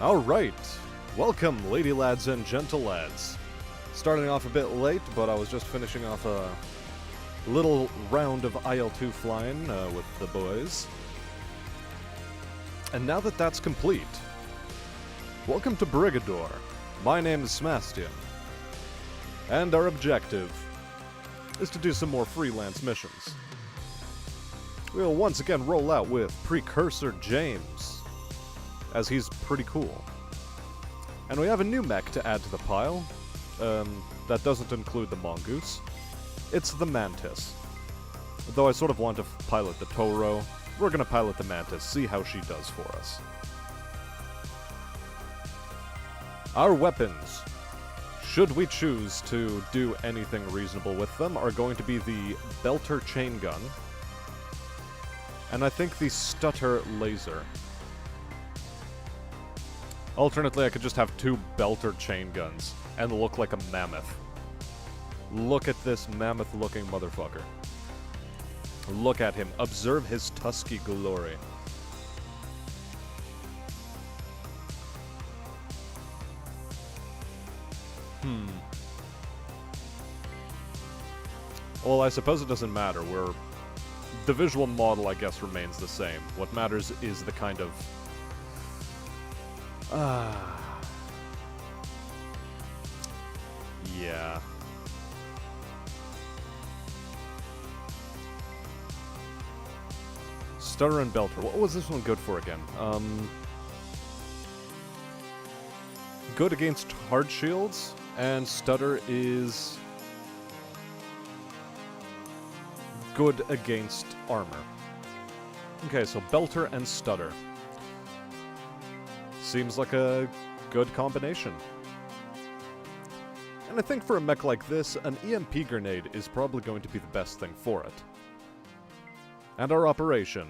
Alright, welcome lady lads and gentle lads. Starting off a bit late, but I was just finishing off a little round of IL-2 flying with the boys. And now that that's complete, welcome to Brigador. My name is Smastian, and our objective is to do some more freelance missions. We'll once again roll out with Precursor James, as he's pretty cool. And we have a new mech to add to the pile. That doesn't include the mongoose. It's the mantis. Though I sort of want to pilot the Toro, we're gonna pilot the mantis, see how she does for us. Our weapons, should we choose to do anything reasonable with them, are going to be the Belter chain gun, and I think the Stutter laser. Alternately, I could just have two Belter chain guns and look like a mammoth. Look at this mammoth-looking motherfucker. Look at him. Observe his tusky glory. Well, I suppose it doesn't matter. The visual model, I guess, remains the same. What matters is the kind of... yeah. Stutter and Belter. What was this one good for again? Good against hard shields, and Stutter is good against armor. Okay, so Belter and Stutter. Seems like a good combination. And I think for a mech like this, an EMP grenade is probably going to be the best thing for it. And our operation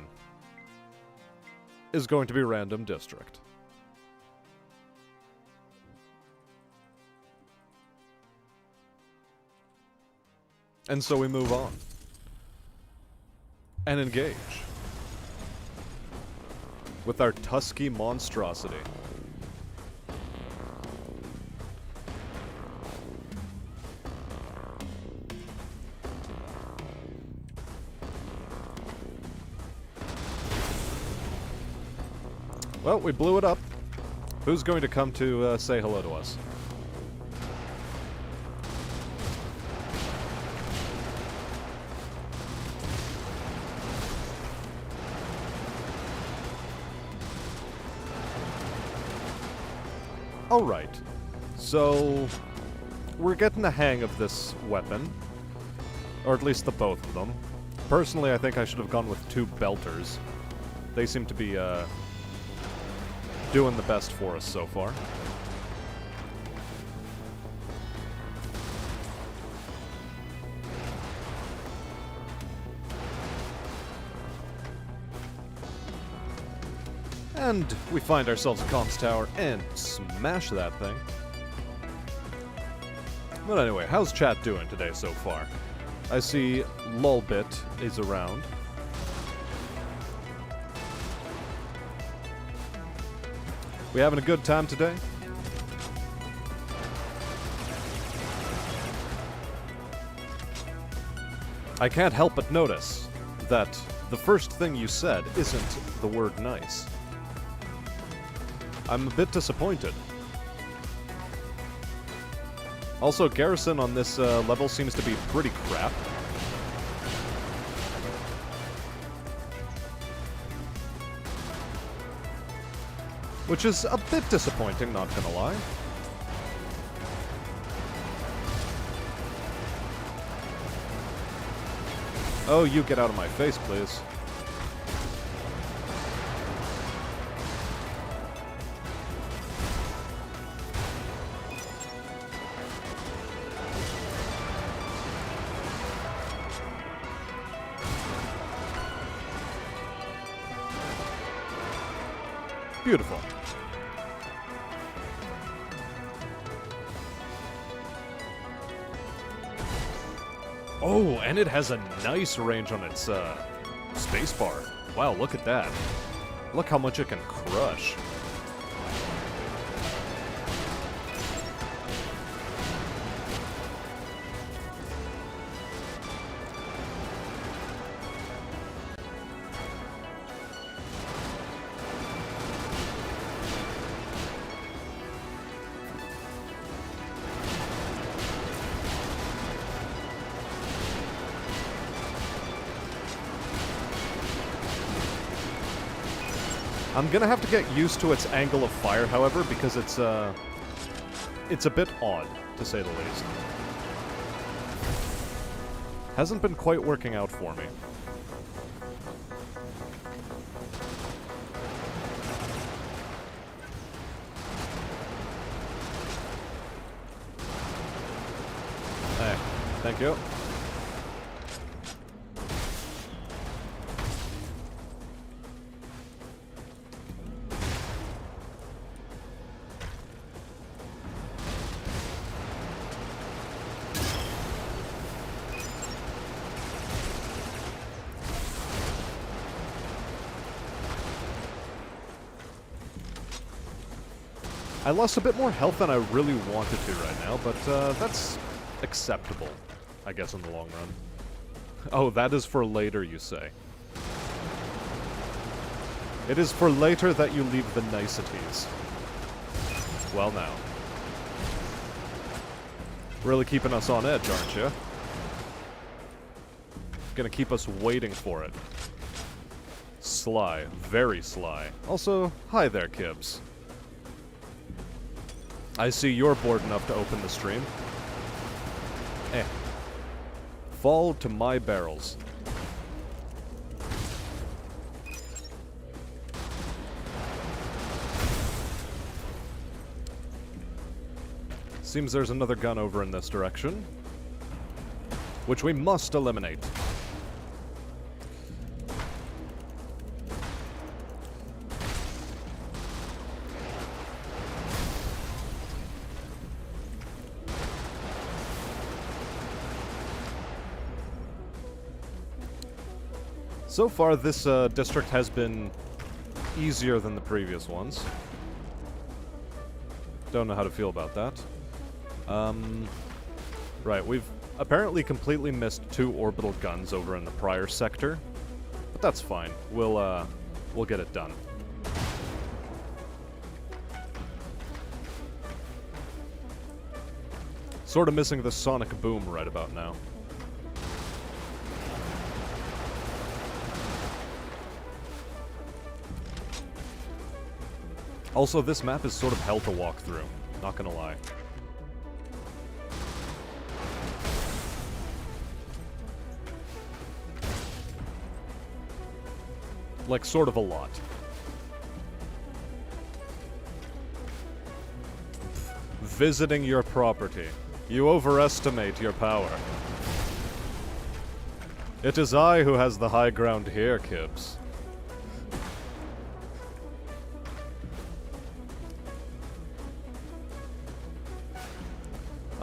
is going to be Random District. And so we move on. And engage. With our tusky monstrosity. Well, we blew it up. Who's going to come to say hello to us? Alright, so we're getting the hang of this weapon, or at least the both of them. Personally, I think I should have gone with two Belters. They seem to be doing the best for us so far. And we find ourselves a comms tower and smash that thing. But anyway, how's chat doing today so far? I see Lulbit is around. We having a good time today? I can't help but notice that the first thing you said isn't the word nice. I'm a bit disappointed. Also, Garrison on this level seems to be pretty crap. Which is a bit disappointing, not gonna lie. Oh, you get out of my face, please. Beautiful. Oh, and it has a nice range on its spacebar. Wow, look at that. Look how much it can crush. I'm gonna have to get used to its angle of fire, however, because it's a bit odd, to say the least. Hasn't been quite working out for me. Hey, thank you. I lost a bit more health than I really wanted to right now, but that's acceptable, I guess, in the long run. Oh, that is for later, you say. It is for later that you leave the niceties. Well, now. Really keeping us on edge, aren't you? Gonna keep us waiting for it. Sly. Very sly. Also, hi there, Kibbs. I see you're bored enough to open the stream. Eh. Fall to my barrels. Seems there's another gun over in this direction, which we must eliminate. So far, this district has been easier than the previous ones. Don't know how to feel about that. Right, we've apparently completely missed 2 orbital guns over in the prior sector, but that's fine. We'll get it done. Sort of missing the sonic boom right about now. Also, this map is sort of hell to walk through, not gonna lie. Like, sort of a lot. Visiting your property. You overestimate your power. It is I who has the high ground here, Kibbs.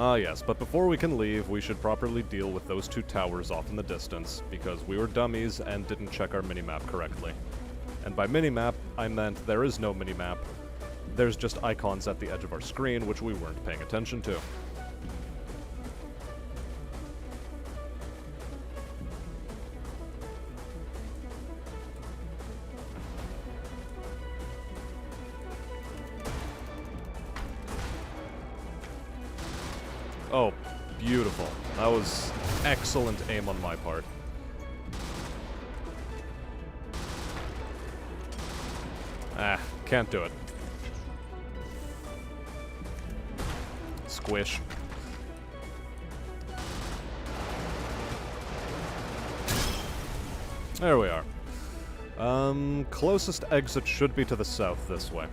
Ah, yes, but before we can leave, we should properly deal with those 2 towers off in the distance, because we were dummies and didn't check our minimap correctly. And by minimap, I meant there is no minimap. There's just icons at the edge of our screen, which we weren't paying attention to. Oh, beautiful. That was excellent aim on my part. Ah, can't do it. Squish. There we are. Closest exit should be to the south this way.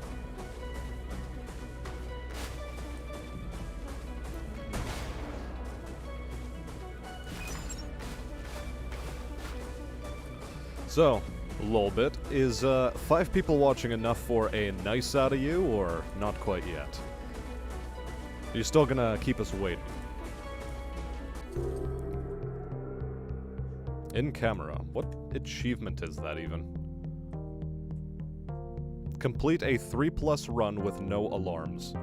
So, lolbit, is 5 people watching enough for a nice out of you, or not quite yet? Are you still gonna keep us waiting? In camera. What achievement is that even? Complete a 3+ run with no alarms.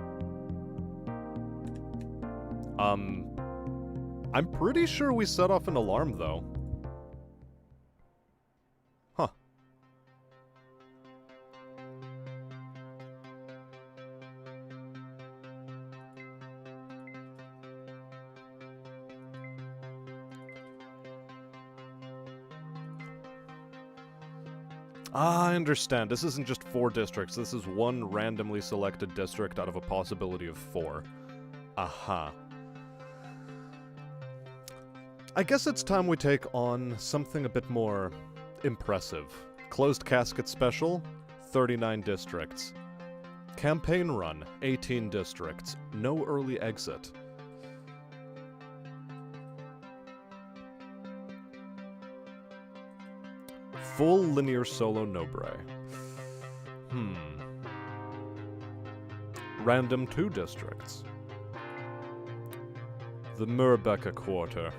I'm pretty sure we set off an alarm, though. Huh. Ah, I understand. This isn't just 4 districts. This is one randomly selected district out of a possibility of 4. Aha. I guess it's time we take on something a bit more impressive. Closed Casket Special, 39 districts. Campaign Run, 18 districts. No early exit. Full linear solo Nobre. Random 2 districts. The Murbeka Quarter.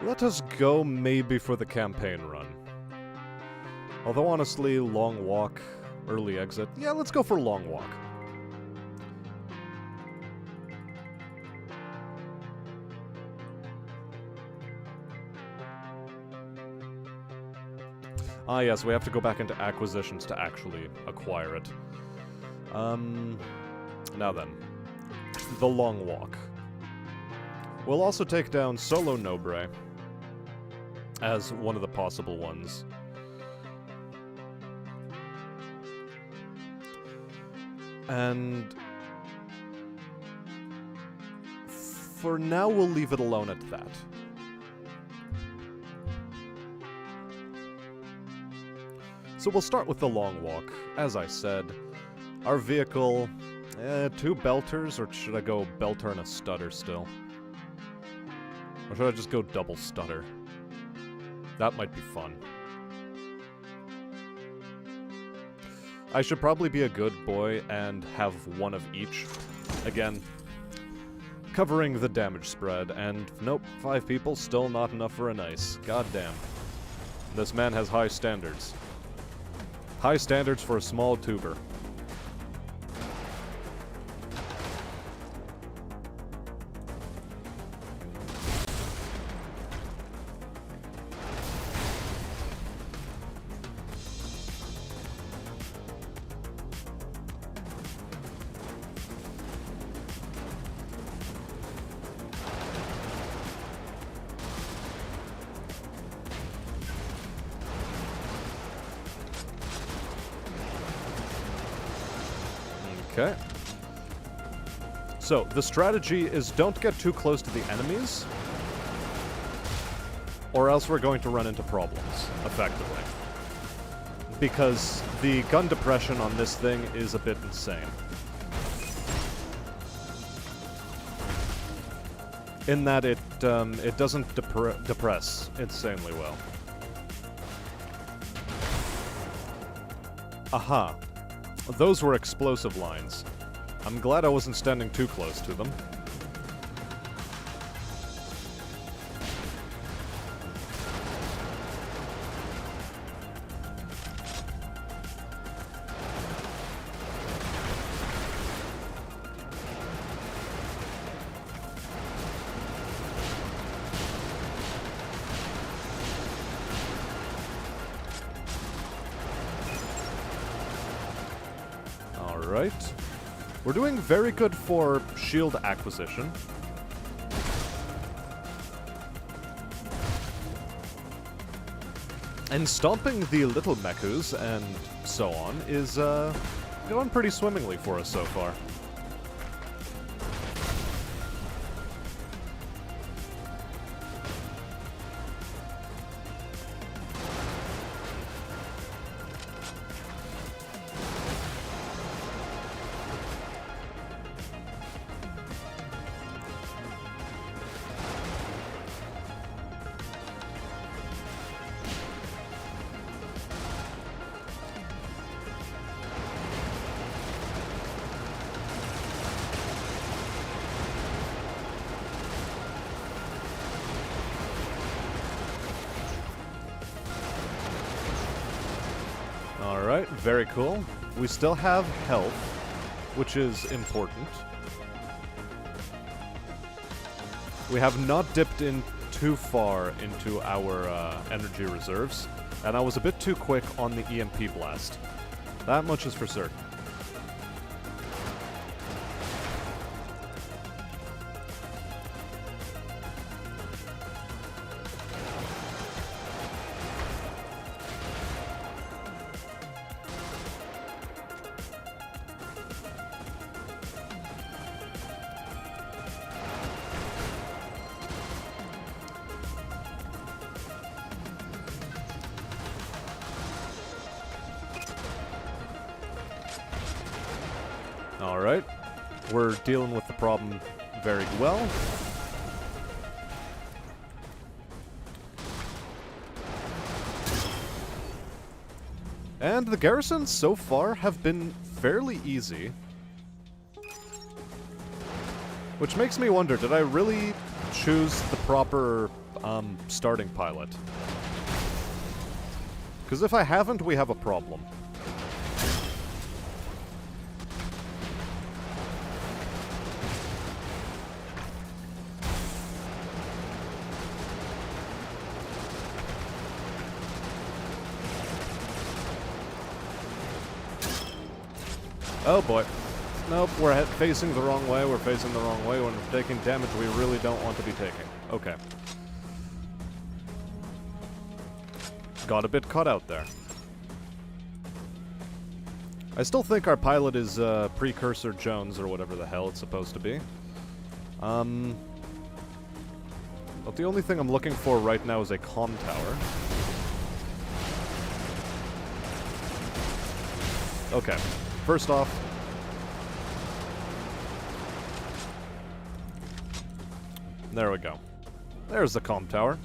Let us go maybe for the campaign run. Although honestly, long walk, early exit. Yeah, let's go for long walk. Ah yes, we have to go back into acquisitions to actually acquire it. Now then. The long walk. We'll also take down Solo Nobre as one of the possible ones. And for now, we'll leave it alone at that. So we'll start with the long walk. As I said, our vehicle, 2 belters, or should I go belter and a stutter still? Or should I just go double stutter? That might be fun. I should probably be a good boy and have one of each. Again, covering the damage spread, and nope, 5 people, still not enough for an ice. God damn. This man has high standards. High standards for a small tuber. Okay. So, the strategy is don't get too close to the enemies, or else we're going to run into problems, effectively. Because the gun depression on this thing is a bit insane. In that it doesn't depress insanely well. Aha. Those were explosive lines. I'm glad I wasn't standing too close to them. Alright. We're doing very good for shield acquisition. And stomping the little mechus and so on is going pretty swimmingly for us so far. Alright, very cool. We still have health, which is important. We have not dipped in too far into our energy reserves. And I was a bit too quick on the EMP blast. That much is for certain. Alright, we're dealing with the problem very well. And the garrisons so far have been fairly easy. Which makes me wonder, did I really choose the proper starting pilot? Because if I haven't, we have a problem. Oh boy. Nope, we're facing the wrong way, we're facing the wrong way. When we're taking damage we really don't want to be taking. Okay. Got a bit caught out there. I still think our pilot is Precursor Jones, or whatever the hell it's supposed to be. But the only thing I'm looking for right now is a comm tower. Okay. First off, there we go. There's the comm tower.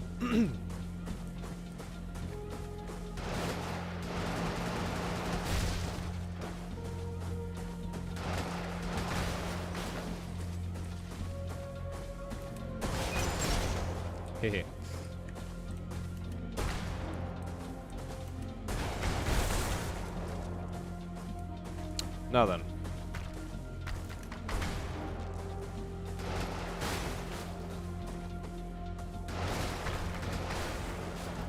Hehe. Now then.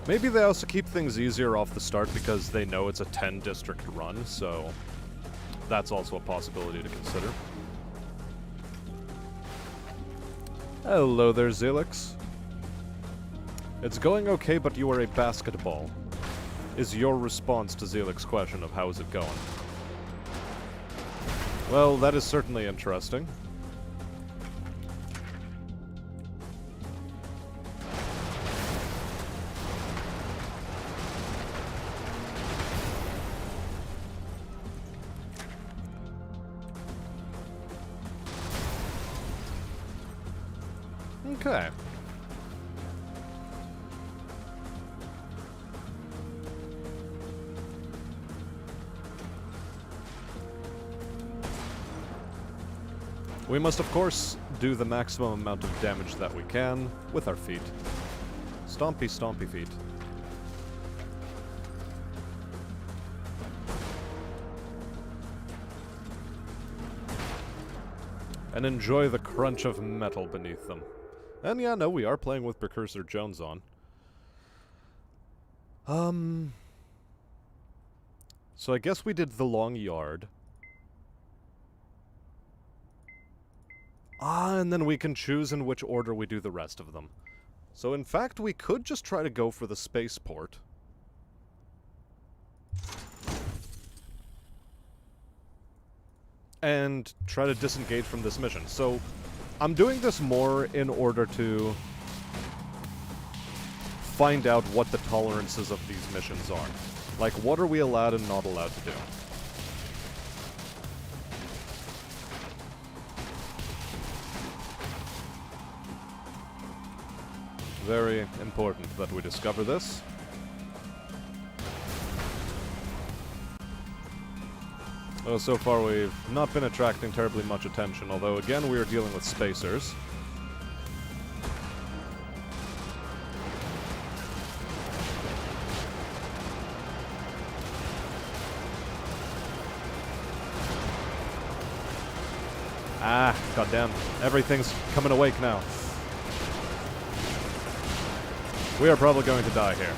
Maybe they also keep things easier off the start because they know it's a 10-district run, so that's also a possibility to consider. Hello there, Zelix. It's going okay, but you are a basketball. Is your response to Zelix's question of how is it going? Well, that is certainly interesting. Okay. We must, of course, do the maximum amount of damage that we can with our feet. Stompy, stompy feet. And enjoy the crunch of metal beneath them. And yeah, no, we are playing with Precursor Jones on. So I guess we did the long yard. And then we can choose in which order we do the rest of them. So in fact, we could just try to go for the spaceport. And try to disengage from this mission. So I'm doing this more in order to find out what the tolerances of these missions are. Like, what are we allowed and not allowed to do? Very important that we discover this. Well, so far we've not been attracting terribly much attention, although again we are dealing with spacers. Ah, goddamn. Everything's coming awake now. We are probably going to die here.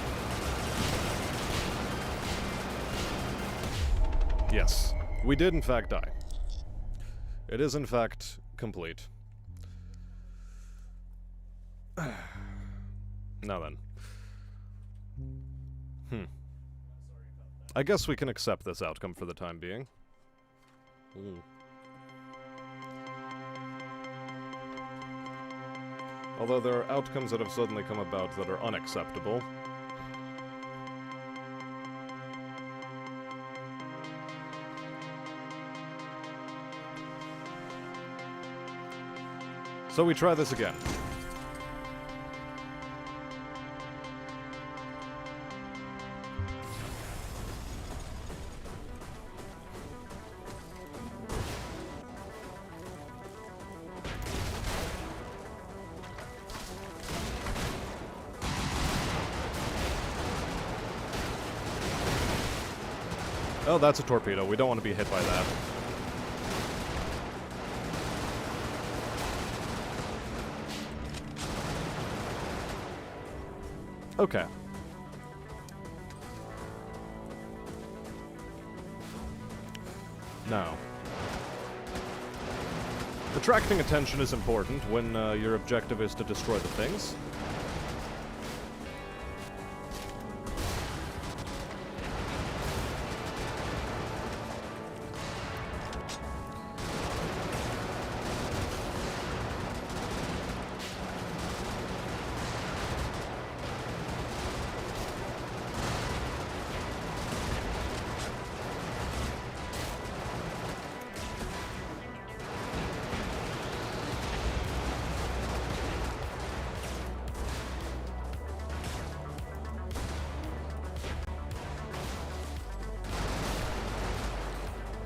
Yes, we did in fact die. It is in fact complete. Now then. I guess we can accept this outcome for the time being. Although there are outcomes that have suddenly come about that are unacceptable. So we try this again. Oh, that's a torpedo. We don't want to be hit by that. Okay. Now. Attracting attention is important when your objective is to destroy the things.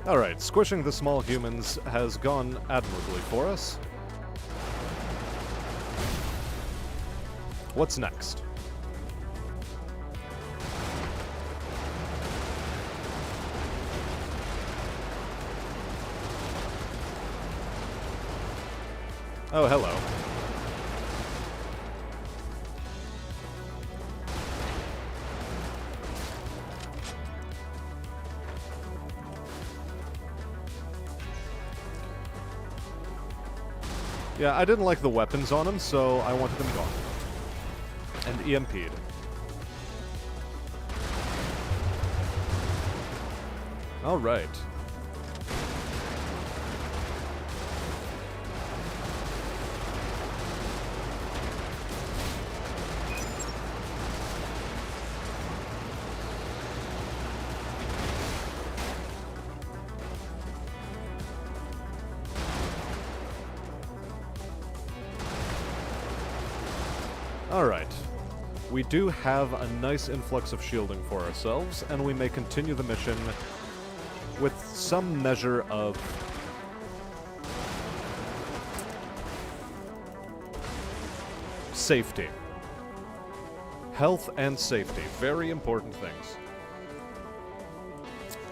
Alright, squishing the small humans has gone admirably for us. What's next? Oh, hello. Yeah, I didn't like the weapons on him, so I wanted them gone. And EMP'd. Alright. Alright. We do have a nice influx of shielding for ourselves, and we may continue the mission with some measure of safety. Health and safety. Very important things.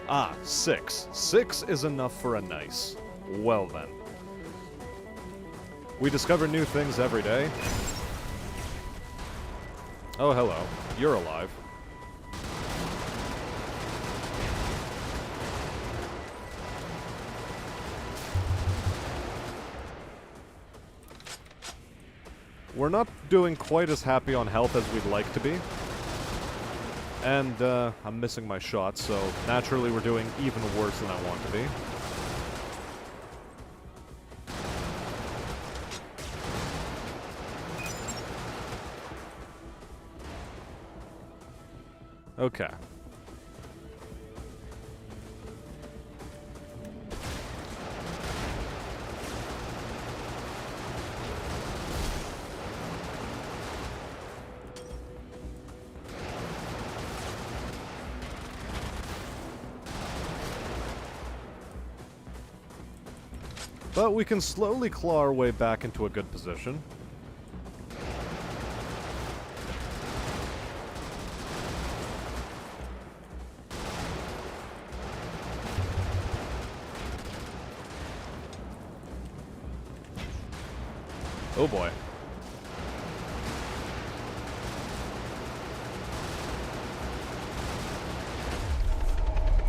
Ah, 6. 6 is enough for a nice. Well then. We discover new things every day. Oh, hello. You're alive. We're not doing quite as happy on health as we'd like to be. And, I'm missing my shot, so naturally we're doing even worse than I want to be. Okay. But we can slowly claw our way back into a good position. Oh boy.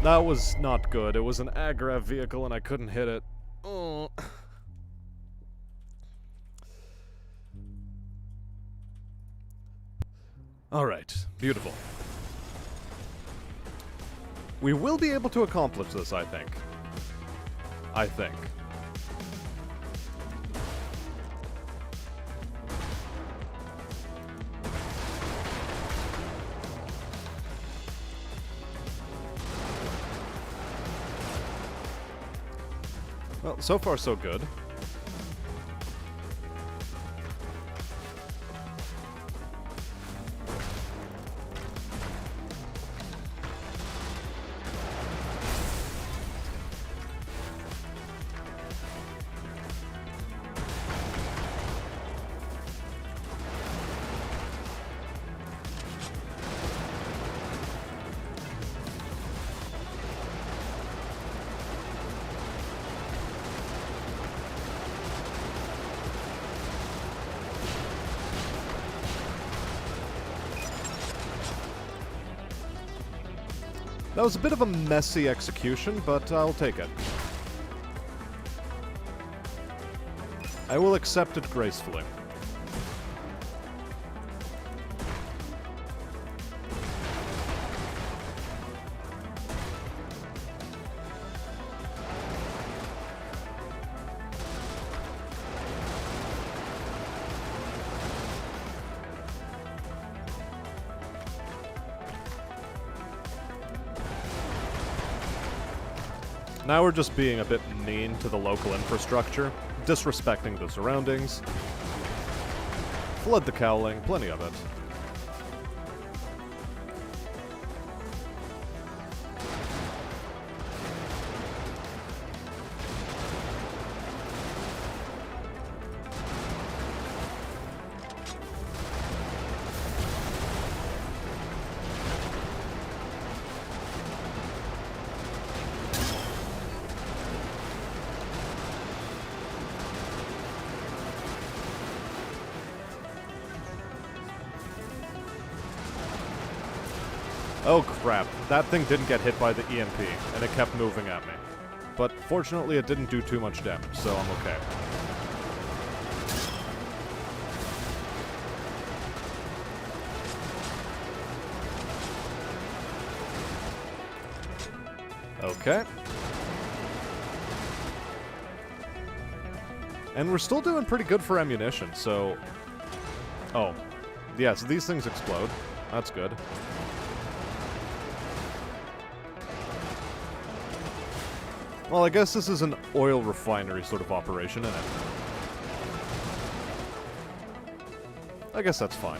That was not good. It was an aggro vehicle and I couldn't hit it. Oh. Alright, beautiful. We will be able to accomplish this, I think. I think. Well, so far so good. That was a bit of a messy execution, but I'll take it. I will accept it gracefully. Now we're just being a bit mean to the local infrastructure, disrespecting the surroundings. Flood the cowling, plenty of it. Oh crap, that thing didn't get hit by the EMP, and it kept moving at me. But fortunately it didn't do too much damage, so I'm okay. Okay. And we're still doing pretty good for ammunition, so... Oh. Yeah, so these things explode. That's good. Well, I guess this is an oil refinery sort of operation, isn't it? I guess that's fine.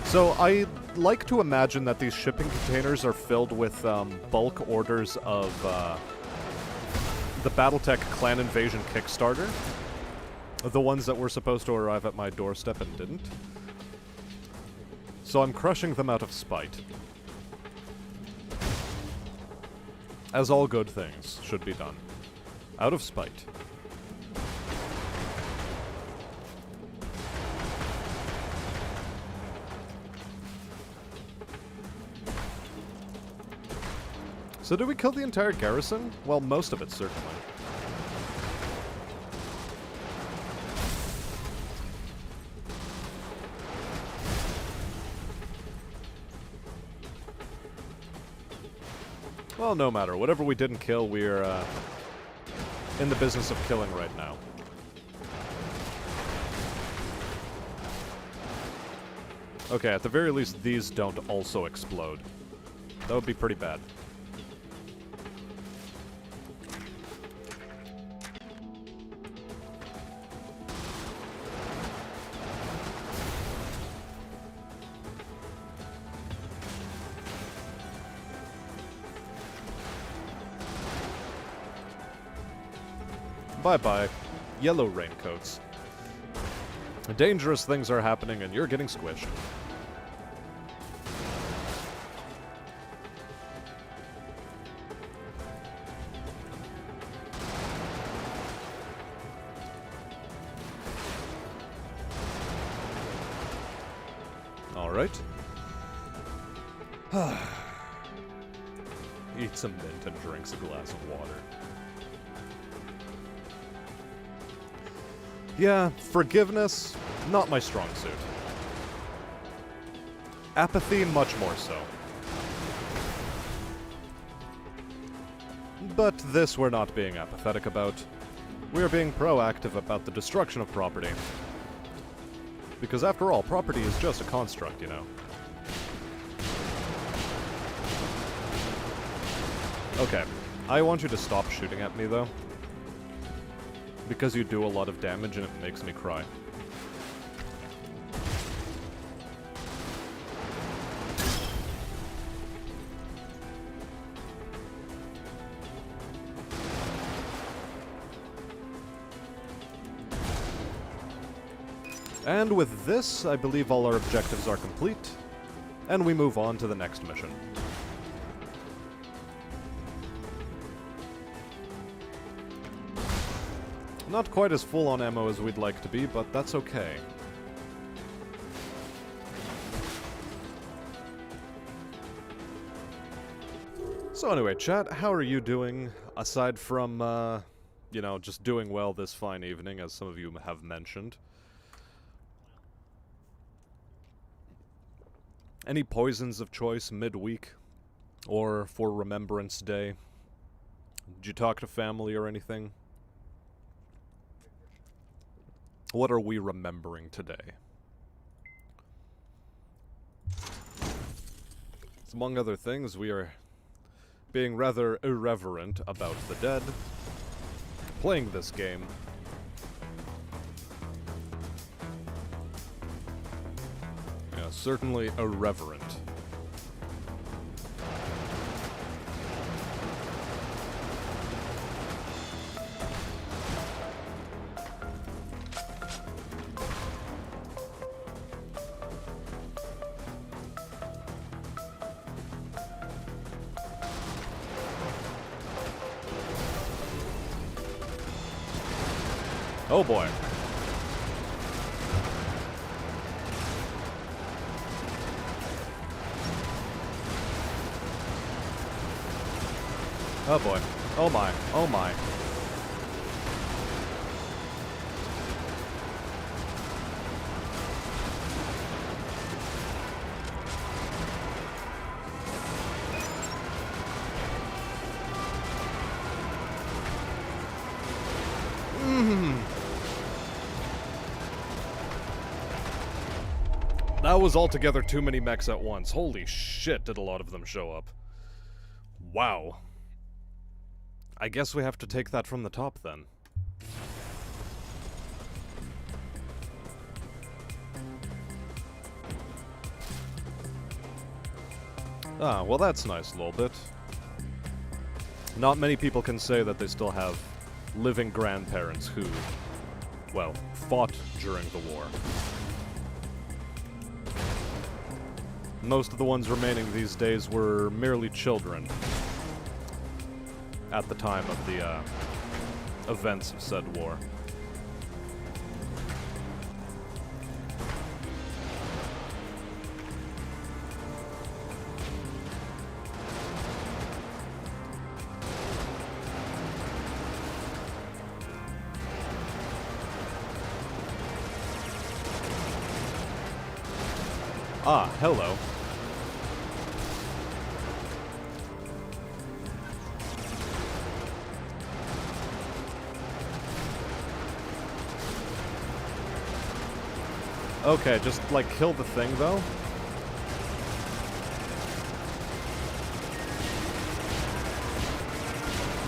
So, I like to imagine that these shipping containers are filled with bulk orders of the Battletech Clan Invasion Kickstarter. The ones that were supposed to arrive at my doorstep and didn't. So I'm crushing them out of spite. As all good things should be done. Out of spite. So did we kill the entire garrison? Well, most of it, certainly. Well, no matter. Whatever we didn't kill, we're in the business of killing right now. Okay, at the very least, these don't also explode. That would be pretty bad. Bye-bye, yellow raincoats. Dangerous things are happening and you're getting squished. right? Eats a mint and drinks a glass of water. Yeah, forgiveness, not my strong suit. Apathy, much more so. But this we're not being apathetic about. We're being proactive about the destruction of property. Because after all, property is just a construct, you know. Okay, I want you to stop shooting at me, though. Because you do a lot of damage and it makes me cry. And with this, I believe all our objectives are complete, and we move on to the next mission. Not quite as full on ammo as we'd like to be, but that's okay. So anyway, chat, how are you doing, aside from, you know, just doing well this fine evening, as some of you have mentioned? Any poisons of choice midweek? Or for Remembrance Day? Did you talk to family or anything? What are we remembering today? Among other things, we are being rather irreverent about the dead, playing this game. Yeah, certainly irreverent. Oh boy. Oh boy. Oh my. Oh my. That was altogether too many mechs at once. Holy shit, did a lot of them show up. Wow. I guess we have to take that from the top, then. Ah, well that's nice a little bit. Not many people can say that they still have living grandparents who, well, fought during the war. Most of the ones remaining these days were merely children at the time of the events of said war. Ah, hello. Okay, just, like, kill the thing, though?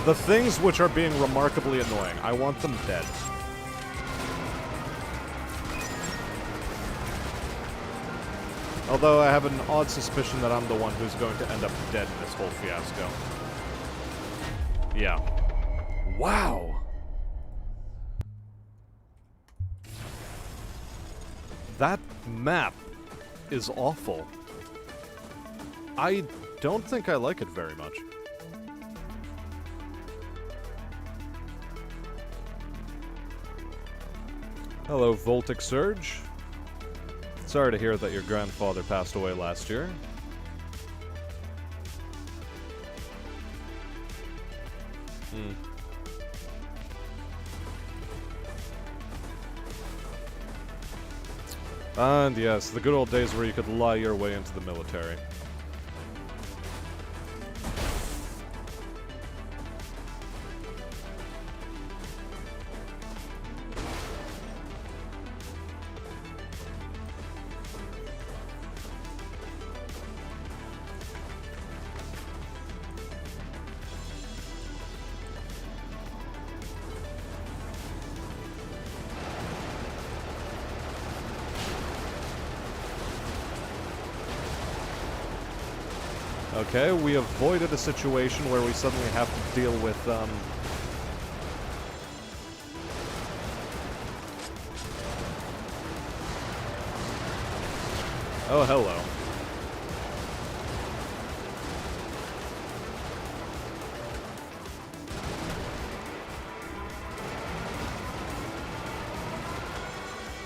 The things which are being remarkably annoying, I want them dead. Although I have an odd suspicion that I'm the one who's going to end up dead in this whole fiasco. Yeah. Wow! That map is awful. I don't think I like it very much. Hello, Voltic Surge. Sorry to hear that your grandfather passed away last year. And yes, the good old days where you could lie your way into the military. Okay, we avoided a situation where we suddenly have to deal with, Oh, hello.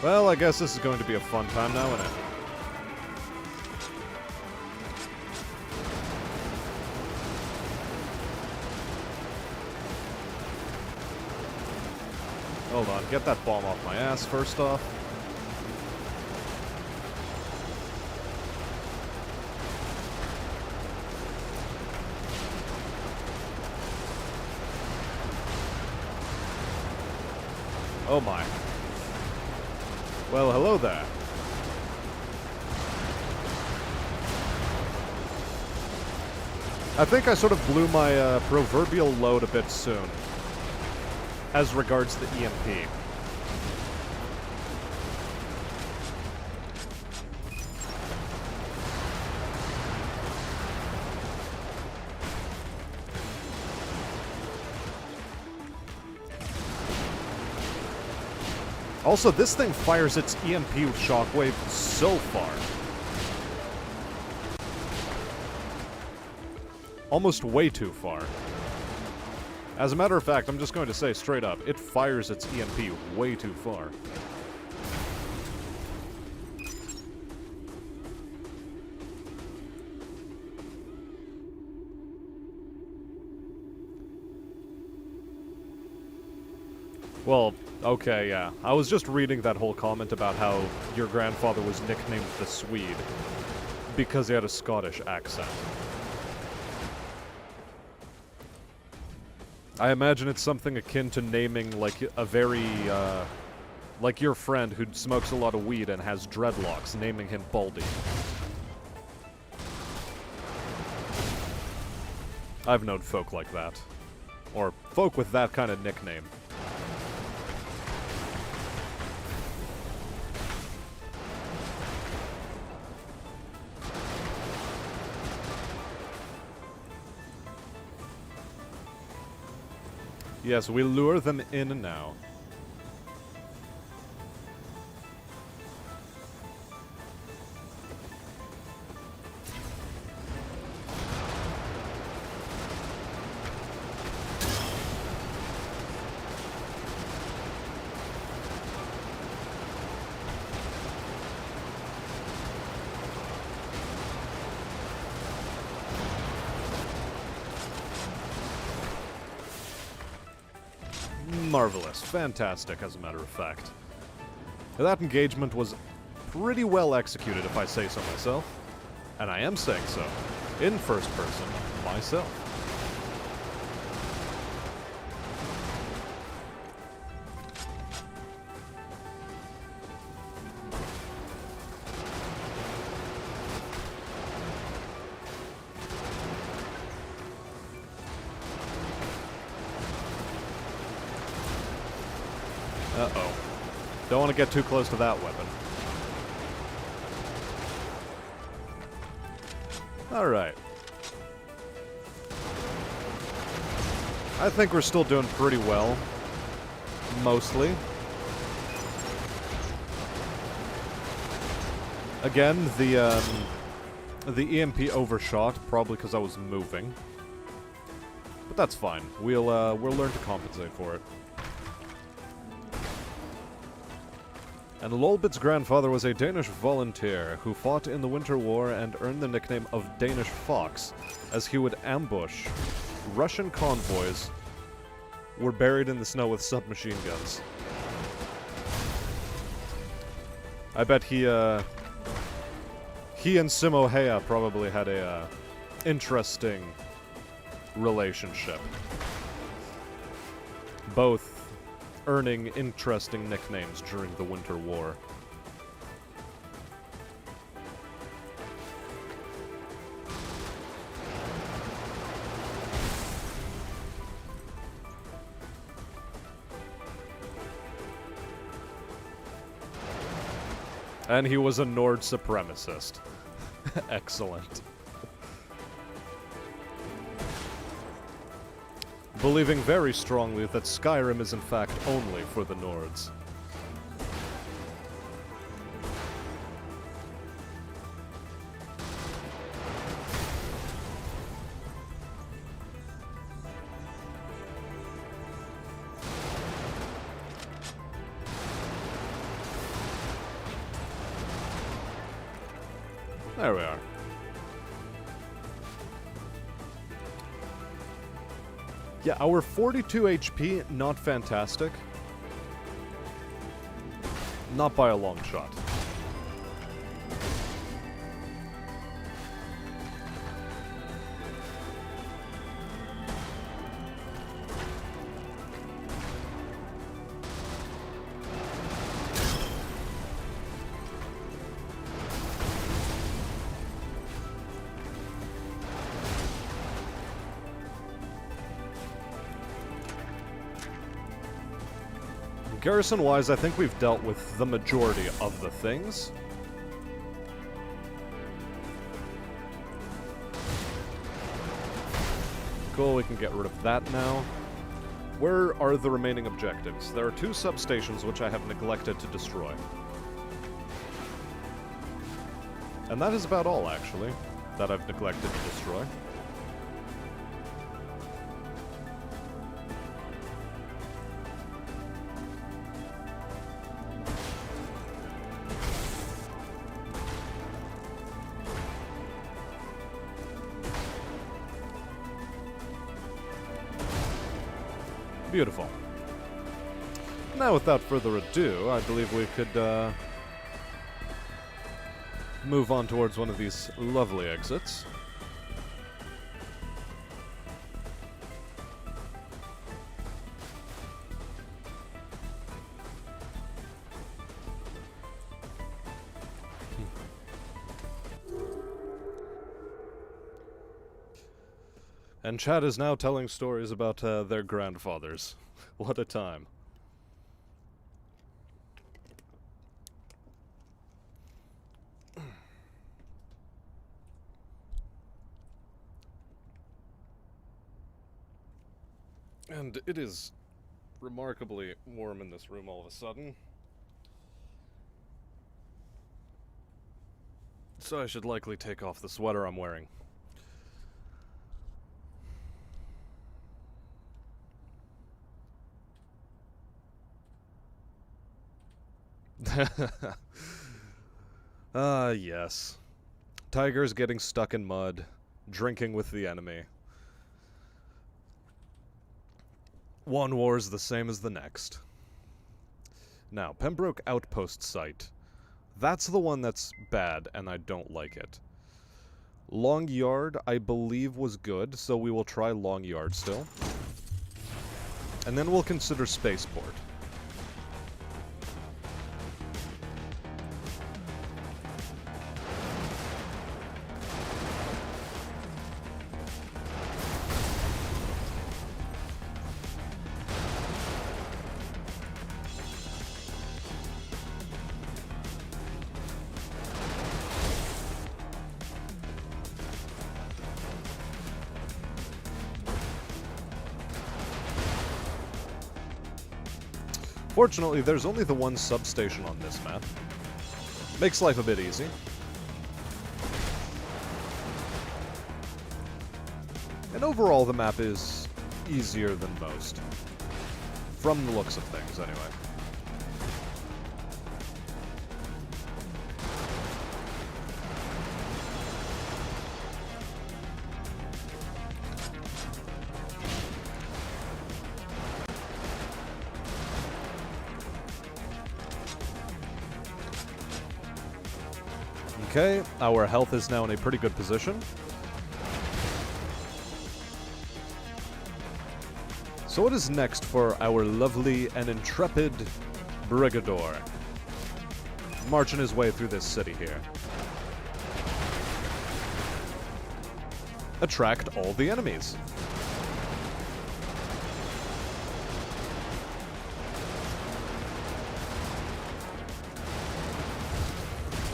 Well, I guess this is going to be a fun time now, isn't it? Hold on, get that bomb off my ass first off. Oh my. Well, hello there. I think I sort of blew my proverbial load a bit soon. As regards the EMP. Also, this thing fires its EMP shockwave so far. Almost way too far. As a matter of fact, I'm just going to say straight up, it fires its EMP way too far. Well, okay, yeah. I was just reading that whole comment about how your grandfather was nicknamed the Swede because he had a Scottish accent. I imagine it's something akin to naming, like, a very, like your friend who smokes a lot of weed and has dreadlocks, naming him Baldy. I've known folk like that. Or folk with that kind of nickname. Yes, we lure them in now. Marvelous. Fantastic, as a matter of fact. That engagement was pretty well executed, if I say so myself. And I am saying so. In first person, myself. Uh-oh. Don't want to get too close to that weapon. Alright. I think we're still doing pretty well. Mostly. Again, the EMP overshot, probably because I was moving. But that's fine. We'll learn to compensate for it. And Lolbit's grandfather was a Danish volunteer who fought in the Winter War and earned the nickname of Danish Fox, as he would ambush Russian convoys were buried in the snow with submachine guns. I bet he and Simo Heya probably had a interesting relationship. Both earning interesting nicknames during the Winter War. And he was a Nord supremacist. Excellent. Believing very strongly that Skyrim is in fact only for the Nords. There we are. Yeah, our 42 HP, not fantastic. Not by a long shot. Garrison-wise, I think we've dealt with the majority of the things. Cool, we can get rid of that now. Where are the remaining objectives? There are 2 substations which I have neglected to destroy. And that is about all, actually, that I've neglected to destroy. Beautiful. Now, without further ado, I believe we could move on towards one of these lovely exits. And Chad is now telling stories about their grandfathers. What a time. And it is remarkably warm in this room all of a sudden. So I should likely take off the sweater I'm wearing. Yes. Tigers getting stuck in mud, drinking with the enemy. One war's the same as the next. Now, Pembroke Outpost Site. That's the one that's bad, and I don't like it. Long Yard, I believe, was good, so we will try Long Yard still. And then we'll consider Spaceport. Fortunately, there's only the one substation on this map. Makes life a bit easy. And overall, the map is easier than most. From the looks of things, anyway. Okay, our health is now in a pretty good position. So what is next for our lovely and intrepid Brigador? Marching his way through this city here. Attract all the enemies.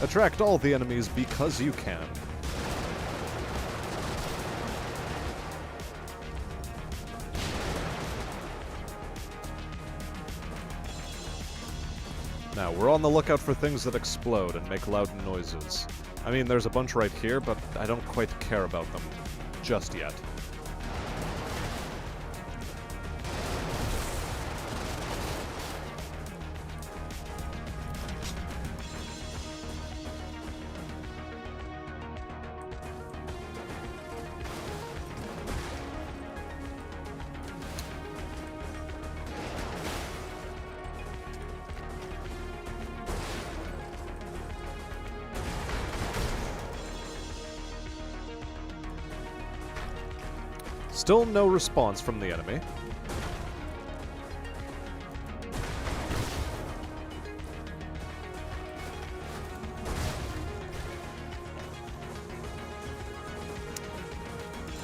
Attract all the enemies because you can. Now, we're on the lookout for things that explode and make loud noises. I mean, there's a bunch right here, but I don't quite care about them just yet. Still no response from the enemy.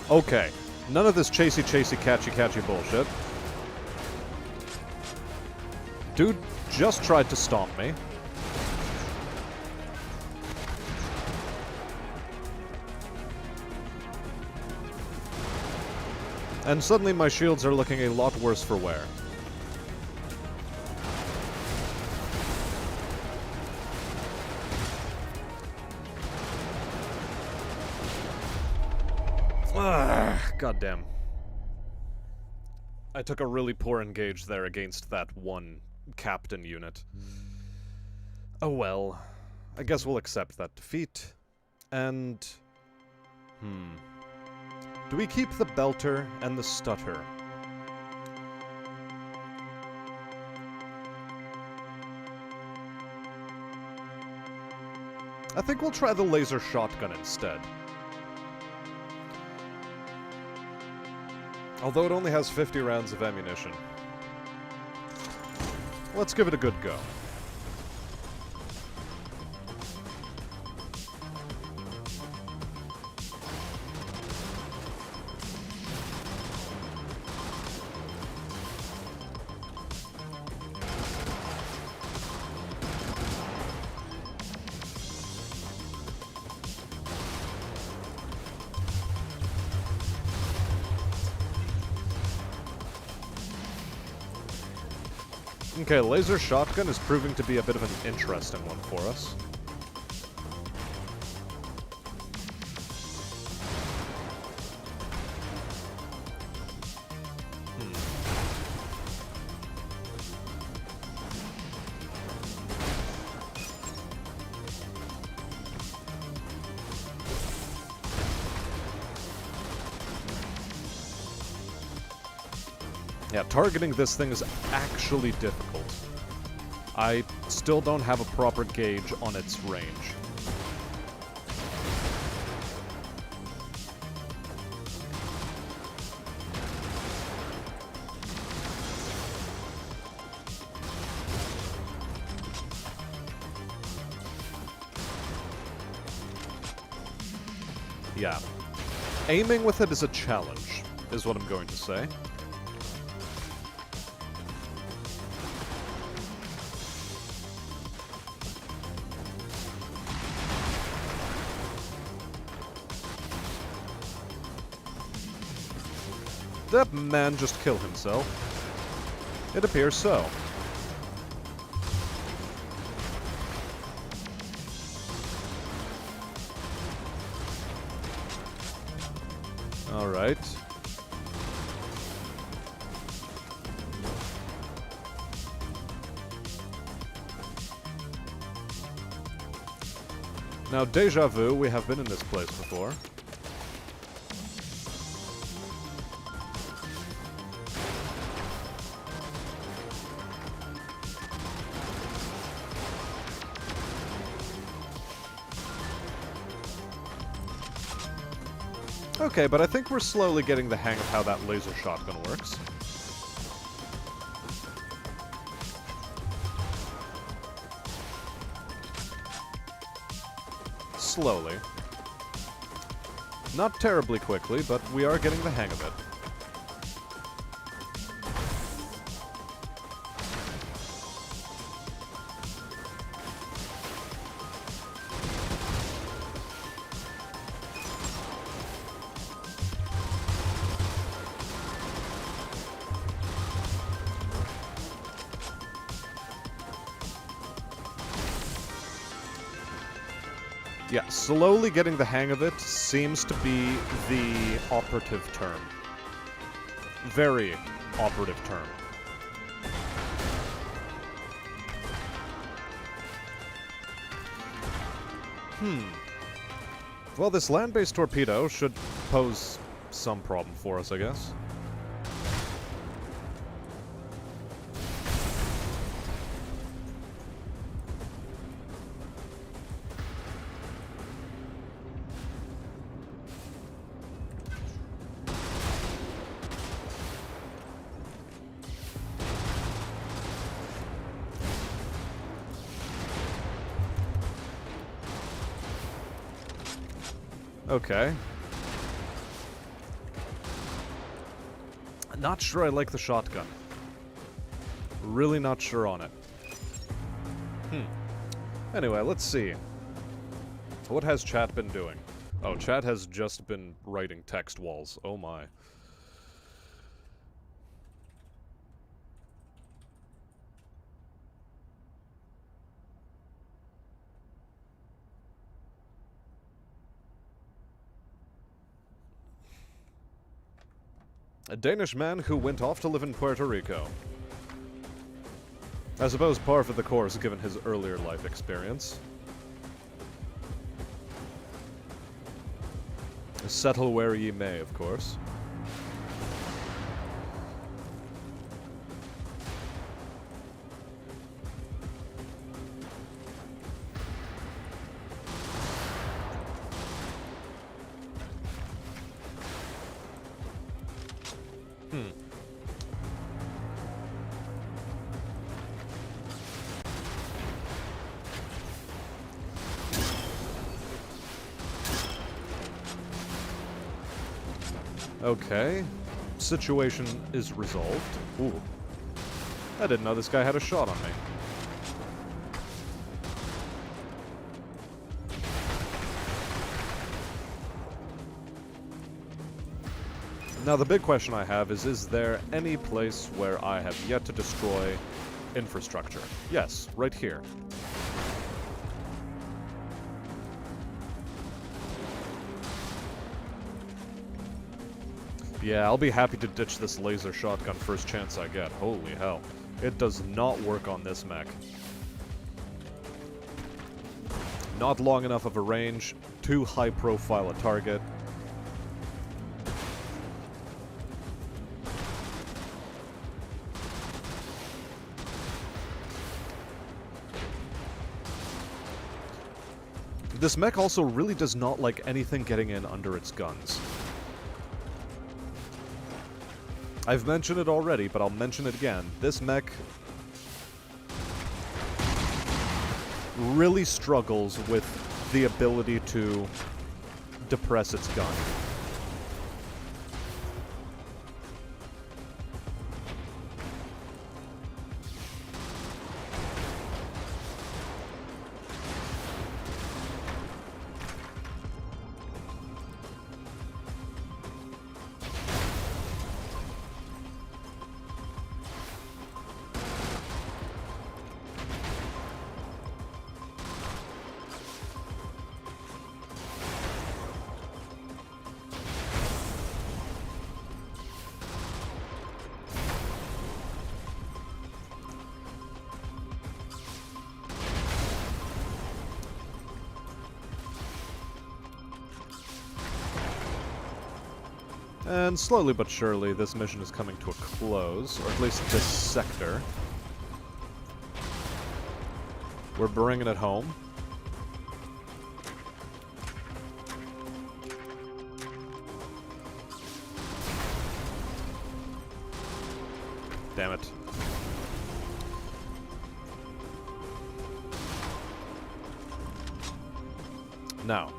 Okay. None of this chasey, catchy bullshit. Dude just tried to stomp me. And suddenly my shields are looking a lot worse for wear. Goddamn. I took a really poor engage there against that one captain unit. Oh well. I guess we'll accept that defeat. And... do we keep the belter and the stutter? I think we'll try the laser shotgun instead. Although it only has 50 rounds of ammunition. Let's give it a good go. Okay, laser shotgun is proving to be a bit of an interesting one for us. Yeah, targeting this thing is actually difficult. I still don't have a proper gauge on its range. Yeah. Aiming with it is a challenge, is what I'm going to say. Did that man just kill himself? It appears so. Alright. Now, deja vu, we have been in this place before. Okay, but I think we're slowly getting the hang of how that laser shotgun works. Slowly. Not terribly quickly, but we are getting the hang of it. Yeah, slowly getting the hang of it seems to be the operative term. Very operative term. Well, this land-based torpedo should pose some problem for us, I guess. Okay. Not sure I like the shotgun. Really not sure on it. Anyway, let's see. What has chat been doing? Oh, chat has just been writing text walls. Oh my. A Danish man who went off to live in Puerto Rico. I suppose par for the course given his earlier life experience. Settle where ye may, of course. Okay. Situation is resolved. Ooh. I didn't know this guy had a shot on me. Now the big question I have is there any place where I have yet to destroy infrastructure? Yes, right here. Yeah, I'll be happy to ditch this laser shotgun first chance I get. Holy hell. It does not work on this mech. Not long enough of a range, too high profile a target. This mech also really does not like anything getting in under its guns. I've mentioned it already, but I'll mention it again. This mech really struggles with the ability to depress its gun. And slowly but surely, this mission is coming to a close, or at least this sector. We're bringing it home. Damn it. Now,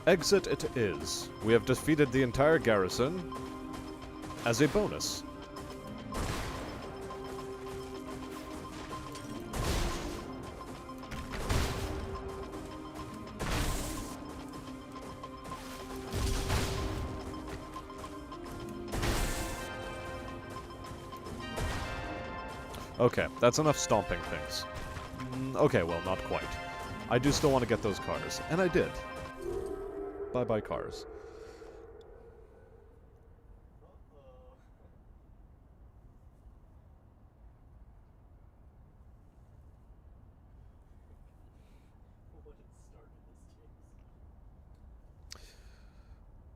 exit it is. We have defeated the entire garrison as a bonus. Okay, that's enough stomping things. Okay, well, not quite. I do still want to get those cars, and I did. Bye-bye cars.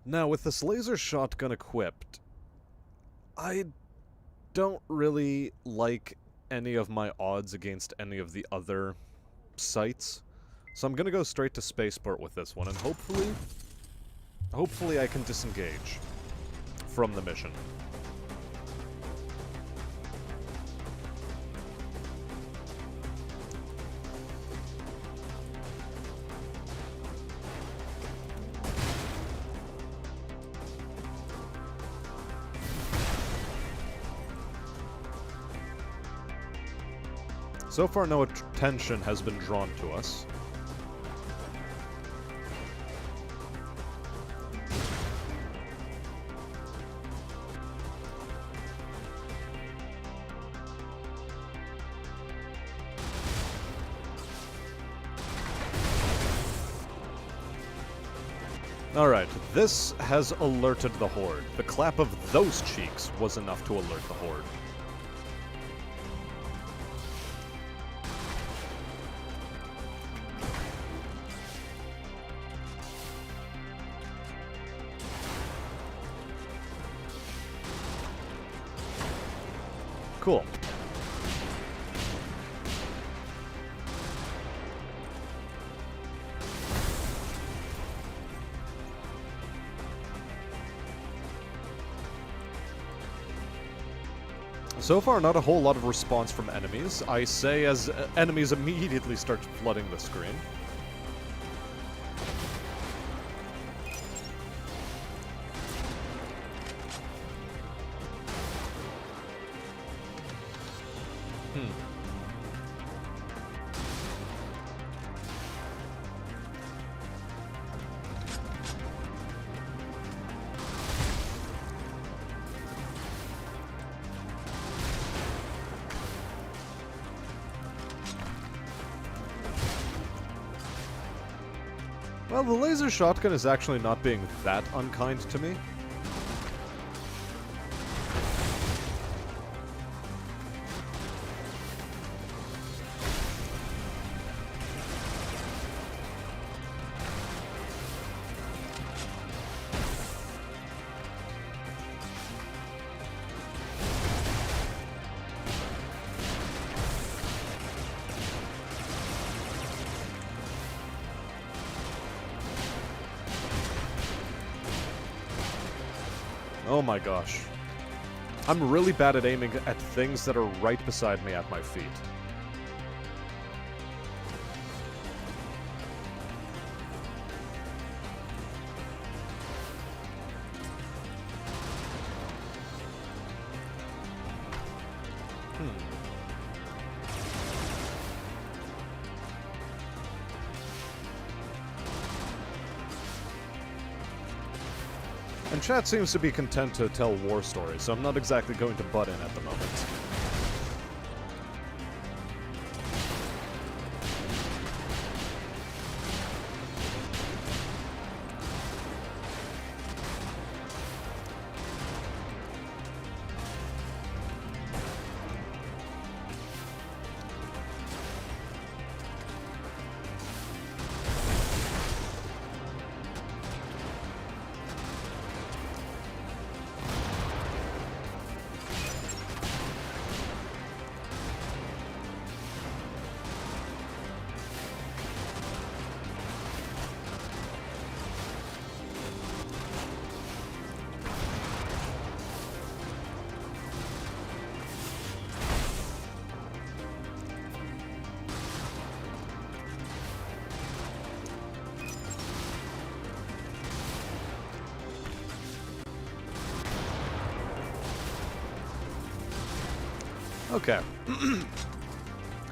Now, with this laser shotgun equipped, I don't really like any of my odds against any of the other sites. So I'm gonna go straight to Spaceport with this one, and hopefully I can disengage from the mission. So far, no attention has been drawn to us. Alright, this has alerted the Horde. The clap of those cheeks was enough to alert the Horde. Cool. So far, not a whole lot of response from enemies. I say as enemies immediately start flooding the screen. Well, the laser shotgun is actually not being that unkind to me. Oh my gosh. I'm really bad at aiming at things that are right beside me at my feet. And chat seems to be content to tell war stories, so I'm not exactly going to butt in at the moment. Okay.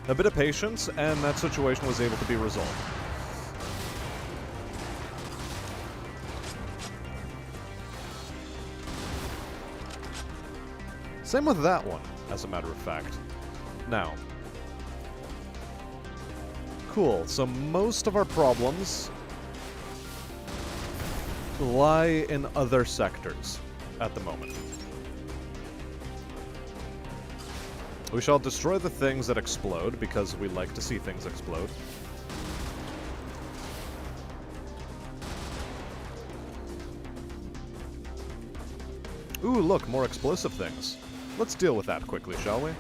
A bit of patience, and that situation was able to be resolved. Same with that one, as a matter of fact. Now. Cool, so most of our problems lie in other sectors at the moment. We shall destroy the things that explode, because we like to see things explode. Ooh, look, more explosive things. Let's deal with that quickly, shall we?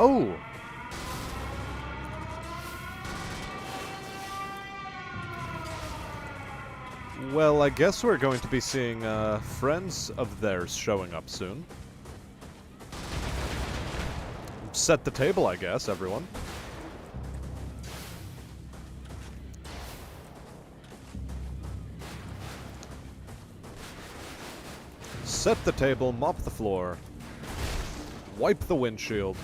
Oh! Well, I guess we're going to be seeing friends of theirs showing up soon. Set the table, I guess, everyone. Set the table, mop the floor, wipe the windshield.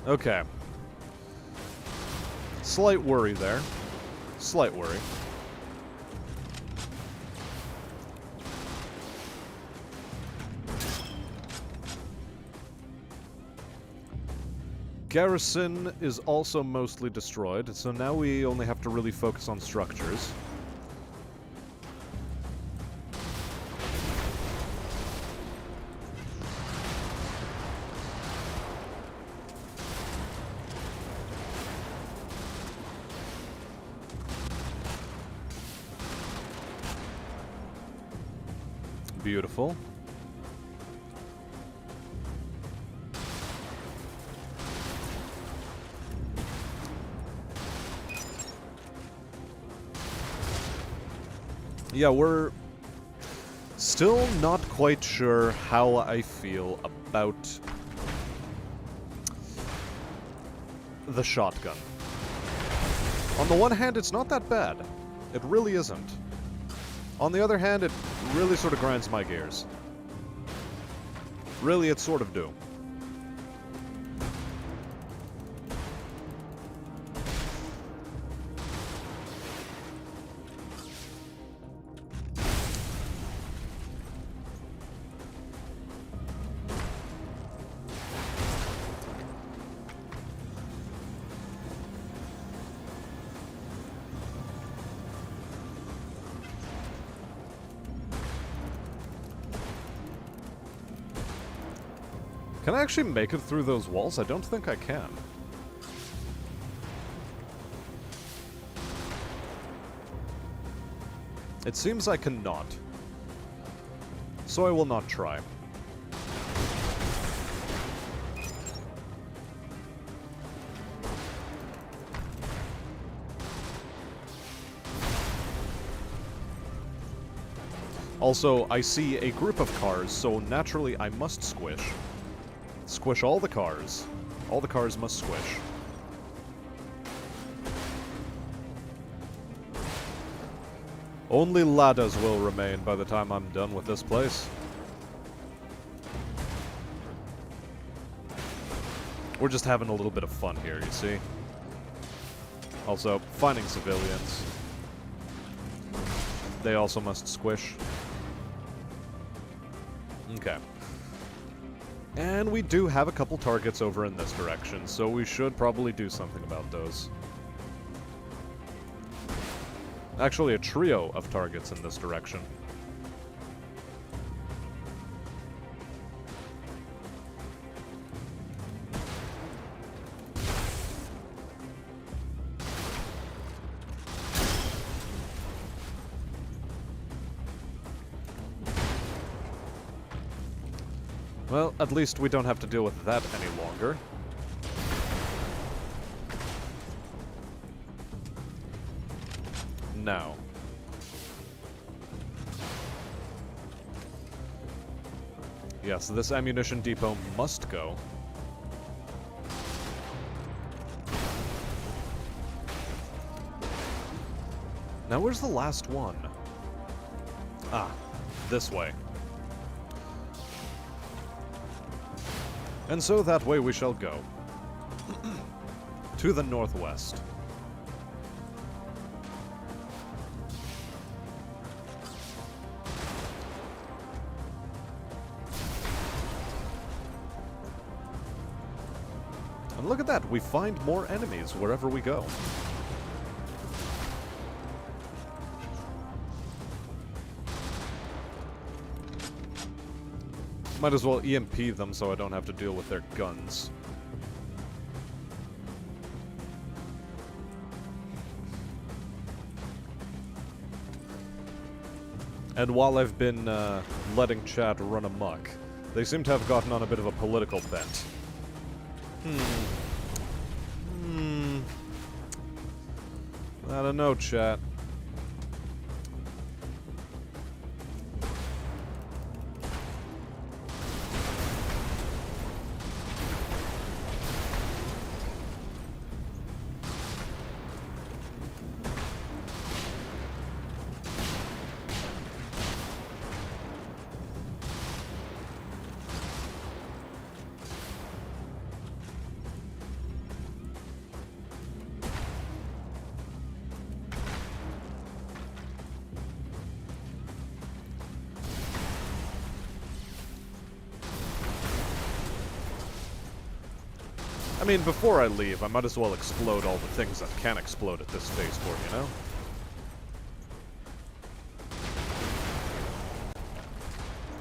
Okay. Slight worry there. Slight worry. Garrison is also mostly destroyed, so now we only have to really focus on structures. Beautiful. Yeah, we're still not quite sure how I feel about the shotgun. On the one hand, it's not that bad. It really isn't. On the other hand, it really sort of grinds my gears. Really, it sort of do. Can I actually make it through those walls? I don't think I can. It seems I cannot. So I will not try. Also, I see a group of cars, so naturally I must squish. Squish all the cars. All the cars must squish. Only ladders will remain by the time I'm done with this place. We're just having a little bit of fun here, you see? Also, finding civilians. They also must squish. Okay. And we do have a couple targets over in this direction, so we should probably do something about those. Actually, a trio of targets in this direction. Well, at least we don't have to deal with that any longer. Now. Yes, this ammunition depot must go. Now, where's the last one? Ah, this way. And so that way we shall go. To the northwest. And look at that, we find more enemies wherever we go. Might as well EMP them so I don't have to deal with their guns. And while I've been letting chat run amok, they seem to have gotten on a bit of a political bent. I don't know, chat. I mean, before I leave, I might as well explode all the things that can explode at this spaceport, you know?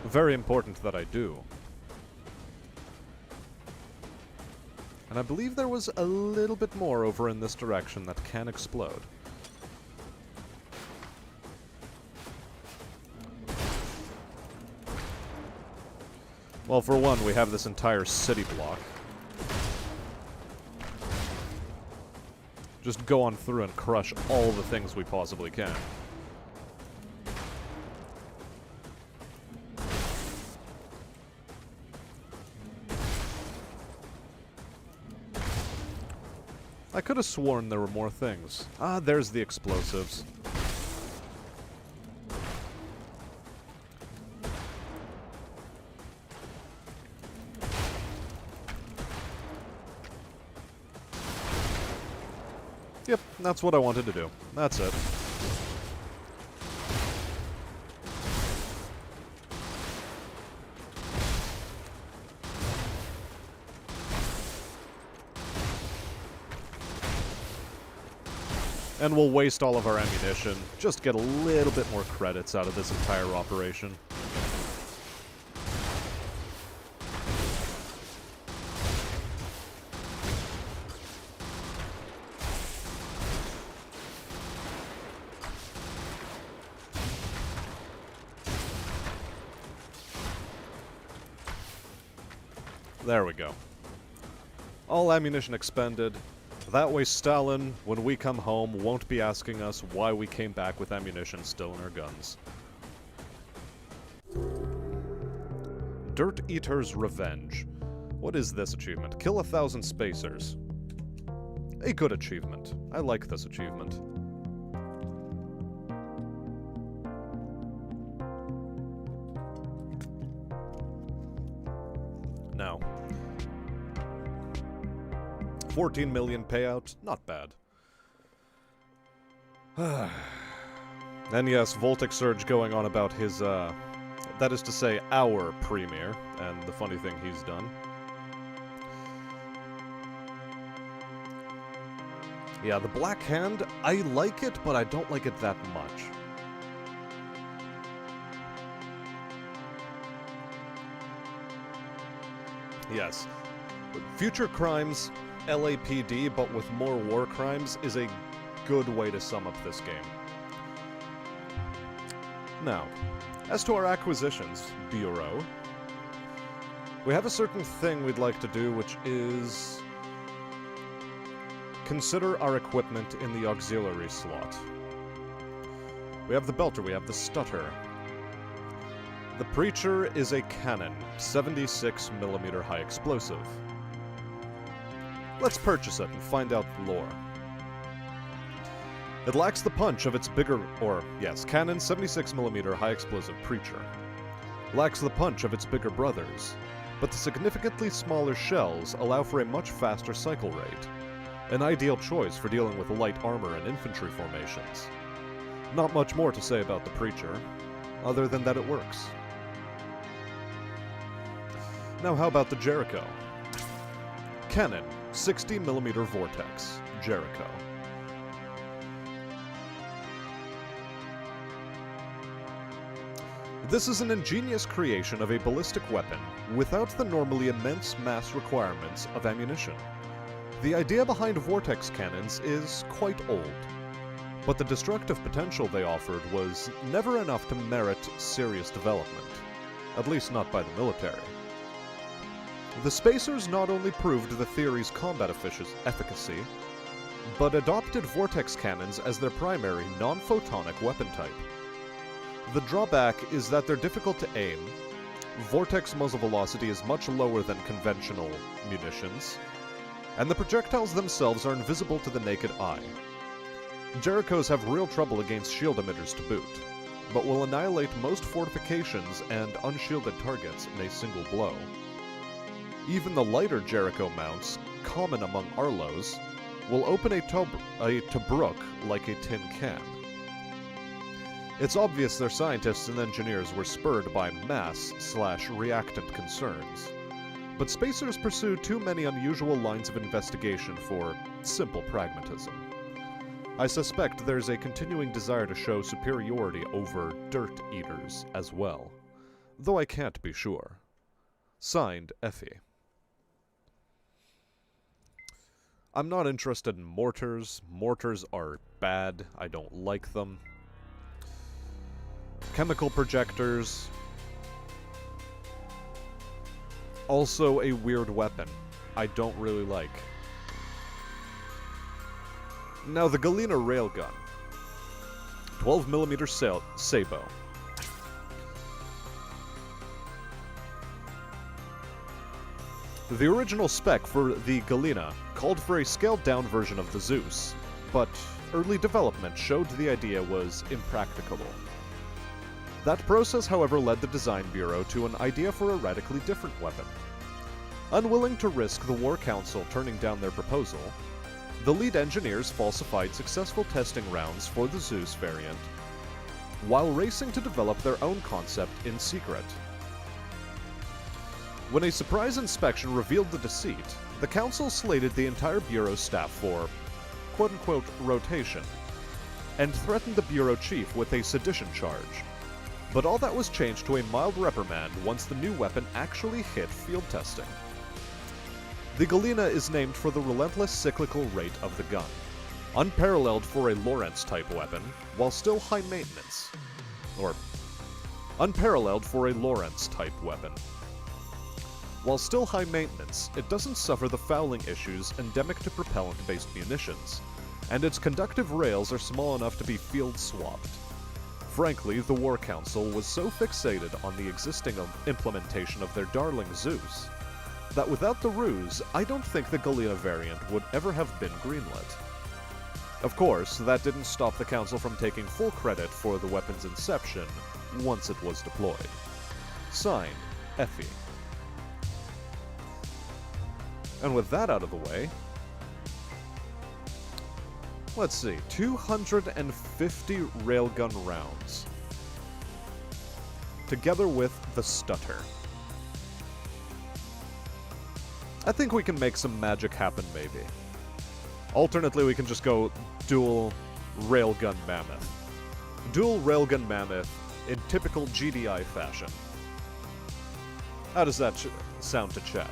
Very important that I do. And I believe there was a little bit more over in this direction that can explode. Well, for one, we have this entire city block. Just go on through and crush all the things we possibly can. I could have sworn there were more things. Ah, there's the explosives. Yep, that's what I wanted to do. That's it. And we'll waste all of our ammunition, just get a little bit more credits out of this entire operation. There we go. All ammunition expended. That way Stalin, when we come home, won't be asking us why we came back with ammunition still in our guns. Dirt Eater's Revenge. What is this achievement? Kill 1,000 spacers. A good achievement. I like this achievement. Now, 14 million payout, not bad. And yes, Voltic Surge going on about his, that is to say, our premiere, and the funny thing he's done. Yeah, the Black Hand, I like it, but I don't like it that much. Yes. Future Crimes, LAPD, but with more war crimes, is a good way to sum up this game. Now, as to our acquisitions, Bureau, We have a certain thing we'd like to do, which is consider our equipment in the auxiliary slot. We have the belter, we have the stutter. The Preacher is a cannon, 76mm high explosive. Let's purchase it and find out the lore. It lacks the punch of its bigger, cannon 76mm high explosive Preacher. Lacks the punch of its bigger brothers, but the significantly smaller shells allow for a much faster cycle rate. An ideal choice for dealing with light armor and infantry formations. Not much more to say about the Preacher, other than that it works. Now how about the Jericho? Cannon, 60mm Vortex, Jericho. This is an ingenious creation of a ballistic weapon without the normally immense mass requirements of ammunition. The idea behind vortex cannons is quite old, but the destructive potential they offered was never enough to merit serious development, at least not by the military. The Spacers not only proved the theory's combat efficacy, but adopted vortex cannons as their primary non-photonic weapon type. The drawback is that they're difficult to aim, vortex muzzle velocity is much lower than conventional munitions, and the projectiles themselves are invisible to the naked eye. Jerichos have real trouble against shield emitters to boot, but will annihilate most fortifications and unshielded targets in a single blow. Even the lighter Jericho mounts, common among Arlos, will open a Tobruk like a tin can. It's obvious their scientists and engineers were spurred by mass/reactant concerns, but Spacers pursue too many unusual lines of investigation for simple pragmatism. I suspect there's a continuing desire to show superiority over dirt eaters as well, though I can't be sure. Signed, Effie. I'm not interested in mortars. Mortars are bad. I don't like them. Chemical projectors. Also a weird weapon. I don't really like. Now the Galena railgun. 12mm Sabo. The original spec for the Galena called for a scaled-down version of the Zeus, but early development showed the idea was impracticable. That process, however, led the Design Bureau to an idea for a radically different weapon. Unwilling to risk the War Council turning down their proposal, the lead engineers falsified successful testing rounds for the Zeus variant, while racing to develop their own concept in secret. When a surprise inspection revealed the deceit, the Council slated the entire Bureau staff for quote-unquote rotation, and threatened the Bureau Chief with a sedition charge. But all that was changed to a mild reprimand once the new weapon actually hit field testing. The Galena is named for the relentless cyclical rate of the gun, unparalleled for a Lawrence-type weapon, while still high maintenance. Or, unparalleled for a Lawrence-type weapon. While still high maintenance, it doesn't suffer the fouling issues endemic to propellant-based munitions, and its conductive rails are small enough to be field-swapped. Frankly, the War Council was so fixated on the existing implementation of their darling Zeus, that without the ruse, I don't think the Galena variant would ever have been greenlit. Of course, that didn't stop the Council from taking full credit for the weapon's inception once it was deployed. Signed, Effie. And with that out of the way, let's see, 250 railgun rounds, together with the stutter. I think we can make some magic happen, maybe. Alternately, we can just go dual railgun mammoth. Dual railgun mammoth in typical GDI fashion. How does that sound to chat?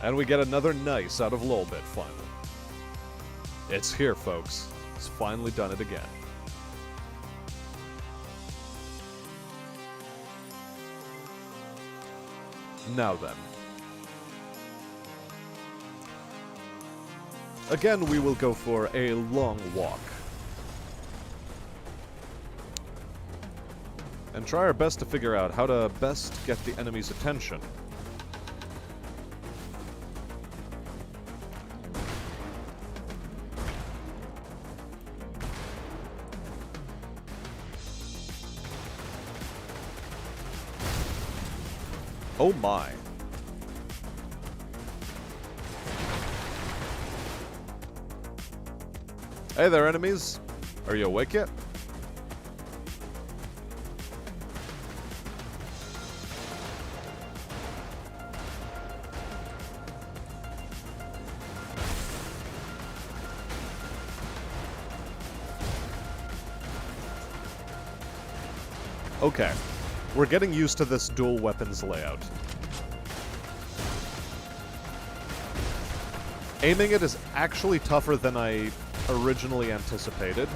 And we get another nice out of Lolbit, finally. It's here, folks. It's finally done it again. Now then. Again, we will go for a long walk. And try our best to figure out how to best get the enemy's attention. Oh my. Hey there, enemies. Are you awake yet? Okay. We're getting used to this dual weapons layout. Aiming it is actually tougher than I originally anticipated.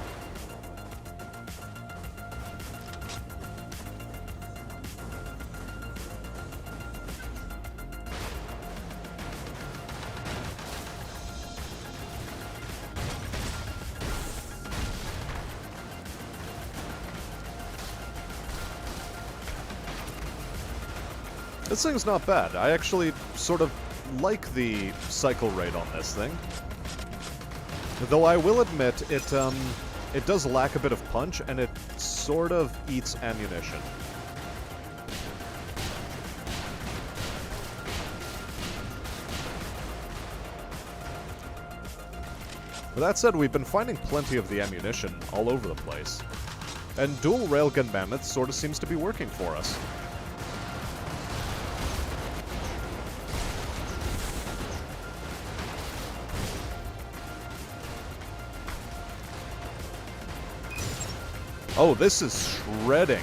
This thing's not bad. I actually sort of like the cycle rate on this thing. Though I will admit, it does lack a bit of punch, and it sort of eats ammunition. With that said, we've been finding plenty of the ammunition all over the place. And dual railgun mammoth sort of seems to be working for us. Oh, this is shredding.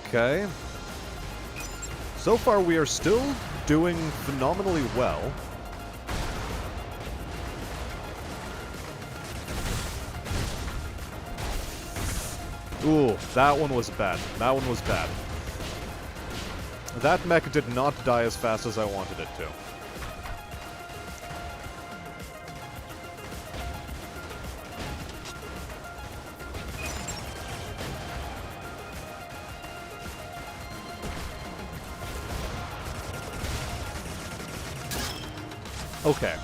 Okay. So far, we are still doing phenomenally well. Ooh, that one was bad. That one was bad. That mech did not die as fast as I wanted it to. Okay.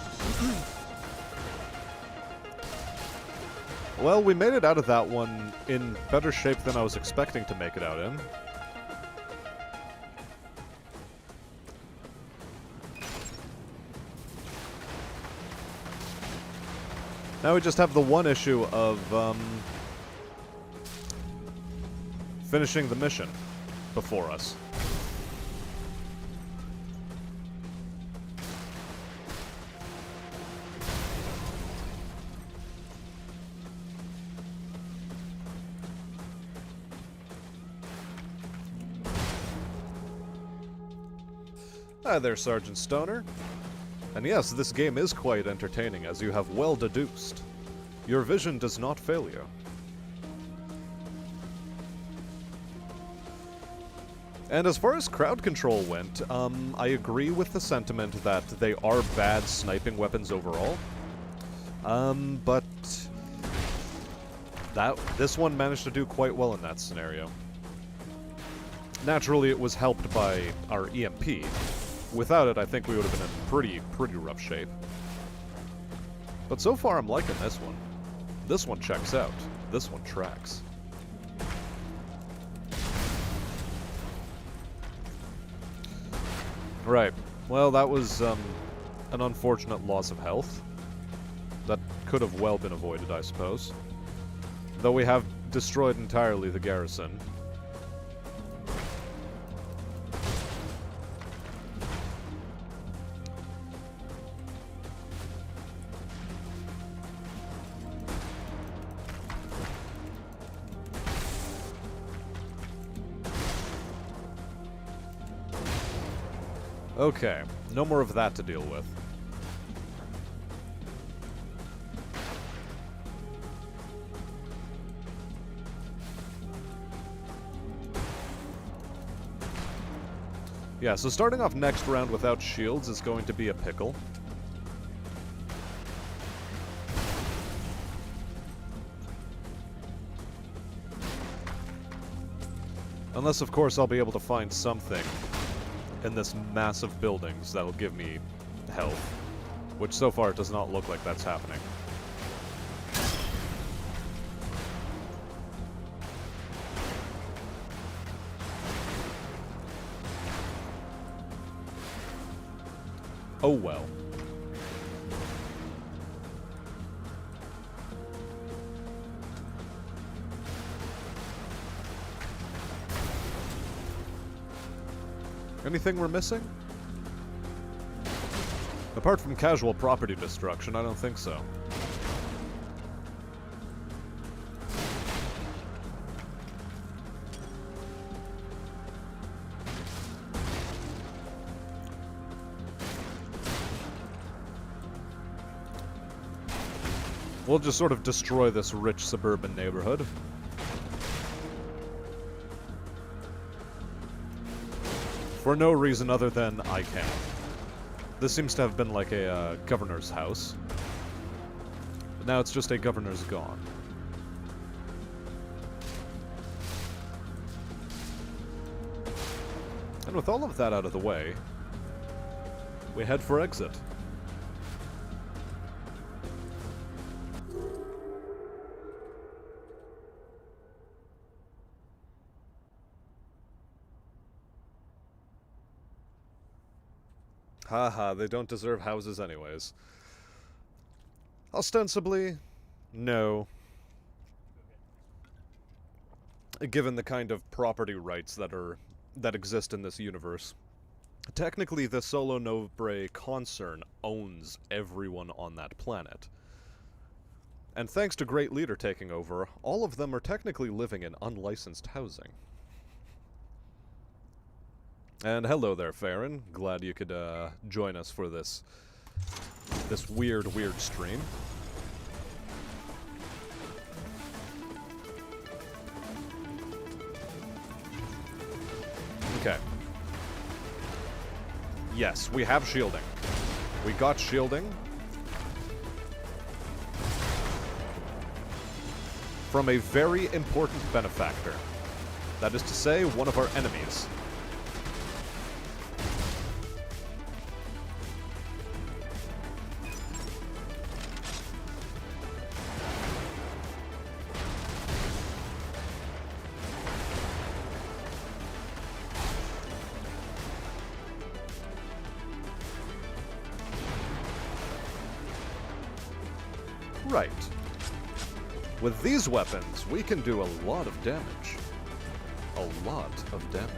Well, we made it out of that one in better shape than I was expecting to make it out in. Now we just have the one issue of, finishing the mission before us. Hi there, Sergeant Stoner. And yes, this game is quite entertaining, as you have well deduced. Your vision does not fail you. And as far as crowd control went, I agree with the sentiment that they are bad sniping weapons overall. But this one managed to do quite well in that scenario. Naturally, it was helped by our EMP. Without it, I think we would have been in pretty rough shape. But so far, I'm liking this one. This one checks out. This one tracks. Right. Well, that was an unfortunate loss of health. That could have well been avoided, I suppose. Though we have destroyed entirely the garrison. Okay, no more of that to deal with. Yeah, so starting off next round without shields is going to be a pickle. Unless, of course, I'll be able to find something in this massive buildings that'll give me health. Which so far it does not look like that's happening. Oh well. Anything we're missing? Apart from casual property destruction, I don't think so. We'll just sort of destroy this rich suburban neighborhood. For no reason other than I can. This seems to have been like a governor's house. But now it's just a governor's gone. And with all of that out of the way, we head for exit. Haha, they don't deserve houses anyways. Ostensibly, no. Given the kind of property rights that exist in this universe. Technically, the Solo Nobre concern owns everyone on that planet. And thanks to Great Leader taking over, all of them are technically living in unlicensed housing. And hello there, Farron. Glad you could join us for this weird stream. Okay. Yes, we have shielding. We got shielding from a very important benefactor. That is to say, one of our enemies. Right. With these weapons, we can do a lot of damage. A lot of damage.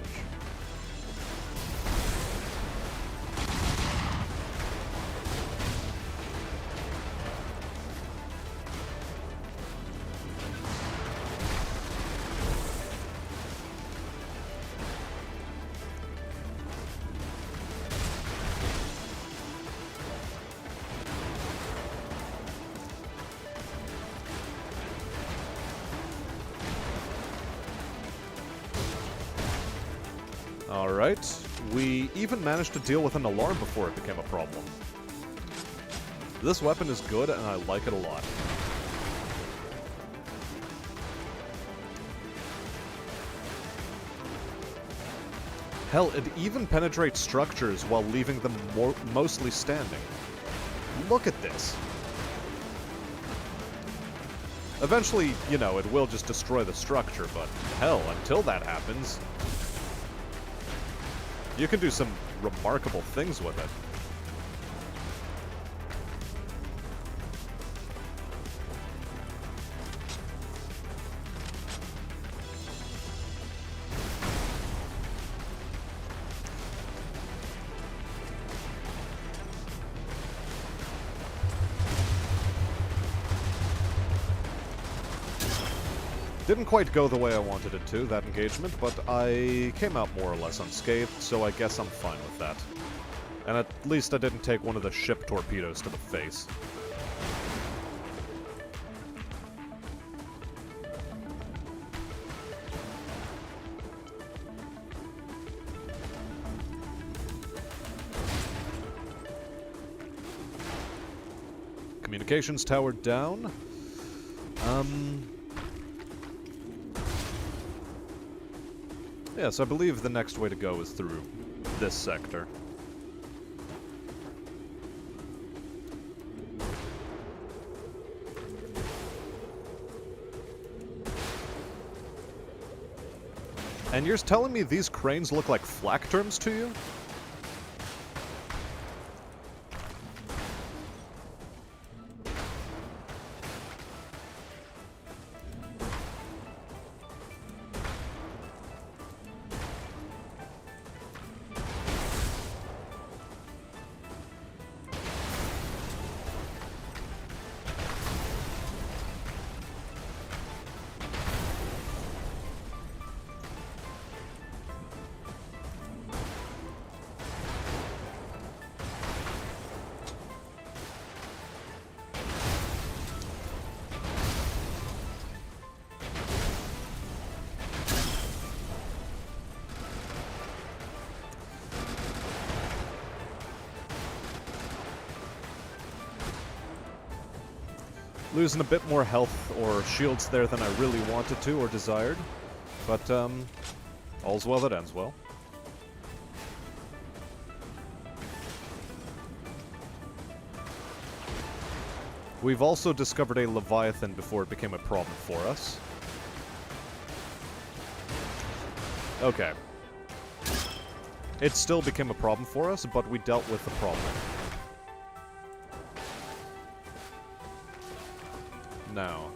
Alright, we even managed to deal with an alarm before it became a problem. This weapon is good and I like it a lot. Hell, it even penetrates structures while leaving them mostly standing. Look at this. Eventually, you know, it will just destroy the structure, but hell, until that happens, you can do some remarkable things with it. Didn't quite go the way I wanted it to, that engagement, but I came out more or less unscathed, so I guess I'm fine with that. And at least I didn't take one of the ship torpedoes to the face. Communications tower down. Yes, I believe the next way to go is through this sector. And you're telling me these cranes look like flak terms to you? Losing a bit more health or shields there than I really wanted to or desired. But, all's well that ends well. We've also discovered a Leviathan before it became a problem for us. Okay. It still became a problem for us, but we dealt with the problem. Now.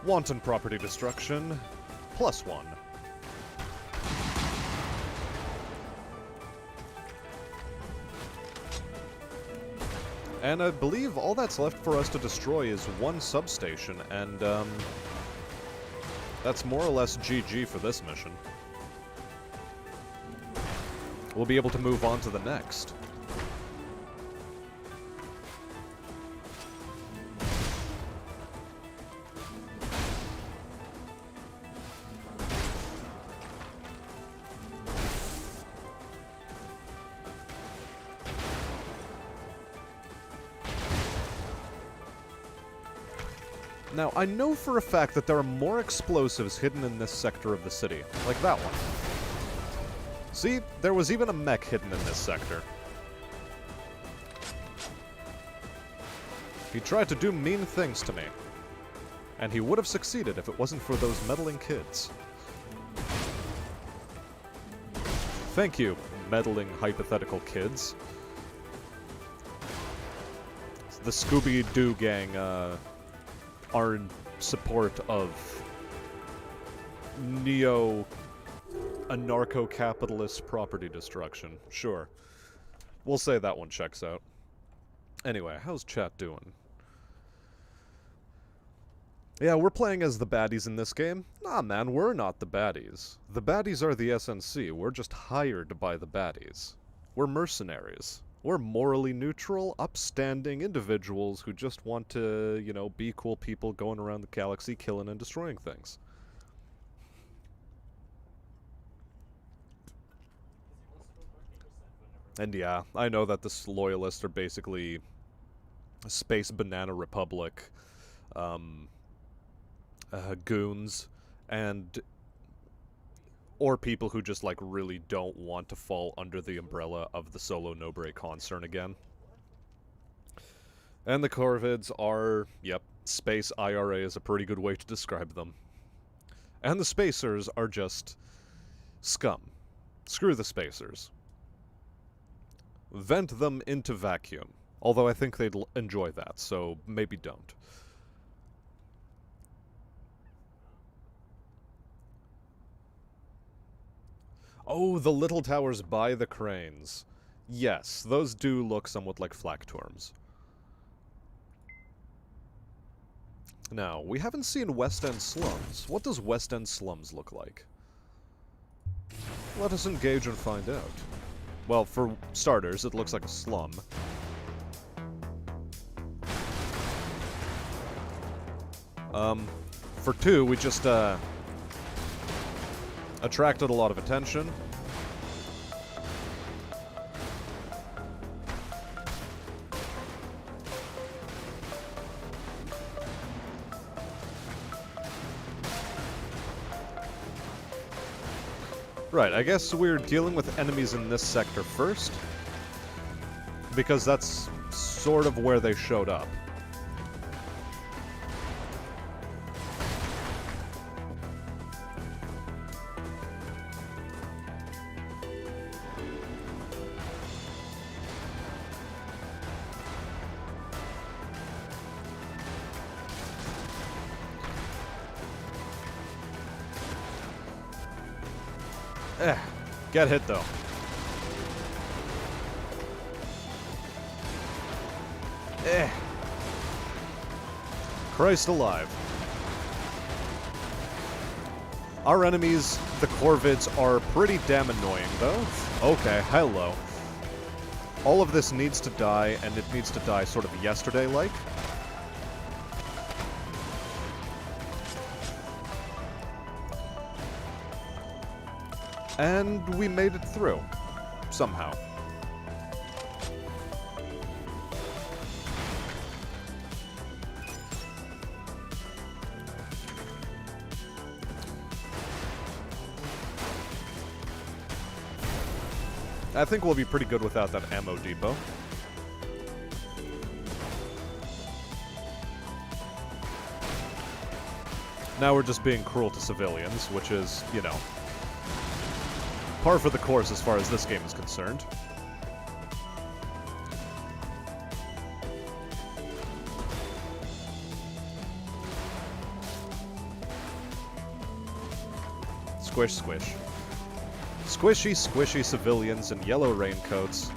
Wanton property destruction, +1. And I believe all that's left for us to destroy is one substation, and, that's more or less GG for this mission. We'll be able to move on to the next. Now, I know for a fact that there are more explosives hidden in this sector of the city, like that one. See, there was even a mech hidden in this sector. He tried to do mean things to me. And he would have succeeded if it wasn't for those meddling kids. Thank you, meddling hypothetical kids. The Scooby-Doo gang, are in support of anarcho-capitalist property destruction. Sure. We'll say that one checks out. Anyway, how's chat doing? Yeah, we're playing as the baddies in this game. Nah, man, we're not the baddies. The baddies are the SNC. We're just hired by the baddies. We're mercenaries. We're morally neutral, upstanding individuals who just want to, you know, be cool people going around the galaxy killing and destroying things. And yeah, I know that the loyalists are basically Space Banana Republic goons, and or people who just, like, really don't want to fall under the umbrella of the Solo Nobre concern again. And the Corvids are, yep, Space IRA is a pretty good way to describe them. And the Spacers are just scum. Screw the Spacers. Vent them into vacuum. Although I think they'd enjoy that, so maybe don't. Oh, the little towers by the cranes. Yes, those do look somewhat like flak torms. Now, we haven't seen West End slums. What does West End slums look like? Let us engage and find out. Well, for starters, it looks like a slum. For two, we just, attracted a lot of attention. Right, I guess we're dealing with enemies in this sector first, because that's sort of where they showed up. Get hit, though. Christ alive. Our enemies, the Corvids, are pretty damn annoying, though. Okay, hello. All of this needs to die, and it needs to die sort of yesterday-like. And we made it through. Somehow. I think we'll be pretty good without that ammo depot. Now we're just being cruel to civilians, which is, you know, par for the course as far as this game is concerned. Squish, squish. Squishy, squishy civilians in yellow raincoats.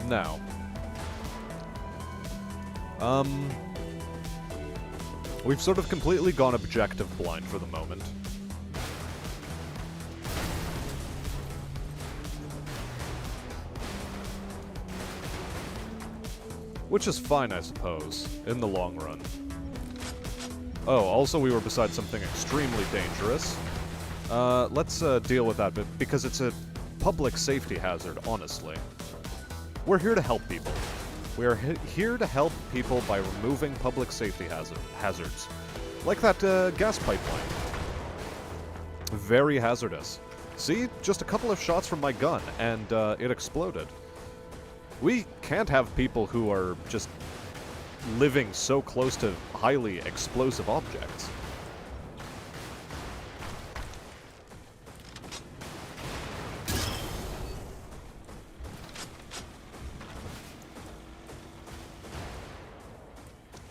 Now, we've sort of completely gone objective blind for the moment. Which is fine, I suppose, in the long run. Oh, also we were beside something extremely dangerous. Let's deal with that, because it's a public safety hazard, honestly. We're here to help people. We are here to help people by removing public safety hazards. Like that gas pipeline. Very hazardous. See? Just a couple of shots from my gun, and it exploded. We can't have people who are just living so close to highly explosive objects.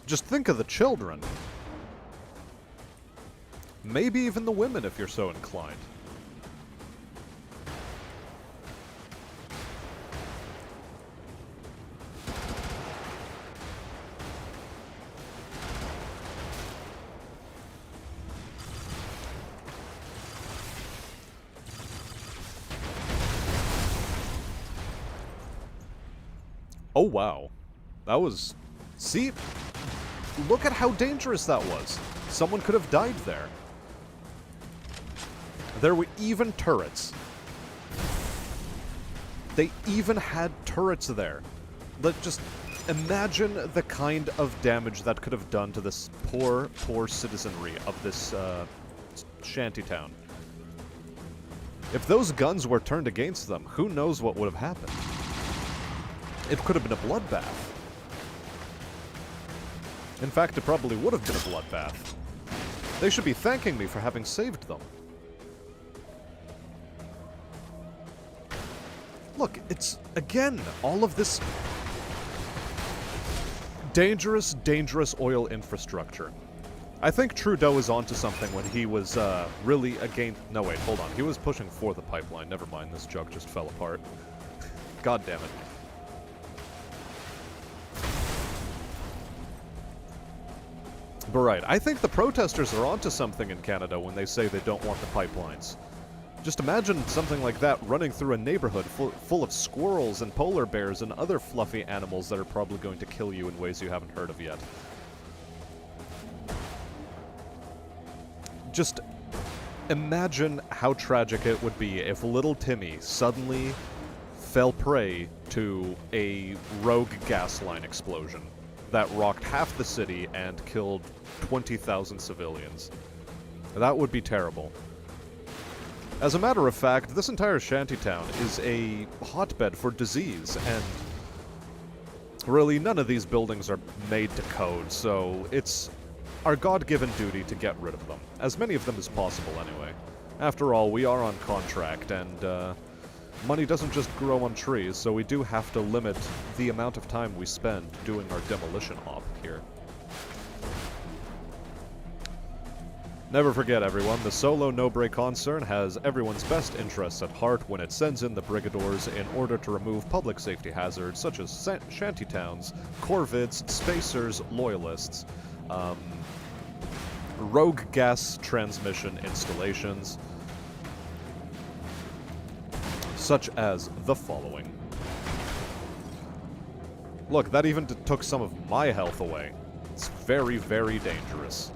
Just think of the children. Maybe even the women if you're so inclined. Oh wow. That was... See? Look at how dangerous that was. Someone could have died there. There were even turrets. They even had turrets there. Just imagine the kind of damage that could have done to this poor, poor citizenry of this shantytown. If those guns were turned against them, who knows what would have happened. It could have been a bloodbath. In fact, it probably would have been a bloodbath. They should be thanking me for having saved them. Look, it's, again, all of this dangerous, dangerous oil infrastructure. I think Trudeau is onto something when he was really against... No, wait, hold on. He was pushing for the pipeline. Never mind, this jug just fell apart. God damn it. But right, I think the protesters are onto something in Canada when they say they don't want the pipelines. Just imagine something like that running through a neighborhood full of squirrels and polar bears and other fluffy animals that are probably going to kill you in ways you haven't heard of yet. Just imagine how tragic it would be if little Timmy suddenly fell prey to a rogue gas line explosion that rocked half the city and killed 20,000 civilians. That would be terrible. As a matter of fact, this entire shantytown is a hotbed for disease, and really none of these buildings are made to code, so it's our God-given duty to get rid of them. As many of them as possible, anyway. After all, we are on contract, and money doesn't just grow on trees, so we do have to limit the amount of time we spend doing our demolition op here. Never forget, everyone, the Solo Nobre concern has everyone's best interests at heart when it sends in the Brigadors in order to remove public safety hazards such as shantytowns, corvids, spacers, loyalists, rogue gas transmission installations, such as the following. Look, that even took some of my health away. It's very, very dangerous.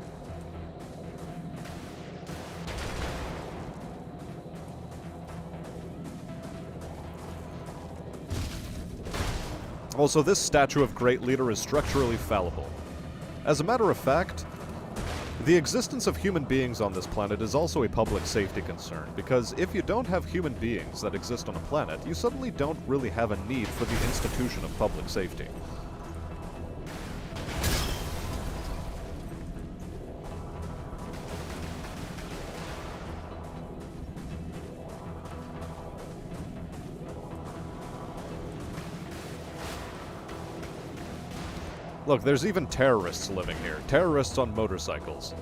Also, this statue of Great Leader is structurally fallible. As a matter of fact, the existence of human beings on this planet is also a public safety concern, because if you don't have human beings that exist on a planet, you suddenly don't really have a need for the institution of public safety. Look, there's even terrorists living here. Terrorists on motorcycles.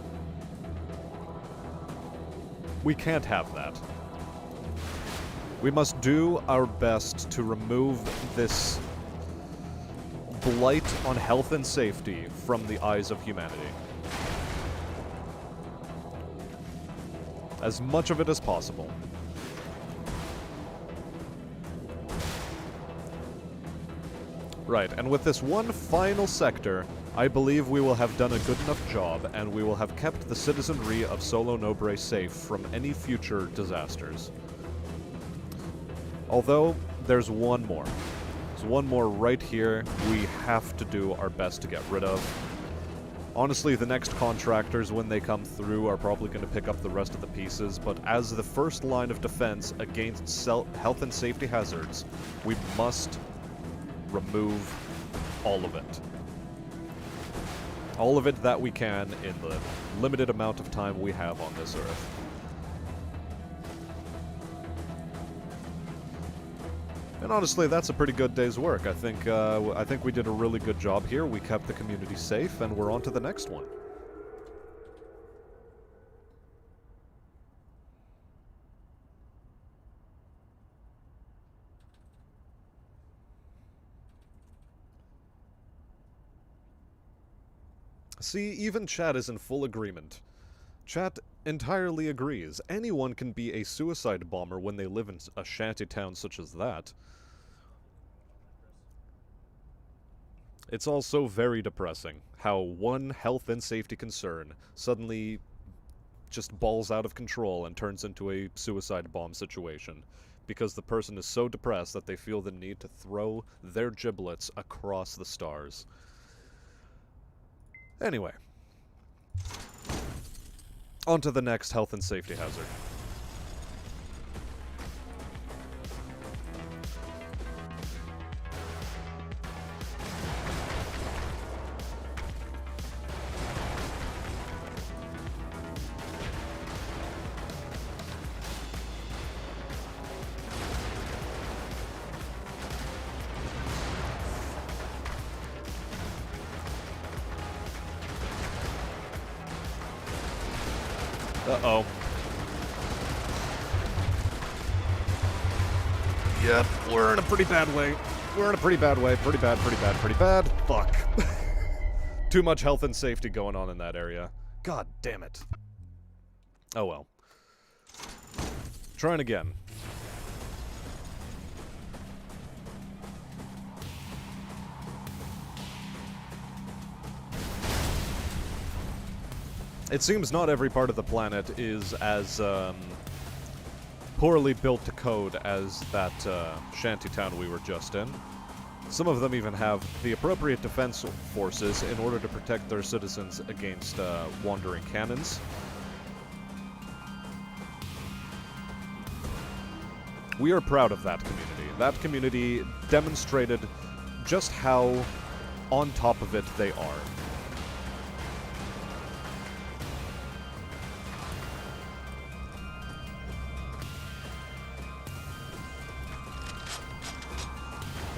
We can't have that. We must do our best to remove this blight on health and safety from the eyes of humanity. As much of it as possible. Right, and with this one final sector, I believe we will have done a good enough job, and we will have kept the citizenry of Solo Nobre safe from any future disasters. Although, there's one more. There's one more right here we have to do our best to get rid of. Honestly, the next contractors, when they come through, are probably going to pick up the rest of the pieces, but as the first line of defense against health and safety hazards, we must remove all of it. All of it that we can in the limited amount of time we have on this Earth. And honestly, that's a pretty good day's work. I think we did a really good job here. We kept the community safe, and we're on to the next one. See, even chat is in full agreement. Chat entirely agrees. Anyone can be a suicide bomber when they live in a shanty town such as that. It's also very depressing how one health and safety concern suddenly just balls out of control and turns into a suicide bomb situation, because the person is so depressed that they feel the need to throw their giblets across the stars. Anyway, on to the next health and safety hazard. Uh-oh. Yep, we're in a pretty bad way. We're in a pretty bad way. Pretty bad, pretty bad, pretty bad. Fuck. Too much health and safety going on in that area. God damn it. Oh well. Trying again. It seems not every part of the planet is as, poorly built to code as that, shantytown we were just in. Some of them even have the appropriate defense forces in order to protect their citizens against, wandering cannons. We are proud of that community. That community demonstrated just how on top of it they are.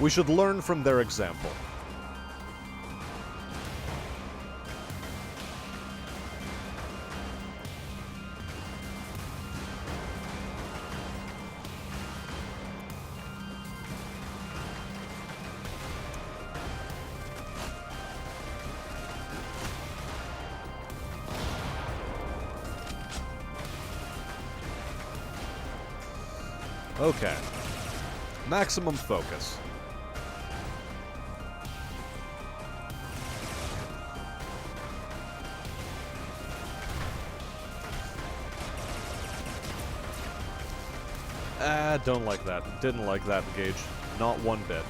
We should learn from their example. Okay. Maximum focus. Don't like that. Didn't like that engage. Not one bit.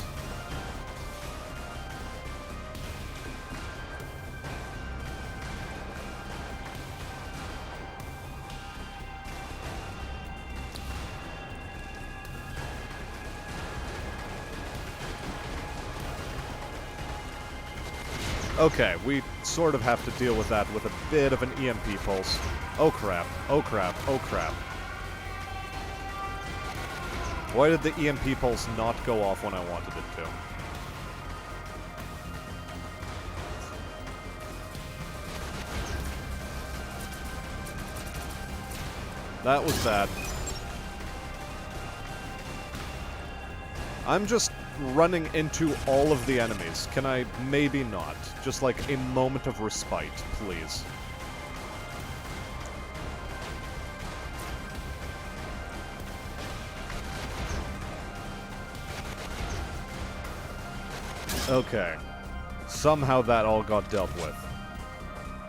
Okay, we sort of have to deal with that with a bit of an EMP pulse. Oh crap, oh crap, oh crap. Why did the EMP pulse not go off when I wanted it to? That was bad. I'm just running into all of the enemies. Can I maybe not? Just like a moment of respite, please. Okay. Somehow that all got dealt with.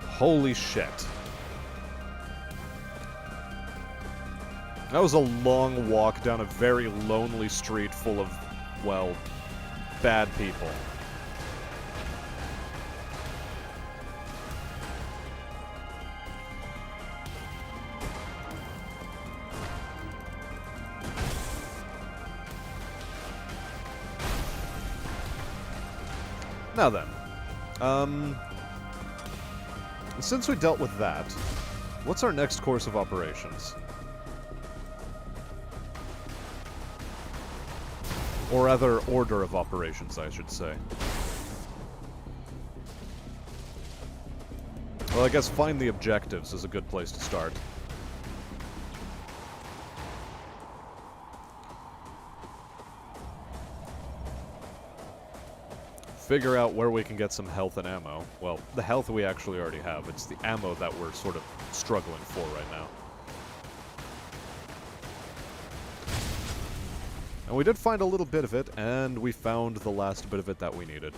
Holy shit. That was a long walk down a very lonely street full of, well, bad people. Now then, since we dealt with that, what's our next course of operations? Or rather, order of operations, I should say. Well, I guess find the objectives is a good place to start. Figure out where we can get some health and ammo. Well, the health we actually already have. It's the ammo that we're sort of struggling for right now. And we did find a little bit of it, and we found the last bit of it that we needed.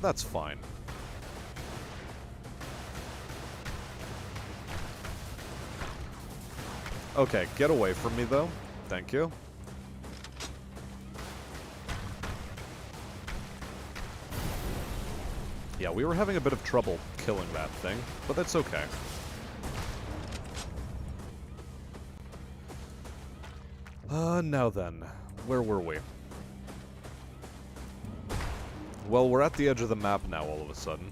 That's fine. Okay, get away from me, though. Thank you. Yeah, we were having a bit of trouble killing that thing, but that's okay. Now then, where were we? Well, we're at the edge of the map now, all of a sudden.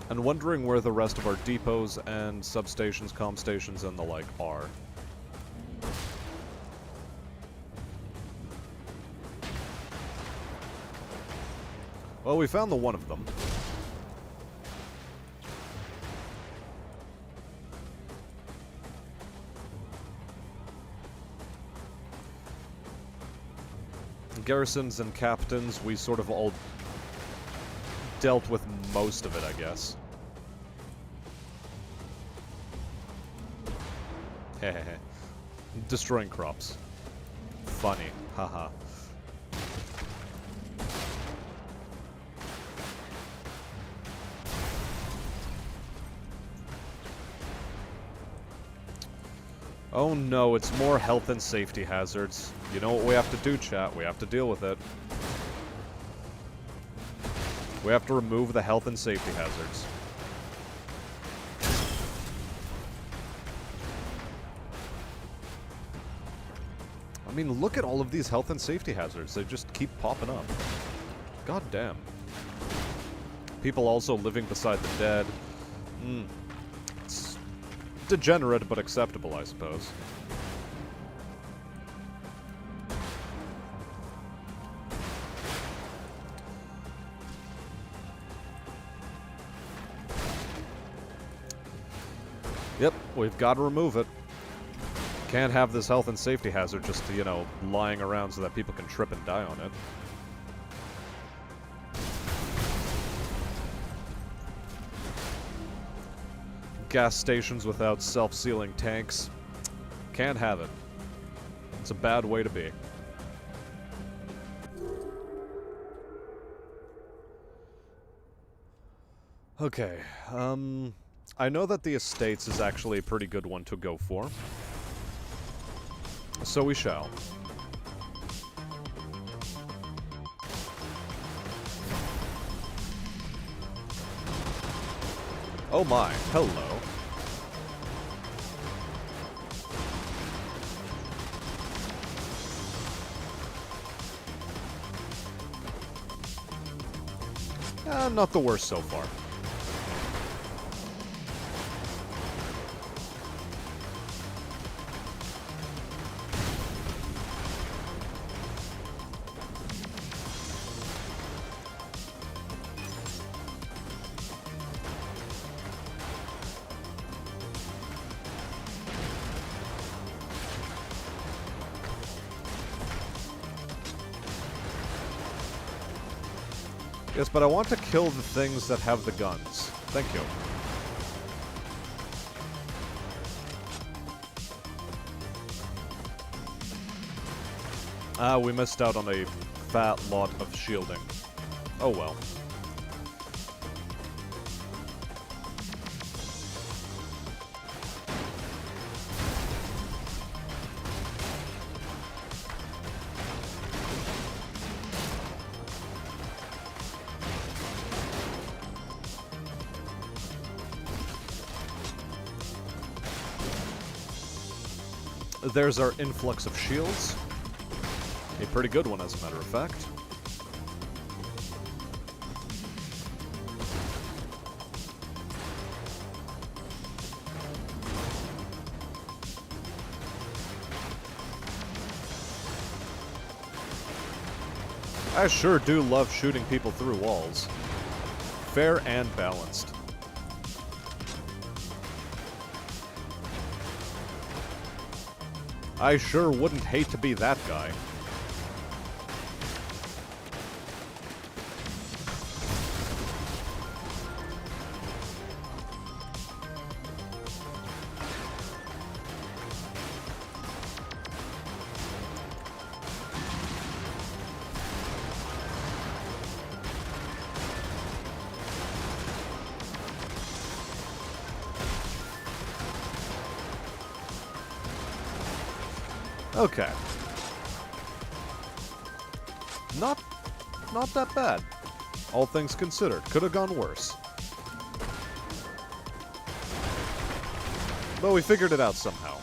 and wondering where the rest of our depots and substations, comm stations, and the like are. Well, we found the one of them. Garrisons and captains, we sort of all dealt with most of it, I guess. Hehehe. Destroying crops. Funny. Haha. Oh no, it's more health and safety hazards. You know what we have to do, chat? We have to deal with it. We have to remove the health and safety hazards. I mean, look at all of these health and safety hazards. They just keep popping up. God damn. People also living beside the dead. It's degenerate, but acceptable, I suppose. Yep, we've got to remove it. Can't have this health and safety hazard just, you know, lying around so that people can trip and die on it. Gas stations without self-sealing tanks. Can't have it. It's a bad way to be. Okay, I know that the Estates is actually a pretty good one to go for. So we shall. Oh my, hello. Not the worst so far. Yes, but I want to kill the things that have the guns. Thank you. Ah, we missed out on a fat lot of shielding. Oh well. There's our influx of shields. A pretty good one, as a matter of fact. I sure do love shooting people through walls. Fair and balanced. I sure wouldn't hate to be that guy. Okay. Not that bad. All things considered. Could have gone worse. But we figured it out somehow.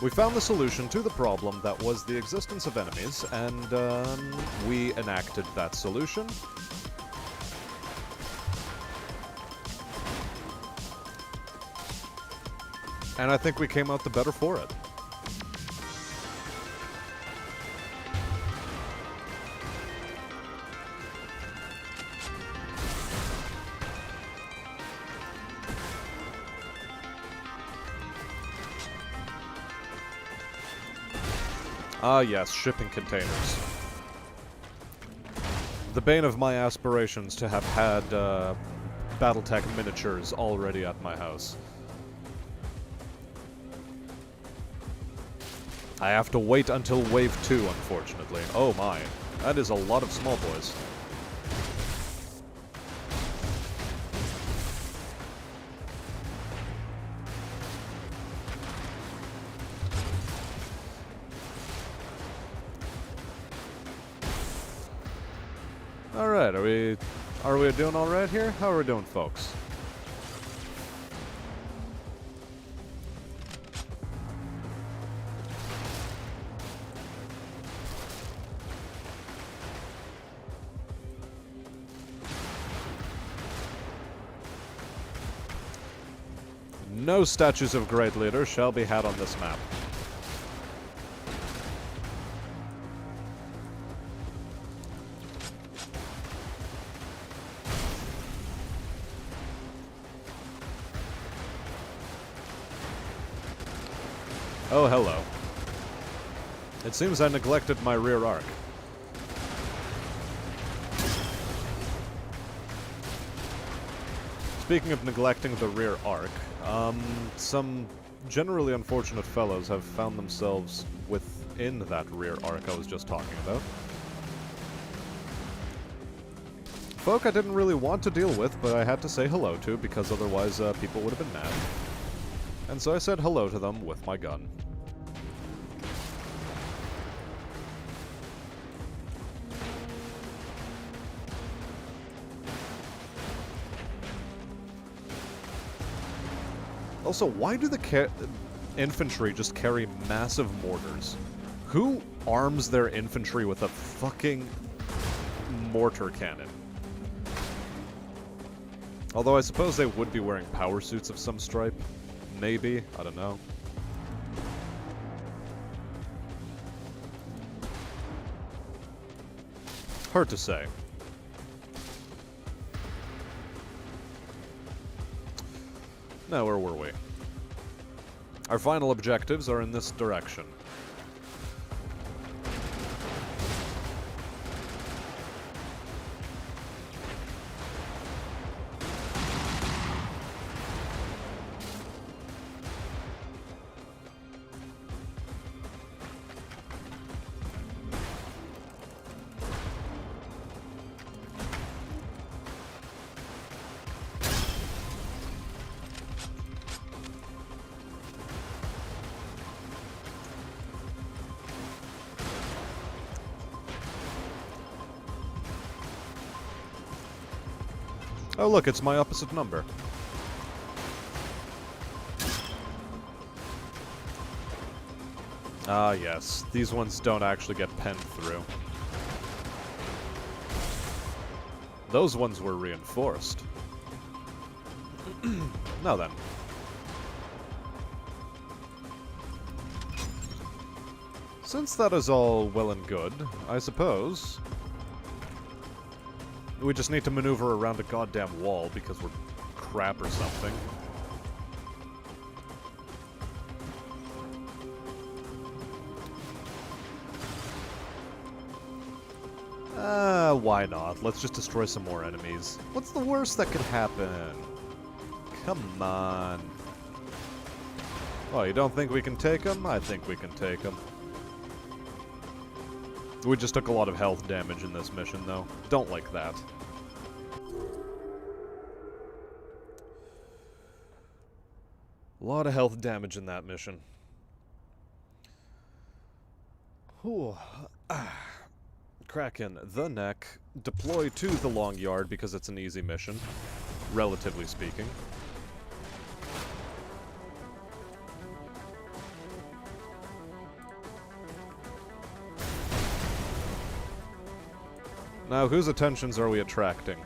We found the solution to the problem that was the existence of enemies, and we enacted that solution. And I think we came out the better for it. Ah yes, shipping containers. The bane of my aspirations to have had Battletech miniatures already at my house. I have to wait until Wave 2, unfortunately. Oh my, that is a lot of small boys. Alright, are we doing alright here? How are we doing, folks? No statues of great leaders shall be had on this map. Oh, hello. It seems I neglected my rear arc. Speaking of neglecting the rear arc, some generally unfortunate fellows have found themselves within that rear arc I was just talking about. Folk I didn't really want to deal with, but I had to say hello to, because otherwise people would have been mad. And so I said hello to them with my gun. Also, why do the infantry just carry massive mortars? Who arms their infantry with a fucking mortar cannon? Although I suppose they would be wearing power suits of some stripe. Maybe. I don't know. Hard to say. Now, where were we? Our final objectives are in this direction. Oh look, it's my opposite number. Ah yes, these ones don't actually get penned through. Those ones were reinforced. Now then. Since that is all well and good, I suppose we just need to maneuver around a goddamn wall because we're crap or something. Why not? Let's just destroy some more enemies. What's the worst that could happen? Come on. Oh, you don't think we can take them? I think we can take them. We just took a lot of health damage in this mission, though. Don't like that. A lot of health damage in that mission. Whew. Crack in the neck. Deploy to the long yard because it's an easy mission, relatively speaking. Now, whose attentions are we attracting?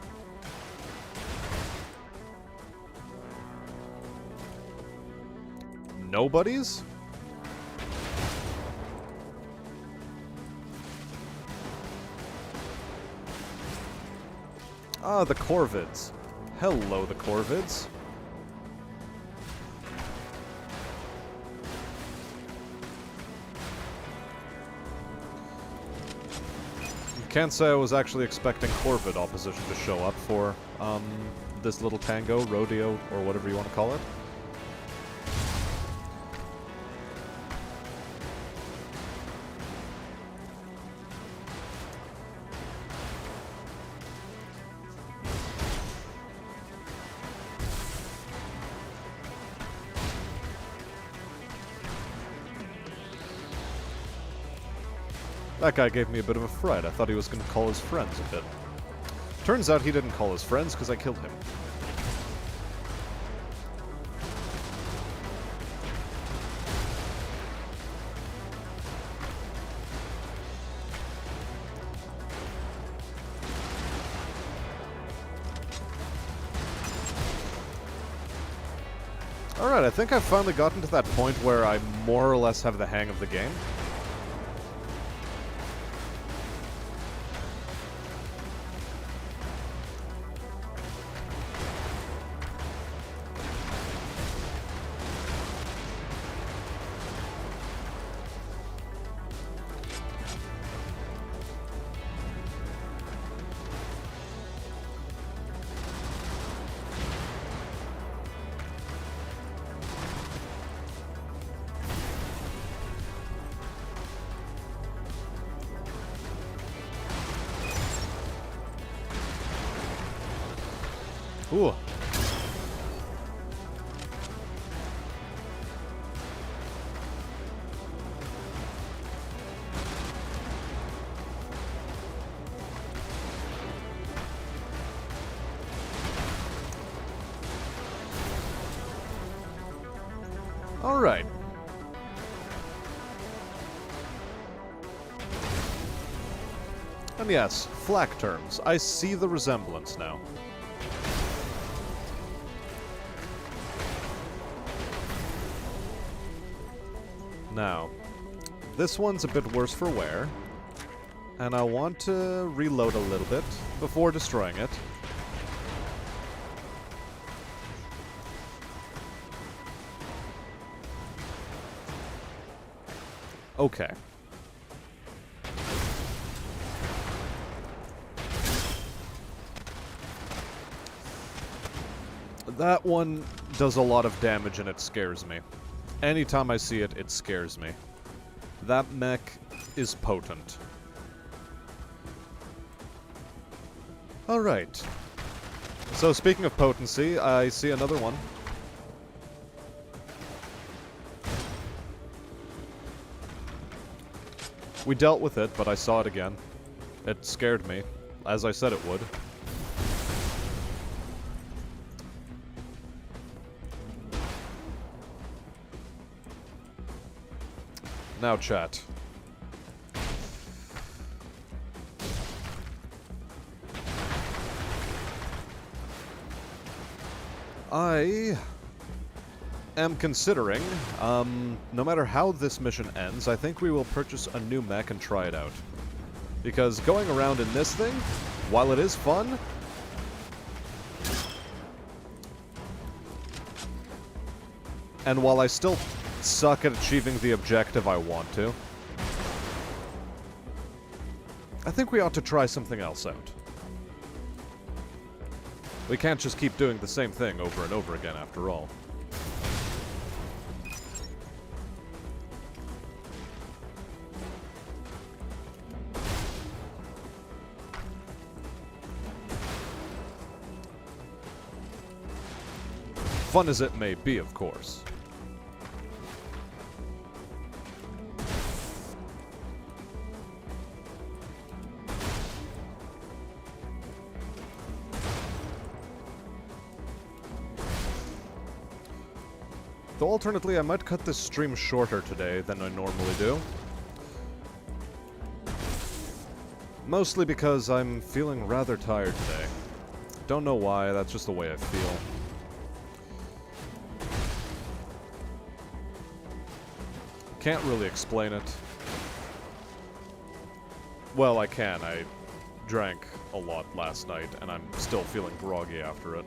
nobodies? Ah, the Corvids. Hello, the Corvids. Can't say I was actually expecting Corvid opposition to show up for, this little tango, rodeo, or whatever you want to call it. That guy gave me a bit of a fright. I thought he was going to call his friends a bit. Turns out he didn't call his friends because I killed him. Alright, I think I've finally gotten to that point where I more or less have the hang of the game. Ooh. All right. And yes, flak terms. I see the resemblance now. Now, this one's a bit worse for wear, and I want to reload a little bit before destroying it. Okay. That one does a lot of damage and it scares me. Anytime I see it, it scares me. That mech is potent. Alright. So speaking of potency, I see another one. We dealt with it, but I saw it again. It scared me, as I said it would. Now, chat. I am considering, no matter how this mission ends, I think we will purchase a new mech and try it out. Because going around in this thing, while it is fun, and while I still suck at achieving the objective I want to, I think we ought to try something else out. We can't just keep doing the same thing over and over again, after all. Fun as it may be, of course. Though alternately, I might cut this stream shorter today than I normally do. Mostly because I'm feeling rather tired today. Don't know why, that's just the way I feel. Can't really explain it. Well, I can. I drank a lot last night, and I'm still feeling groggy after it.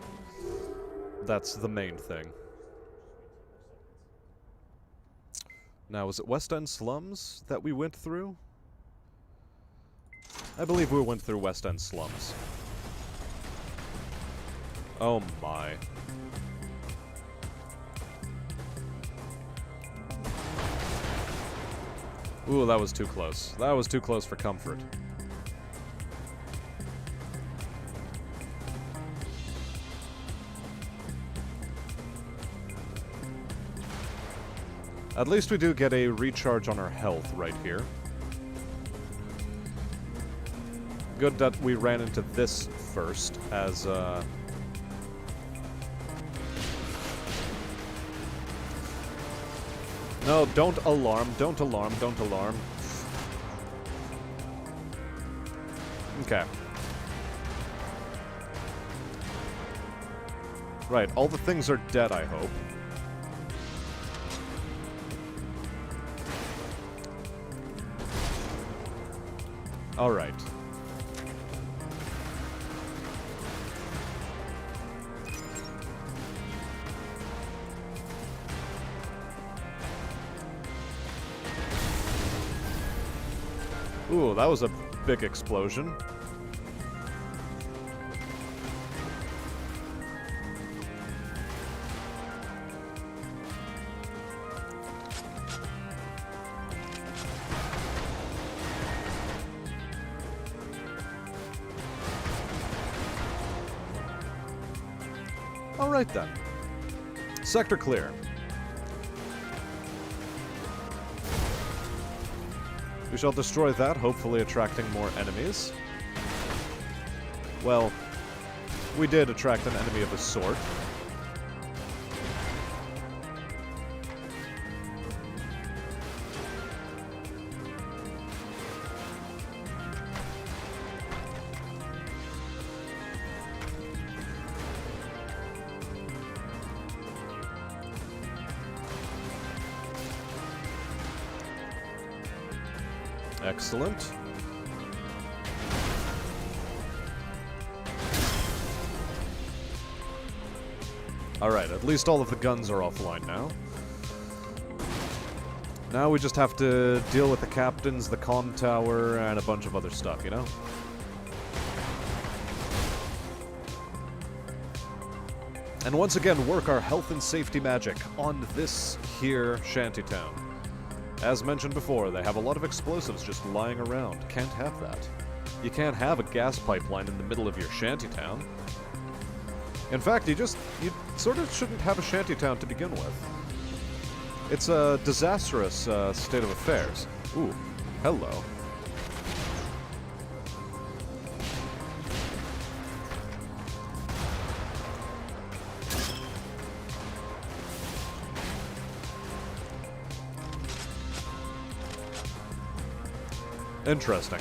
That's the main thing. Now, was it West End Slums that we went through? I believe we went through West End Slums. Oh my. Ooh, that was too close. That was too close for comfort. At least we do get a recharge on our health right here. Good that we ran into this first, as, No, don't alarm, don't alarm, don't alarm. Okay. Right, all the things are dead, I hope. Alright. Ooh, that was a big explosion. Alright then. Sector clear. We shall destroy that, hopefully attracting more enemies. Well, we did attract an enemy of a sort. Excellent. Alright, at least all of the guns are offline now. Now we just have to deal with the captains, the comm tower, and a bunch of other stuff, you know? And once again, work our health and safety magic on this here shantytown. As mentioned before, they have a lot of explosives just lying around. Can't have that. You can't have a gas pipeline in the middle of your shantytown. In fact, you sort of shouldn't have a shantytown to begin with. It's a disastrous state of affairs. Ooh, hello. Interesting.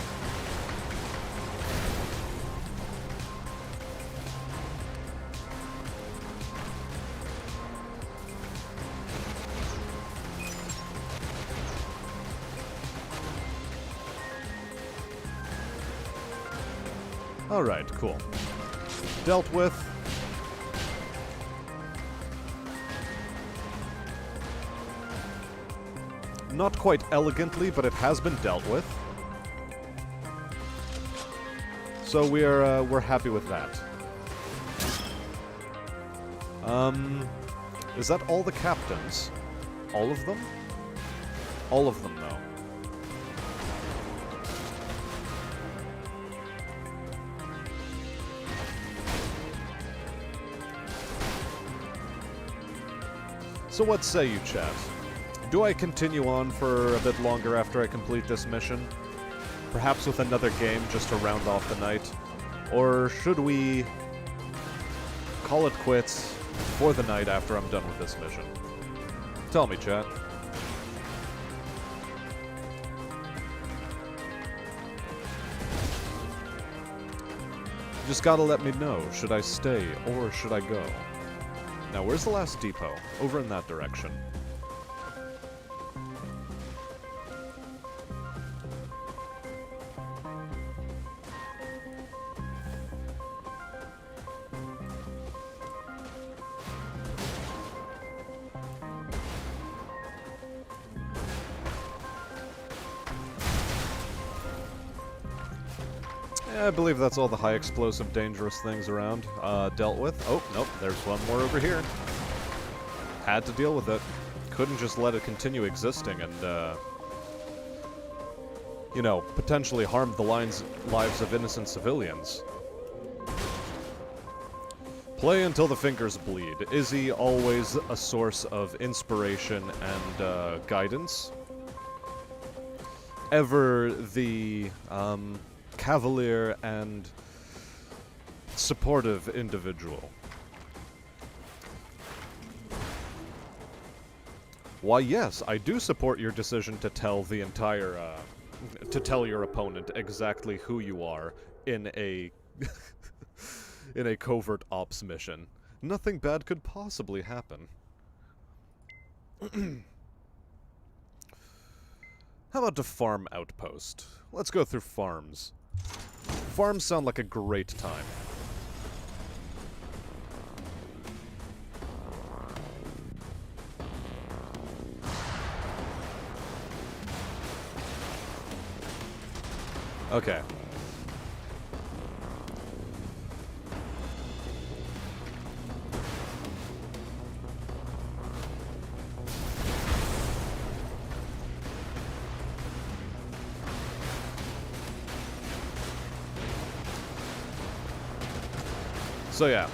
Alright, cool. Dealt with. Not quite elegantly, but it has been dealt with. So we're happy with that. Is that all the captains? All of them? All of them, though. So what say you, chat? Do I continue on for a bit longer after I complete this mission? Perhaps with another game just to round off the night? Or should we call it quits for the night after I'm done with this mission? Tell me, chat. Just gotta let me know, should I stay or should I go? Now, where's the last depot? Over in that direction. Yeah, I believe that's all the high explosive dangerous things around dealt with. Oh, nope, there's one more over here. Had to deal with it. Couldn't just let it continue existing and, you know, potentially harm the lives of innocent civilians. Play until the fingers bleed. Is he always a source of inspiration and guidance? Ever the cavalier and supportive individual? Why, yes, I do support your decision to tell the entire, to tell your opponent exactly who you are in a in a covert ops mission. Nothing bad could possibly happen. How about a farm outpost? Let's go through farms. Farms sound like a great time. Okay. So yeah,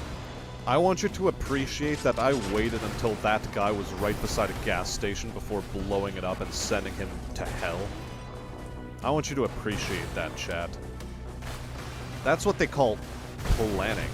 I want you to appreciate that I waited until that guy was right beside a gas station before blowing it up and sending him to hell. I want you to appreciate that, chat. That's what they call planning.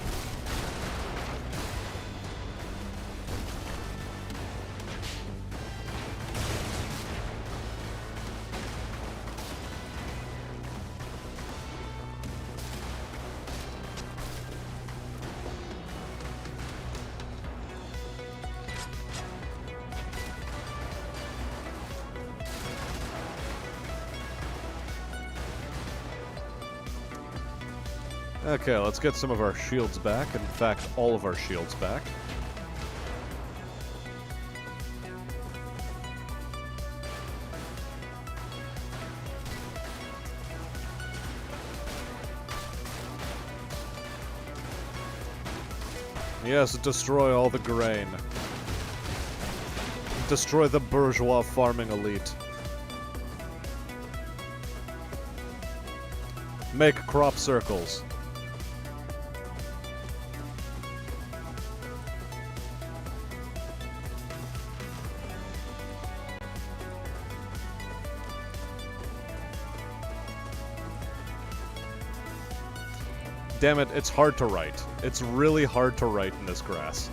Okay, let's get some of our shields back. In fact, all of our shields back. Yes, destroy all the grain. Destroy the bourgeois farming elite. Make crop circles. Damn it, it's hard to write. It's really hard to write in this grass.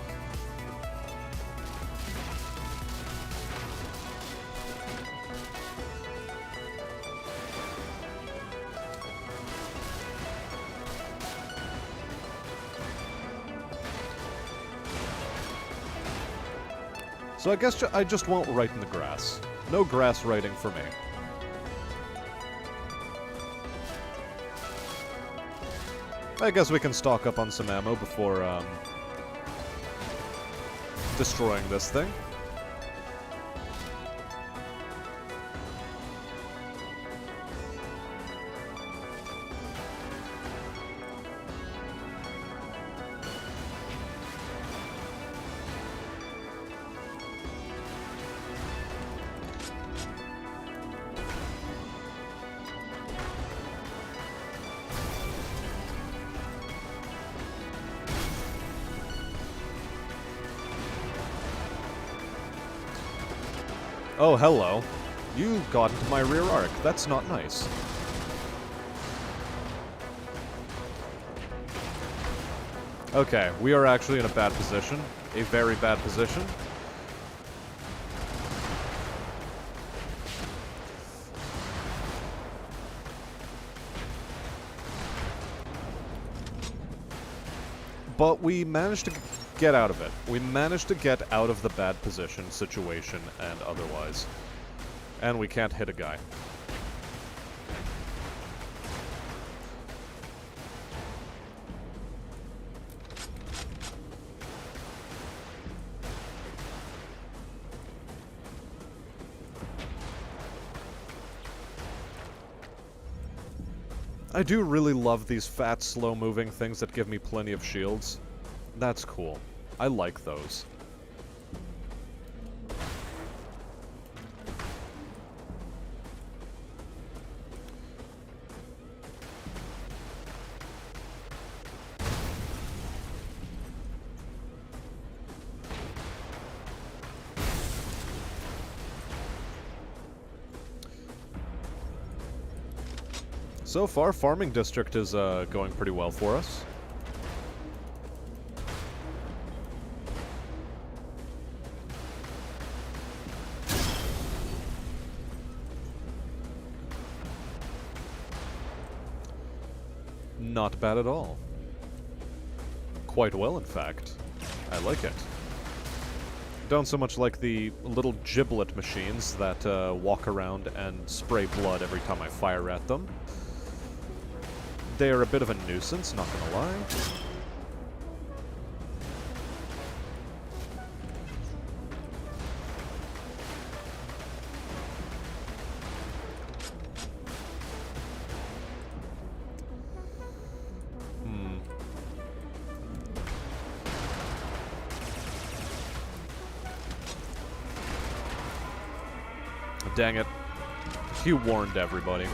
So I guess I just won't write in the grass. No grass writing for me. I guess we can stock up on some ammo before, destroying this thing. Oh, hello. You got into my rear arc. That's not nice. Okay, we are actually in a bad position. A very bad position. But we managed to get out of it. We managed to get out of the bad position, situation, and otherwise. And we can't hit a guy. I do really love these fat, slow-moving things that give me plenty of shields. That's cool. I like those. So far, Farming District is going pretty well for us. Not bad at all. Quite well, in fact. I like it. Don't so much like the little giblet machines that walk around and spray blood every time I fire at them. They are a bit of a nuisance, not gonna lie. Dang it. He warned everybody.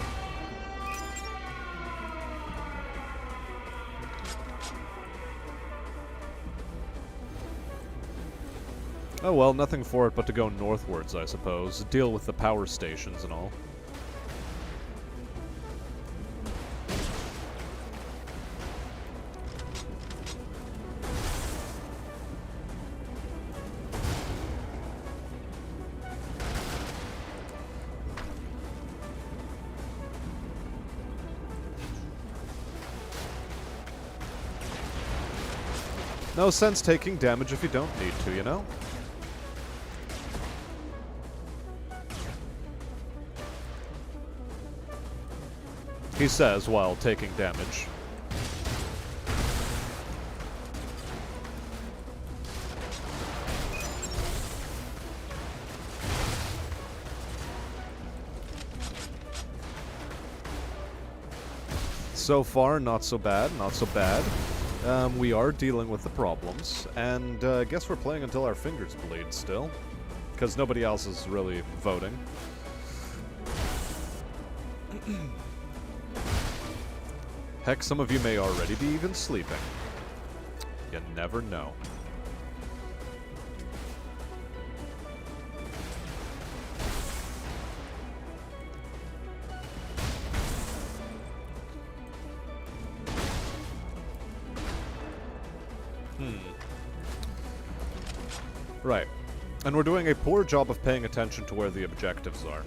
Oh well, nothing for it but to go northwards, I suppose. Deal with the power stations and all. No sense taking damage if you don't need to, you know? He says while taking damage. So far, not so bad, not so bad. We are dealing with the problems, and I guess we're playing until our fingers bleed still, because nobody else is really voting. Heck, some of you may already be even sleeping. You never know. Right. And we're doing a poor job of paying attention to where the objectives are.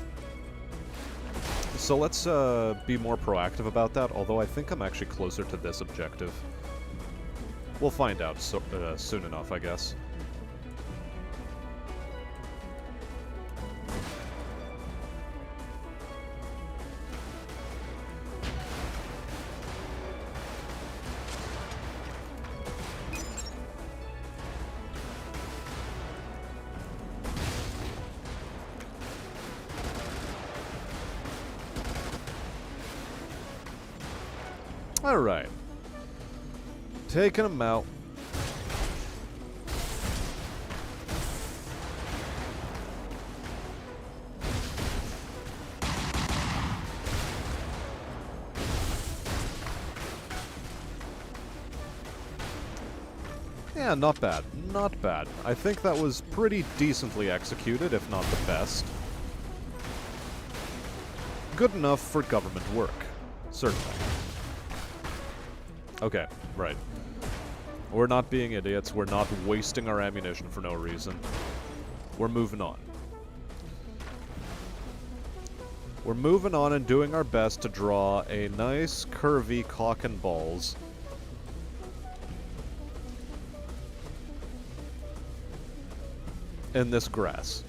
So let's be more proactive about that, although I think I'm actually closer to this objective. We'll find out soon enough, I guess. Alright. Taking them out. Yeah, not bad. Not bad. I think that was pretty decently executed, if not the best. Good enough for government work. Certainly. Okay, right. We're not being idiots. We're not wasting our ammunition for no reason. We're moving on. We're moving on and doing our best to draw a nice, curvy cock and balls. In this grass.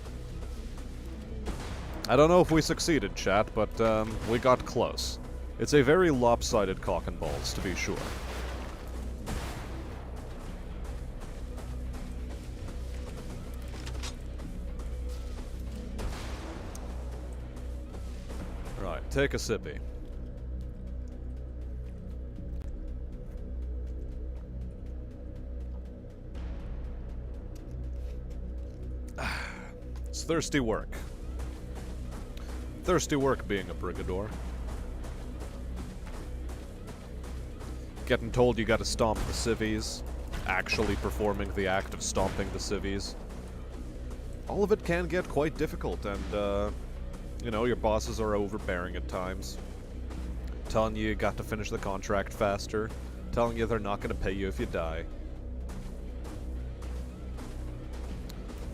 I don't know if we succeeded, chat, but we got close. It's a very lopsided cock and balls, to be sure. Right, take a sippy. It's thirsty work. Thirsty work being a Brigador. Getting told you gotta stomp the civvies. Actually performing the act of stomping the civvies. All of it can get quite difficult, and, you know, your bosses are overbearing at times. Telling you got to finish the contract faster. Telling you they're not gonna pay you if you die.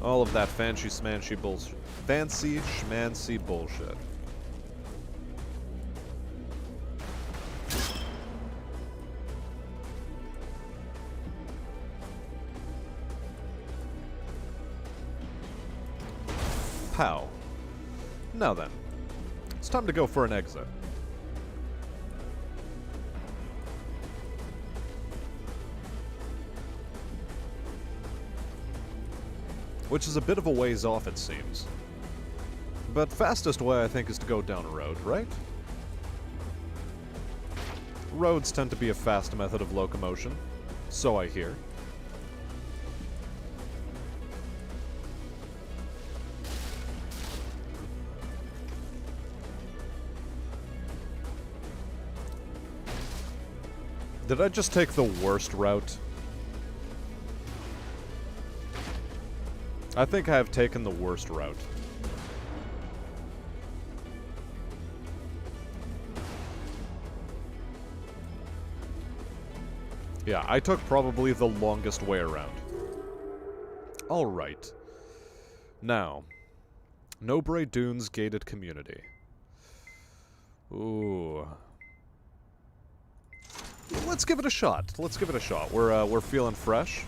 All of that fancy schmancy bullshit. Fancy schmancy bullshit. Pow. Now then, it's time to go for an exit. Which is a bit of a ways off, it seems. But fastest way, I think, is to go down a road, right? Roads tend to be a fast method of locomotion, so I hear. Did I just take the worst route? I think I have taken the worst route. Yeah, I took probably the longest way around. Alright. Now, Nobre Dunes Gated Community. Ooh. Let's give it a shot. Let's give it a shot. We're feeling fresh.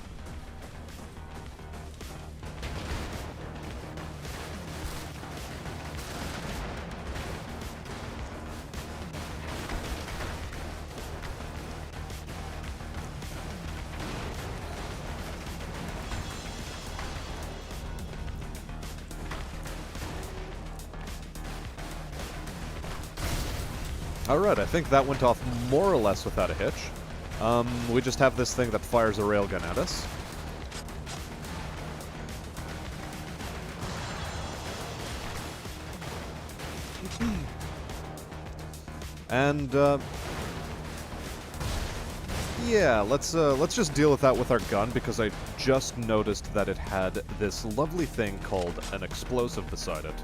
Alright, I think that went off more or less without a hitch. We just have this thing that fires a railgun at us. And, yeah, let's just deal with that with our gun, because I just noticed that it had this lovely thing called an explosive beside it.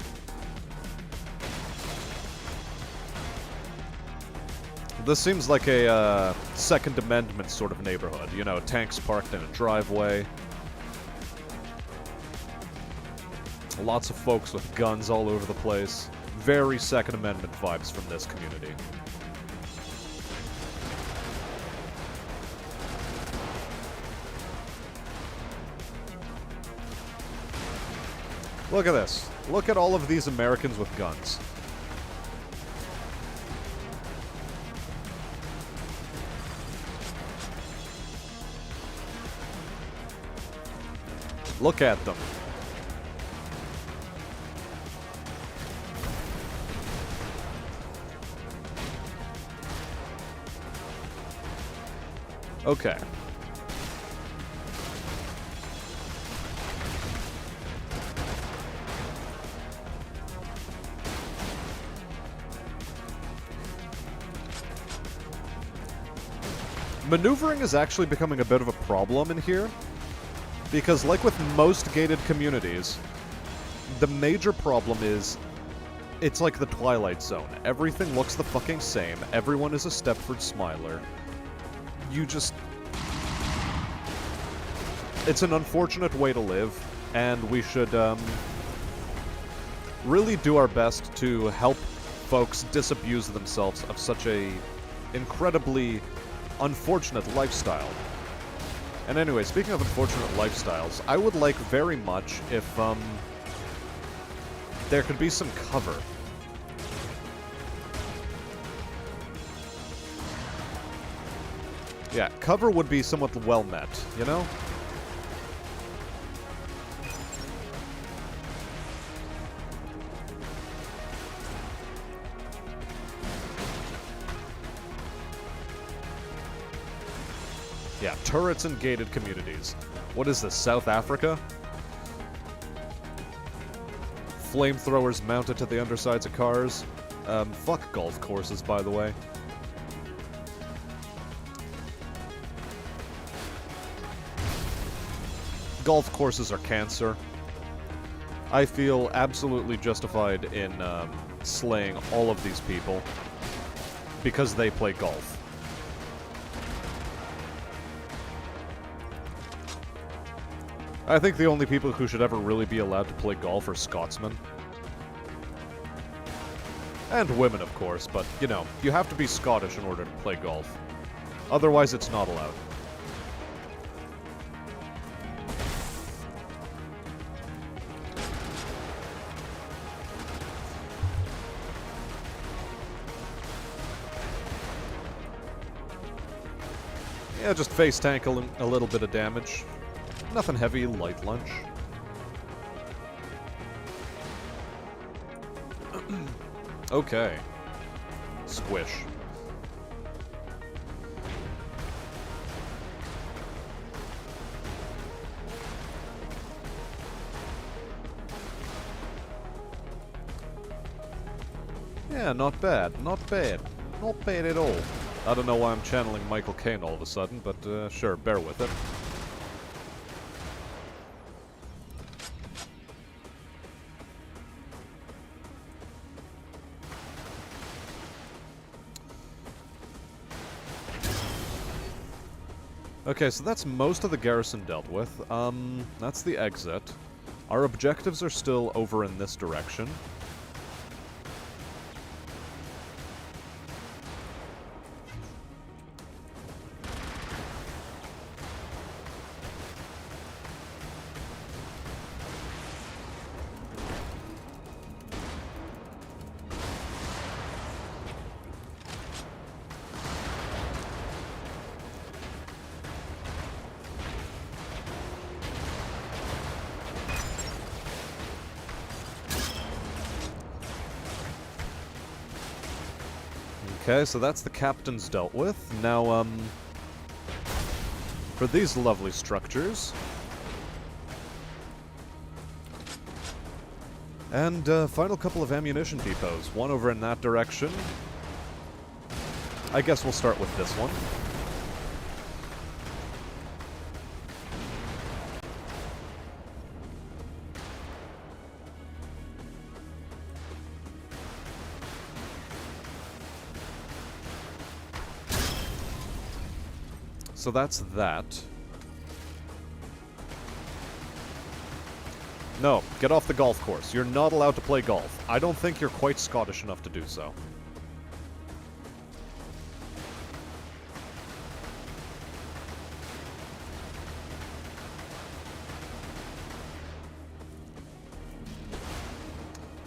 This seems like a Second Amendment sort of neighborhood. You know, tanks parked in a driveway. Lots of folks with guns all over the place. Very Second Amendment vibes from this community. Look at this. Look at all of these Americans with guns. Look at them. Okay. Maneuvering is actually becoming a bit of a problem in here. Because, like with most gated communities, the major problem is, it's like the Twilight Zone. Everything looks the fucking same. Everyone is a Stepford Smiler. You just... It's an unfortunate way to live, and we should, really do our best to help folks disabuse themselves of such a incredibly unfortunate lifestyle. And anyway, speaking of unfortunate lifestyles, I would like very much if, there could be some cover. Yeah, cover would be somewhat well met, you know? Yeah, turrets and gated communities. What is this, South Africa? flamethrowers mounted to the undersides of cars. Fuck golf courses, by the way. Golf courses are cancer. I feel absolutely justified in slaying all of these people because they play golf. I think the only people who should ever really be allowed to play golf are Scotsmen. And women, of course, but, you know, you have to be Scottish in order to play golf. Otherwise, it's not allowed. Yeah, just face tank a little bit of damage. Nothing heavy, light lunch. Okay. Squish. Yeah, not bad, not bad. Not bad at all. I don't know why I'm channeling Michael Caine all of a sudden, but sure, bear with it. Okay, so that's most of the garrison dealt with. That's the exit. Our objectives are still over in this direction. Okay, so that's the captains dealt with. Now, for these lovely structures. And, final couple of ammunition depots. One over in that direction. I guess we'll start with this one. So that's that. No, get off the golf course. You're not allowed to play golf. I don't think you're quite Scottish enough to do so.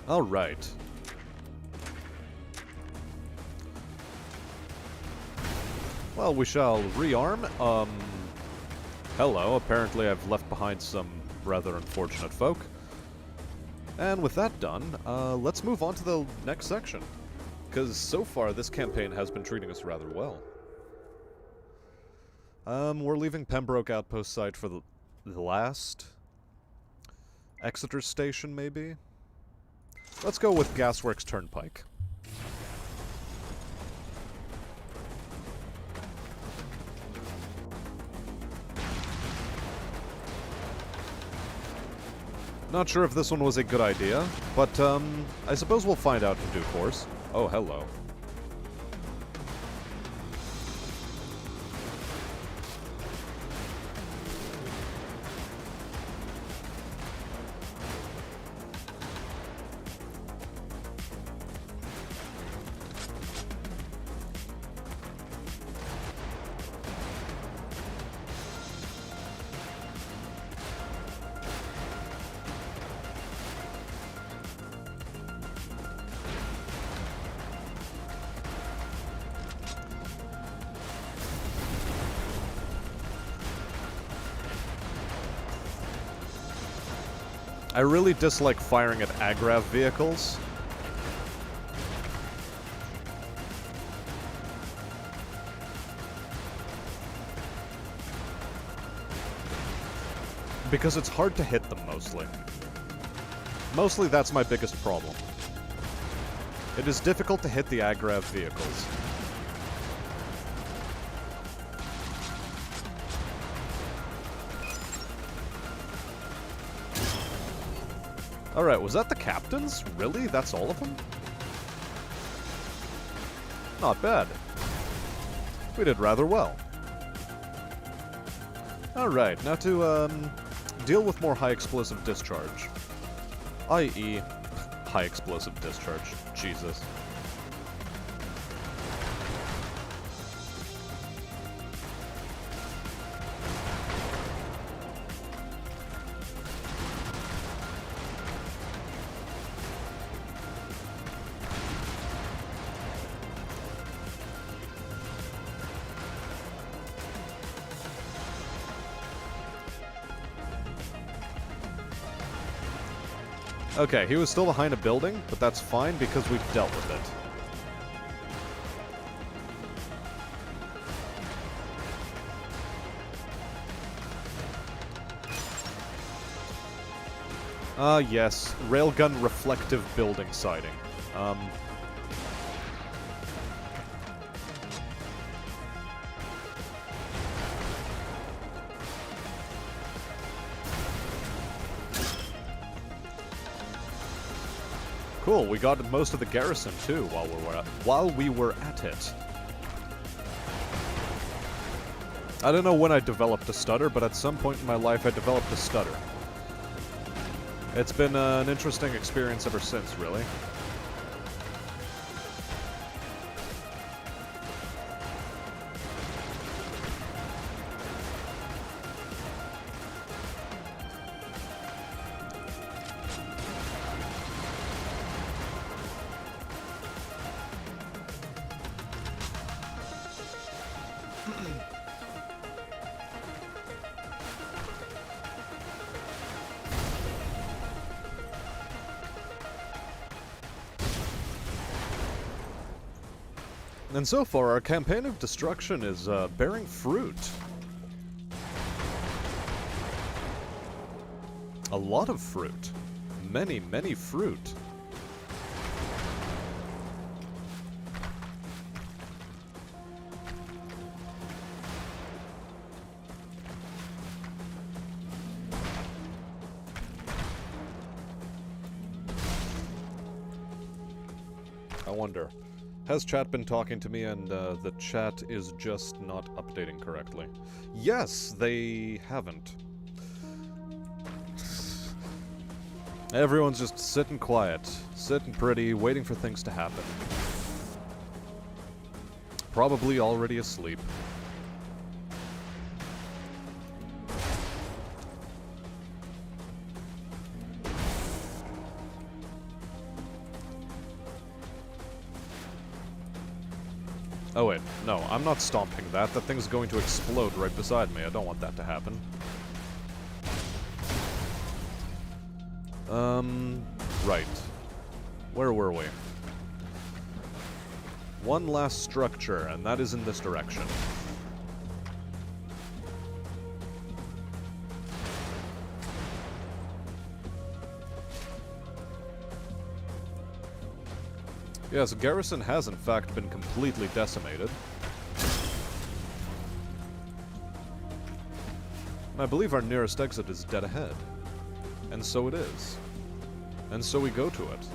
All right. Well, we shall rearm. Hello. Apparently I've left behind some rather unfortunate folk. And with that done, let's move on to the next section. Because so far, this campaign has been treating us rather well. We're leaving Pembroke Outpost site for the last. Exeter Station, maybe? Let's go with Gasworks Turnpike. Not sure if this one was a good idea, but I suppose we'll find out in due course. Oh, hello. I really dislike firing at agrav vehicles. Because it's hard to hit them, mostly. Mostly that's my biggest problem. It is difficult to hit the aggrav vehicles. Alright, was that the captains? Really? That's all of them? Not bad. We did rather well. Alright, now to, deal with more high explosive discharge. I.e., high explosive discharge. Jesus. Okay, he was still behind a building, but that's fine because we've dealt with it. Ah, yes. Railgun reflective building sighting. Cool, we got most of the garrison too while we were at it. I don't know when I developed a stutter, but at some point in my life I developed a stutter. It's been an interesting experience ever since, really. And so far, our campaign of destruction is bearing fruit. A lot of fruit. Many, many fruit. I wonder. Has chat been talking to me and the chat is just not updating correctly? Yes, they haven't. Everyone's just sitting quiet, sitting pretty, waiting for things to happen. Probably already asleep. Oh wait, no, I'm not stomping that. That thing's going to explode right beside me. I don't want that to happen. Right. Where were we? One last structure, and that is in this direction. Yes, garrison has in fact been completely decimated. I believe our nearest exit is dead ahead. And so it is. And so we go to it.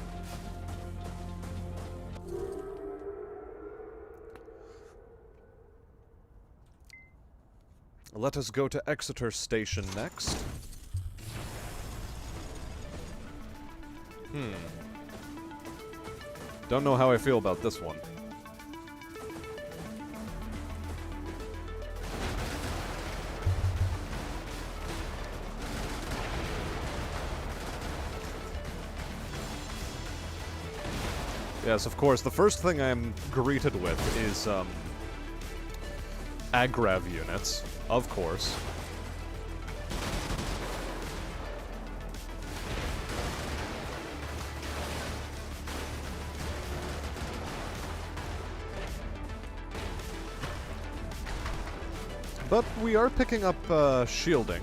Let us go to Exeter Station next. Don't know how I feel about this one. Yes, of course, the first thing I'm greeted with is, aggrav units, of course. But we are picking up, shielding,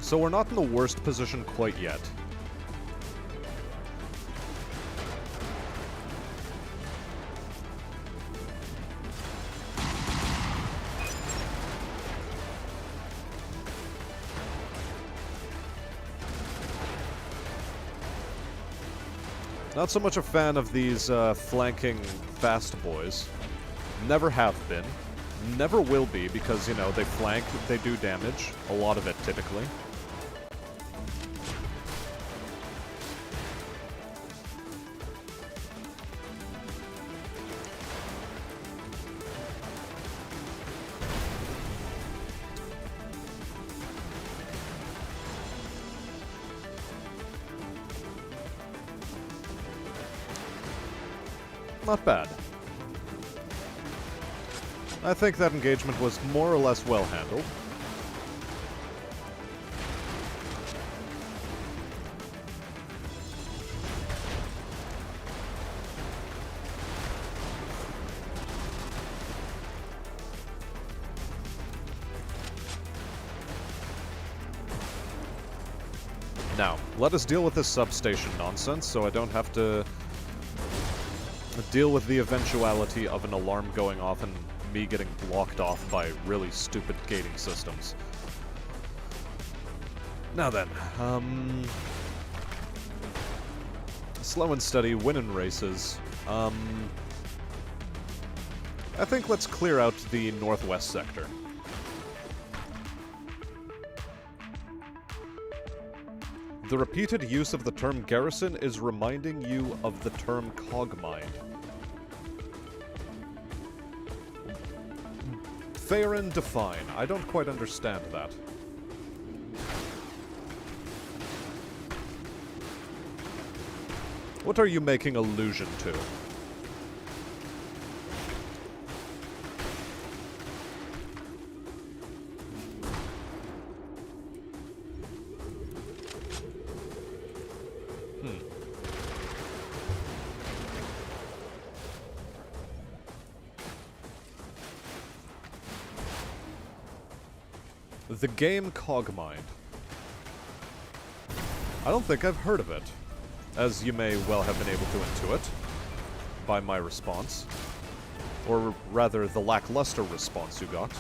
so we're not in the worst position quite yet. Not so much a fan of these flanking fast boys. Never have been. Never will be, because, you know, they flank, they do damage. A lot of it, typically. Not bad. I think that engagement was more or less well handled. Now, let us deal with this substation nonsense so I don't have to deal with the eventuality of an alarm going off and me getting blocked off by really stupid gating systems. Now then, slow and steady, win in races. I think let's clear out the northwest sector. The repeated use of the term garrison is reminding you of the term cogmind. Fair and define. I don't quite understand that. What are you making allusion to? The game Cogmind. I don't think I've heard of it, as you may well have been able to intuit by my response. Or rather, the lackluster response you got.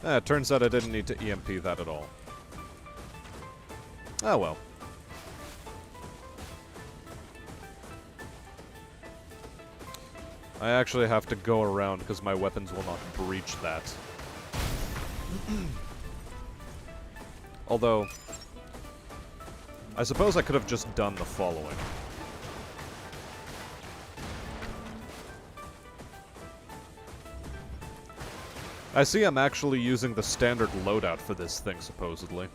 It turns out I didn't need to EMP that at all. Ah well. I actually have to go around because my weapons will not breach that. Although, I suppose I could have just done the following. I see I'm actually using the standard loadout for this thing, supposedly.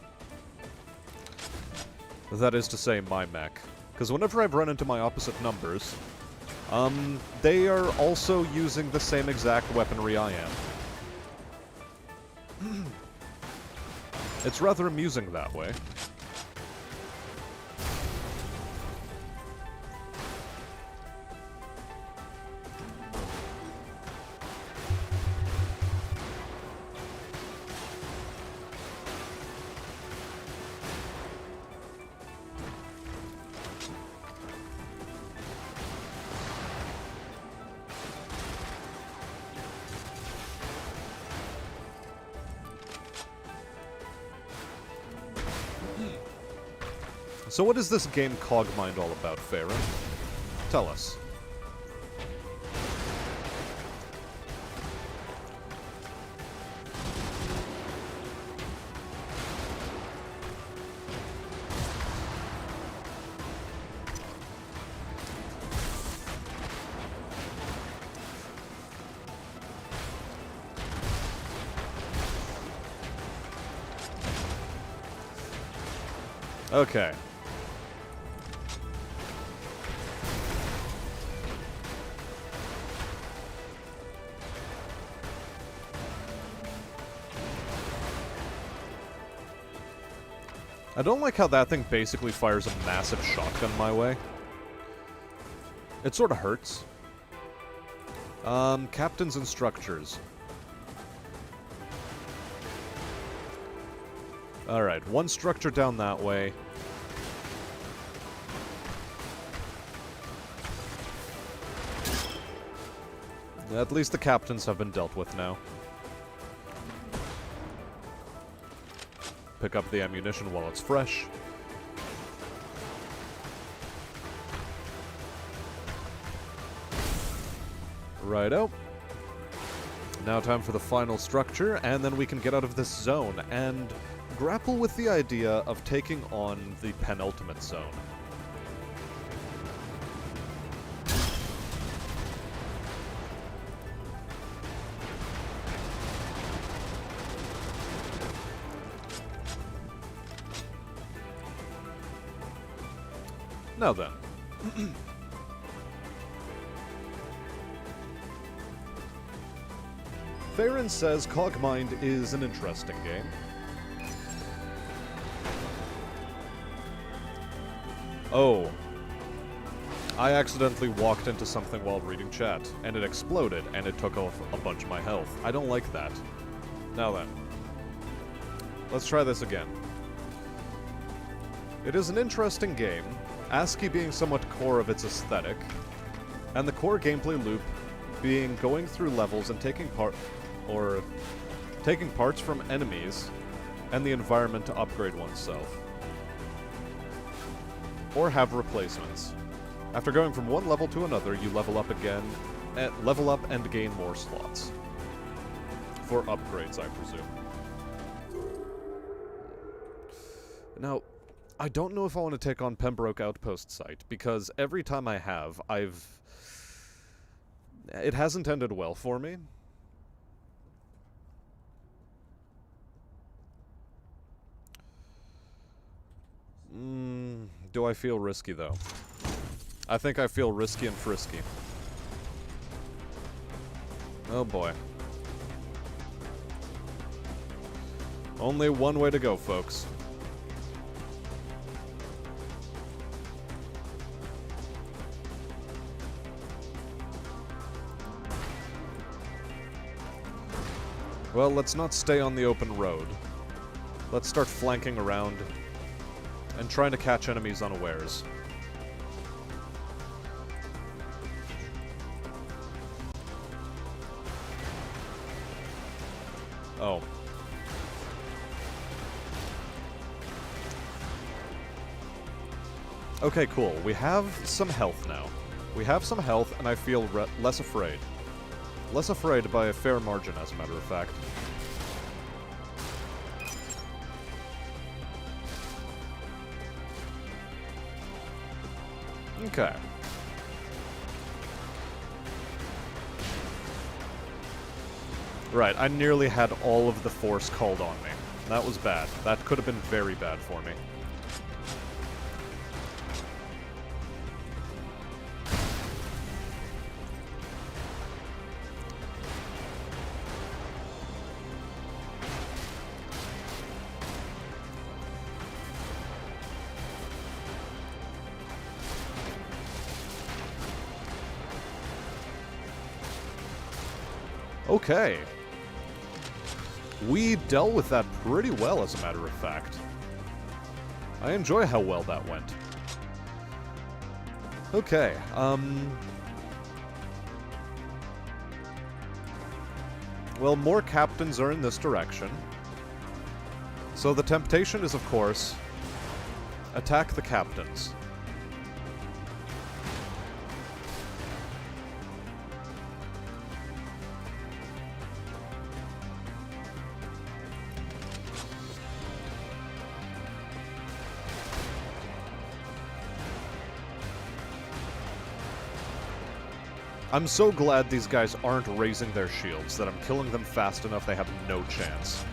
That is to say, my mech. Because whenever I've run into my opposite numbers, they are also using the same exact weaponry I am. It's rather amusing that way. So what is this game Cogmind all about, Farron? Tell us. Okay. I don't like how that thing basically fires a massive shotgun my way. It sort of hurts. Captains and structures. Alright, one structure down that way. At least the captains have been dealt with now. pick up the ammunition while it's fresh. Righto. Now time for the final structure, and then we can get out of this zone and grapple with the idea of taking on the penultimate zone. Now then. Farron says Cogmind is an interesting game. Oh. I accidentally walked into something while reading chat, and it exploded, and it took off a bunch of my health. I don't like that. Now then. Let's try this again. It is an interesting game, ASCII being somewhat core of its aesthetic, and the core gameplay loop being going through levels and taking parts from enemies and the environment to upgrade oneself. Or have replacements. After going from one level to another, you level up again, level up and gain more slots. For upgrades, I presume. Now, I don't know if I want to take on Pembroke Outpost site, because every time I have, it hasn't ended well for me. Do I feel risky, though? I think I feel risky and frisky. Oh boy. Only one way to go, folks. Well, let's not stay on the open road. Let's start flanking around and trying to catch enemies unawares. Oh. Okay, cool. We have some health now. We have some health, and I feel less afraid. Less afraid by a fair margin, as a matter of fact. Okay. Right, I nearly had all of the force called on me. That was bad. That could have been very bad for me. Okay. We dealt with that pretty well, as a matter of fact. I enjoy how well that went. Okay, well, more captains are in this direction. So the temptation is, of course, attack the captains. I'm so glad these guys aren't raising their shields, that I'm killing them fast enough they have no chance.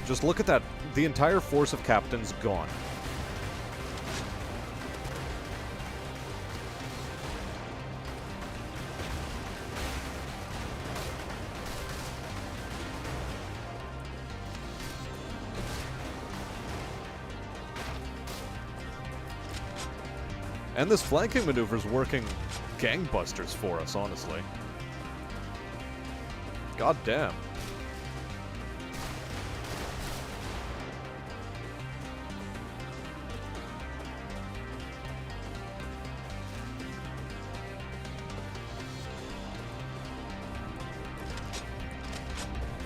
Just look at that. The entire force of captains gone. And this flanking maneuver's working gangbusters for us, honestly. God damn.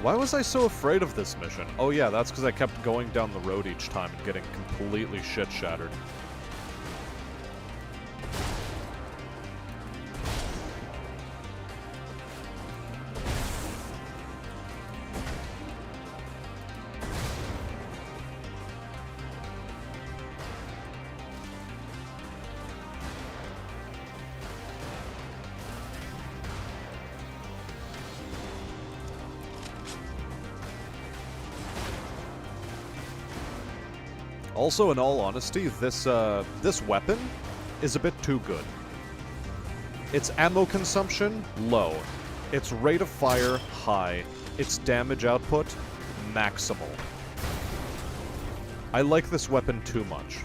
Why was I so afraid of this mission? Oh yeah, that's because I kept going down the road each time and getting completely shit-shattered. Also, in all honesty, this weapon is a bit too good. Its ammo consumption, low. Its rate of fire, high. Its damage output, maximal. I like this weapon too much.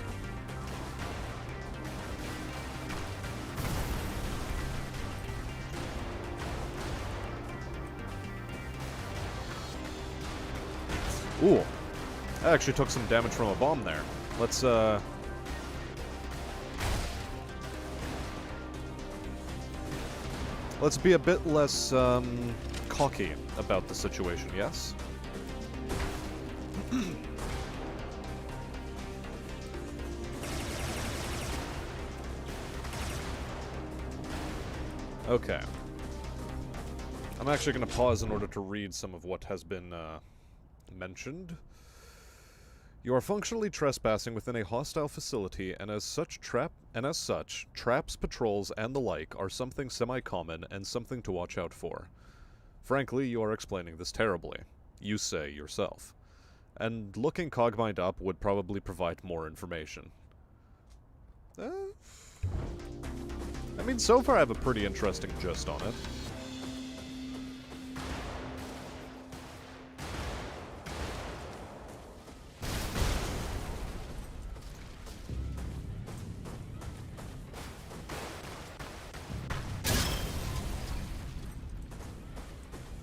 Ooh. I actually took some damage from a bomb there. Let's be a bit less, cocky about the situation, yes? Okay. I'm actually going to pause in order to read some of what has been, mentioned. You are functionally trespassing within a hostile facility, and as such, traps, patrols, and the like are something semi-common and something to watch out for. Frankly, you are explaining this terribly. You say yourself. And looking Cogmind up would probably provide more information. I mean, so far I have a pretty interesting gist on it.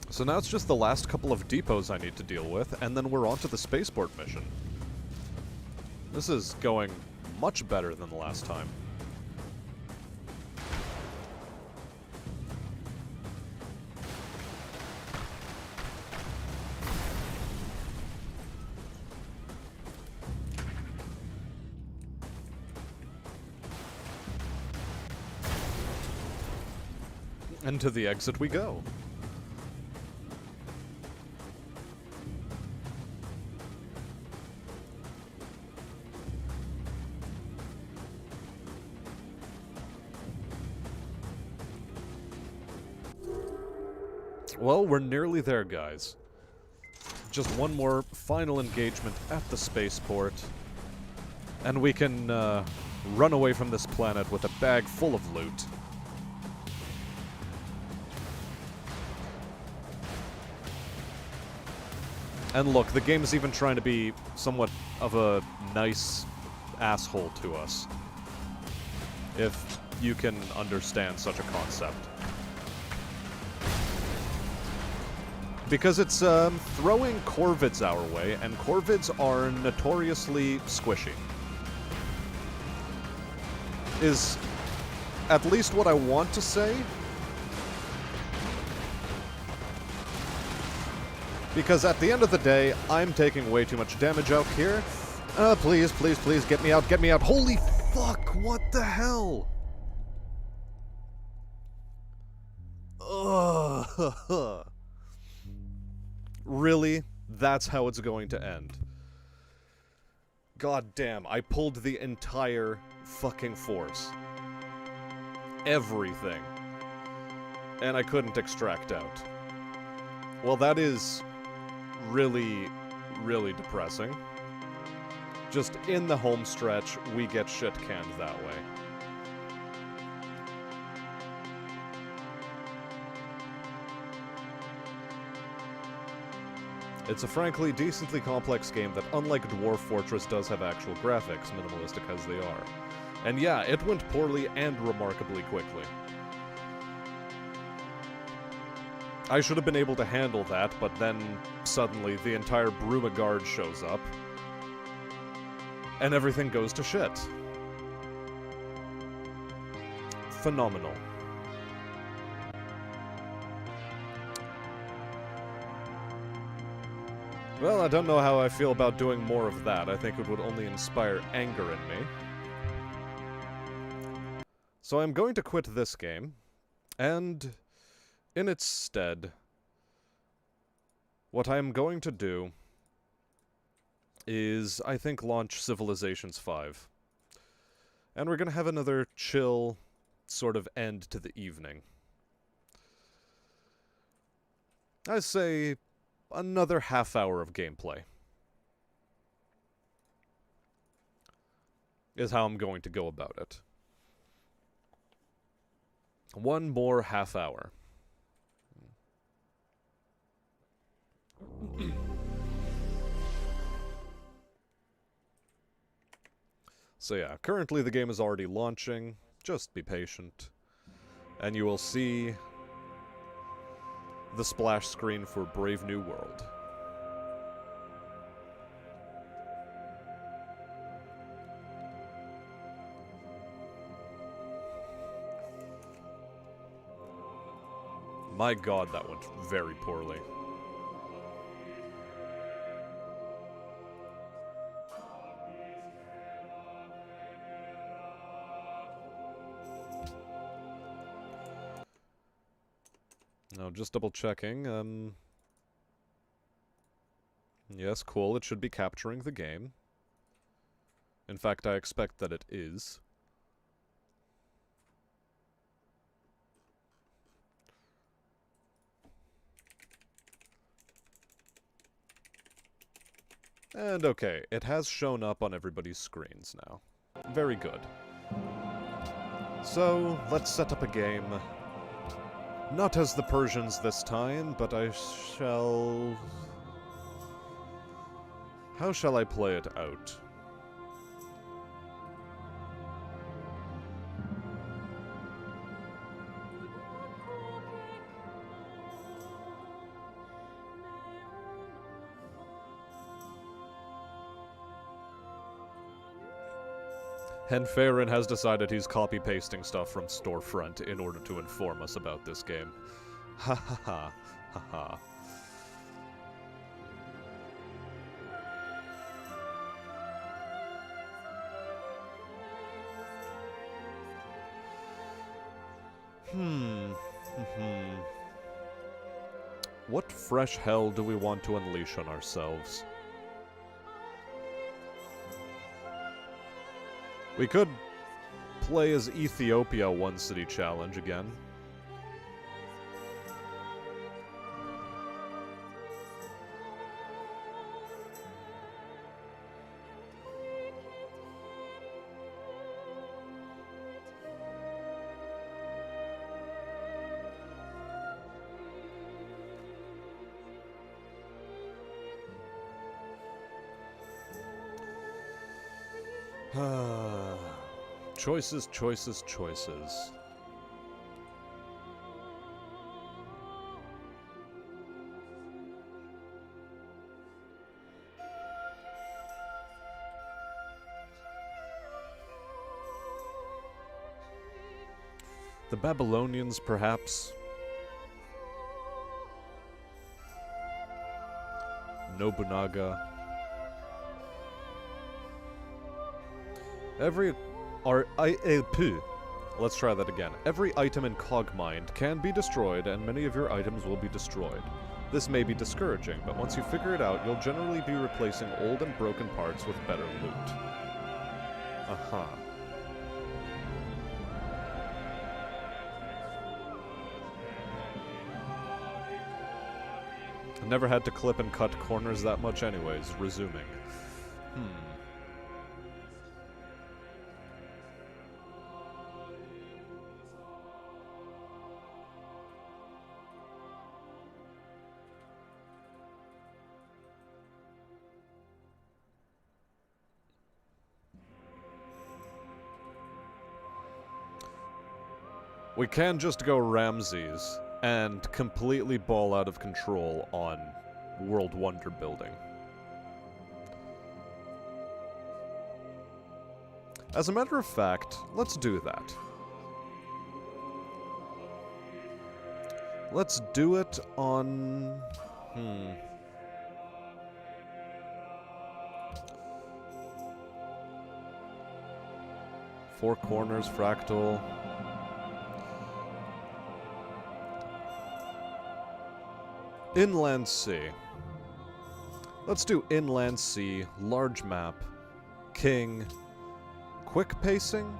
So now it's just the last couple of depots I need to deal with, and then we're on to the spaceport mission. This is going much better than the last time. And to the exit we go. Well, we're nearly there, guys. Just one more final engagement at the spaceport, and we can run away from this planet with a bag full of loot. And look, the game is even trying to be somewhat of a nice asshole to us, if you can understand such a concept. Because it's throwing corvids our way, and corvids are notoriously squishy. Is at least what I want to say. Because at the end of the day, I'm taking way too much damage out here. Please, please, please, get me out, get me out. Holy fuck, what the hell? Ugh. Really? That's how it's going to end. God damn, I pulled the entire fucking force. Everything. And I couldn't extract out. Well, that is really, really depressing. Just in the home stretch, we get shit canned that way. It's a frankly decently complex game that, unlike Dwarf Fortress, does have actual graphics, minimalistic as they are. And yeah, it went poorly and remarkably quickly. I should have been able to handle that, but then suddenly the entire Brumagard shows up, and everything goes to shit. Phenomenal. Well, I don't know how I feel about doing more of that. I think it would only inspire anger in me. So I'm going to quit this game, and in its stead, what I am going to do is, I think, launch Civilizations 5. And we're going to have another chill sort of end to the evening. I say another half hour of gameplay is how I'm going to go about it. One more half hour. So yeah, currently the game is already launching. Just be patient. And you will see the splash screen for Brave New World. My god, that went very poorly. Now, just double checking, yes, cool, it should be capturing the game. In fact, I expect that it is. And okay, it has shown up on everybody's screens now. Very good. So, let's set up a game. Not as the Persians this time, but I shall... How shall I play it out? Henfarin has decided he's copy-pasting stuff from Storefront in order to inform us about this game. Ha ha ha, ha ha. What fresh hell do we want to unleash on ourselves? We could play as Ethiopia One City Challenge again. Choices, choices, choices. The Babylonians, perhaps? Nobunaga. Let's try that again. Every item in Cogmind can be destroyed, and many of your items will be destroyed. This may be discouraging, but once you figure it out, you'll generally be replacing old and broken parts with better loot. Uh-huh. I never had to clip and cut corners that much anyways. Resuming. We can just go Ramses and completely ball out of control on World Wonder Building. As a matter of fact, let's do that. Let's do it on... Four corners, fractal. Inland sea. Let's do inland sea, large map, king, quick pacing?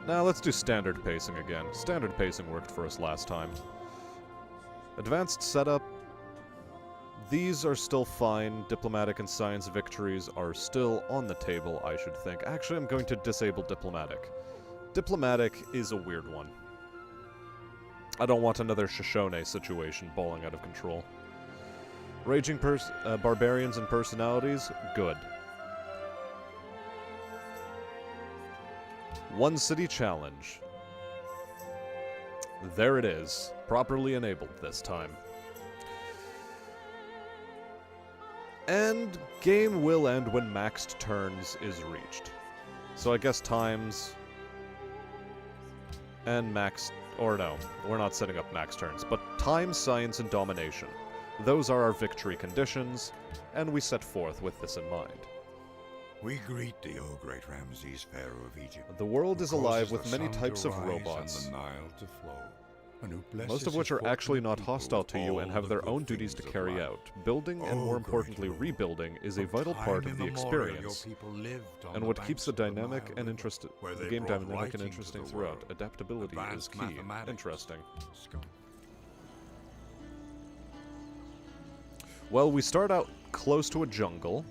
Now let's do standard pacing again. Standard pacing worked for us last time. Advanced setup. These are still fine. Diplomatic and science victories are still on the table, I should think. Actually, I'm going to disable diplomatic. Diplomatic is a weird one. I don't want another Shoshone situation balling out of control. Raging barbarians and personalities? Good. One city challenge. There it is. Properly enabled this time. And game will end when maxed turns is reached. So I guess times and max, or no, we're not setting up max turns, but time, science, and domination. Those are our victory conditions, and we set forth with this in mind. We greet thee, O great Ramses, Pharaoh of Egypt. The world is alive with many types of robots, most of which are actually not hostile to you and have their own duties to carry out. Building, and more importantly rebuilding, is a vital part of the experience, and what keeps the game dynamic and interesting throughout. Adaptability is key. Interesting. Well, we start out close to a jungle.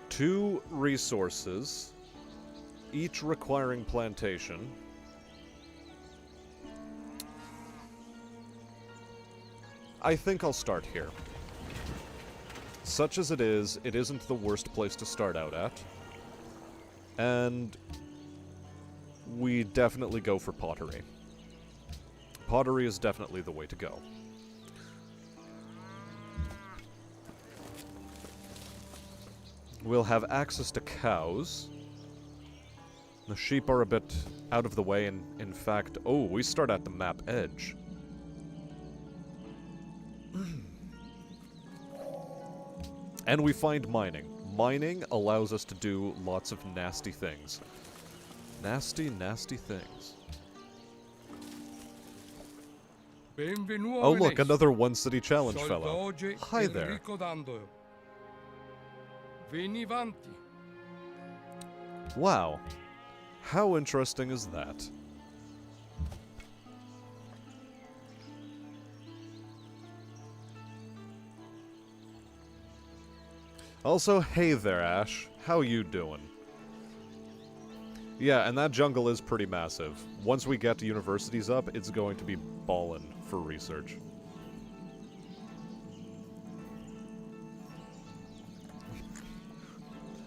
Two resources, each requiring plantation. I think I'll start here. Such as it isn't the worst place to start out at. And we definitely go for pottery. Pottery is definitely the way to go. We'll have access to cows. The sheep are a bit out of the way, and in fact... Oh, we start at the map edge. And we find mining. Mining allows us to do lots of nasty things. Nasty, nasty things. Oh look, another one city challenge fellow. Hi there. Wow. How interesting is that? Also, hey there, Ash. How you doing? Yeah, and that jungle is pretty massive. Once we get universities up, it's going to be ballin' for research.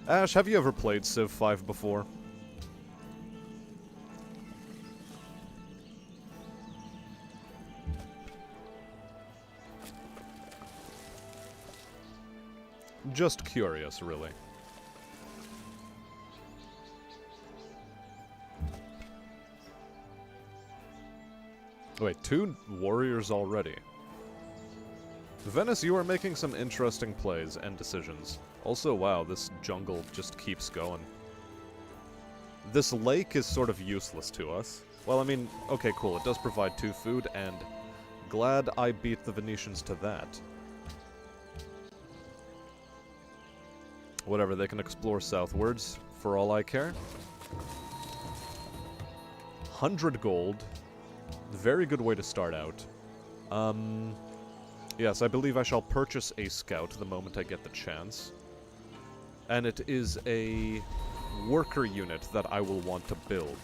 Ash, have you ever played Civ 5 before? Just curious, really. Wait, 2 warriors already. Venice, you are making some interesting plays and decisions. Also, wow, this jungle just keeps going. This lake is sort of useless to us. Well, I mean, okay, cool, it does provide 2 food, and glad I beat the Venetians to that. Whatever, they can explore southwards, for all I care. 100 gold. Very good way to start out. Yes, I believe I shall purchase a scout the moment I get the chance. And it is a worker unit that I will want to build.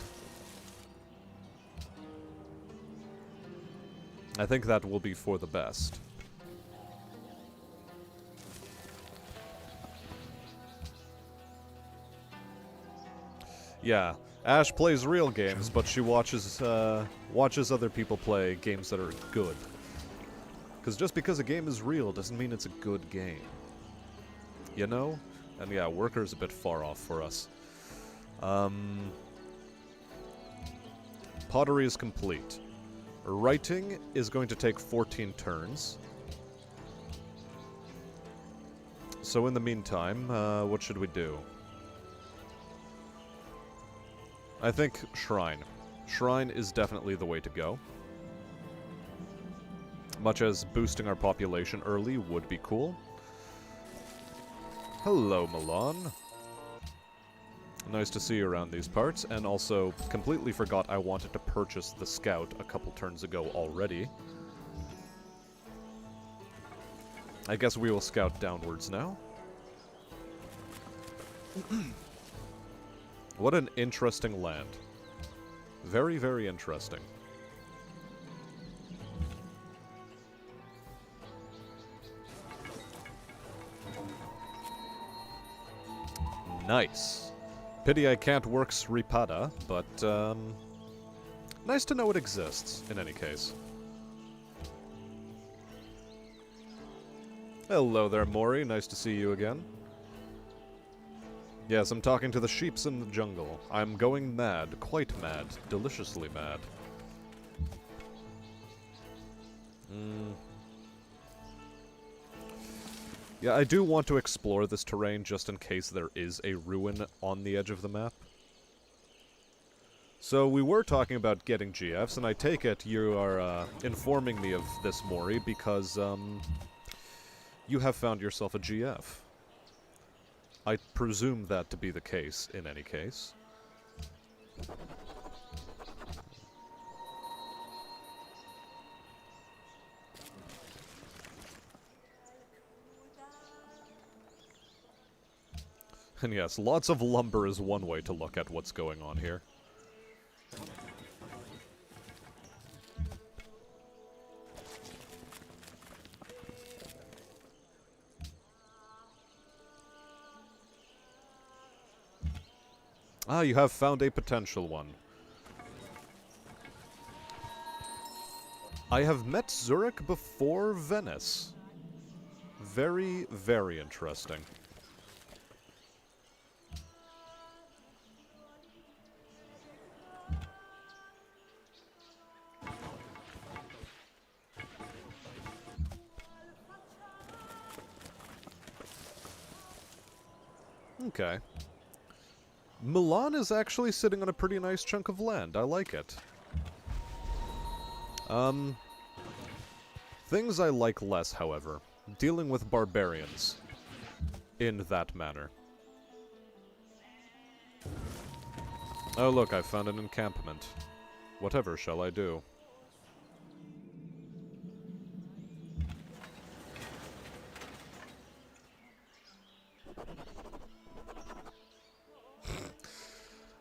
I think that will be for the best. Yeah, Ash plays real games, but she watches other people play games that are good. Because just because a game is real doesn't mean it's a good game. You know? And yeah, worker's a bit far off for us. Pottery is complete. Writing is going to take 14 turns. So in the meantime, what should we do? I think Shrine. Shrine is definitely the way to go. Much as boosting our population early would be cool. Hello, Milan. Nice to see you around these parts, and also completely forgot I wanted to purchase the scout a couple turns ago already. I guess we will scout downwards now. What an interesting land. Very, very interesting. Nice. Pity I can't work Sripada, but, nice to know it exists, in any case. Hello there, Mori. Nice to see you again. Yes, I'm talking to the sheeps in the jungle. I'm going mad. Quite mad. Deliciously mad. Yeah, I do want to explore this terrain just in case there is a ruin on the edge of the map. So we were talking about getting GFs, and I take it you are informing me of this, Mori, because you have found yourself a GF. I presume that to be the case, in any case. And yes, lots of lumber is one way to look at what's going on here. Ah, you have found a potential one. I have met Zurich before Venice. Very, very interesting. Okay. Milan is actually sitting on a pretty nice chunk of land. I like it. Things I like less, however. Dealing with barbarians. In that manner. Oh look, I found an encampment. Whatever shall I do?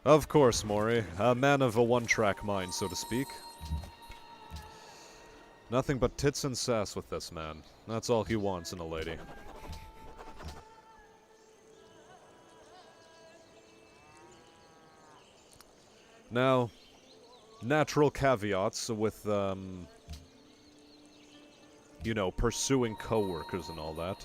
Of course, Mori. A man of a one-track mind, so to speak. Nothing but tits and sass with this man. That's all he wants in a lady. Now, natural caveats with, you know, pursuing coworkers and all that.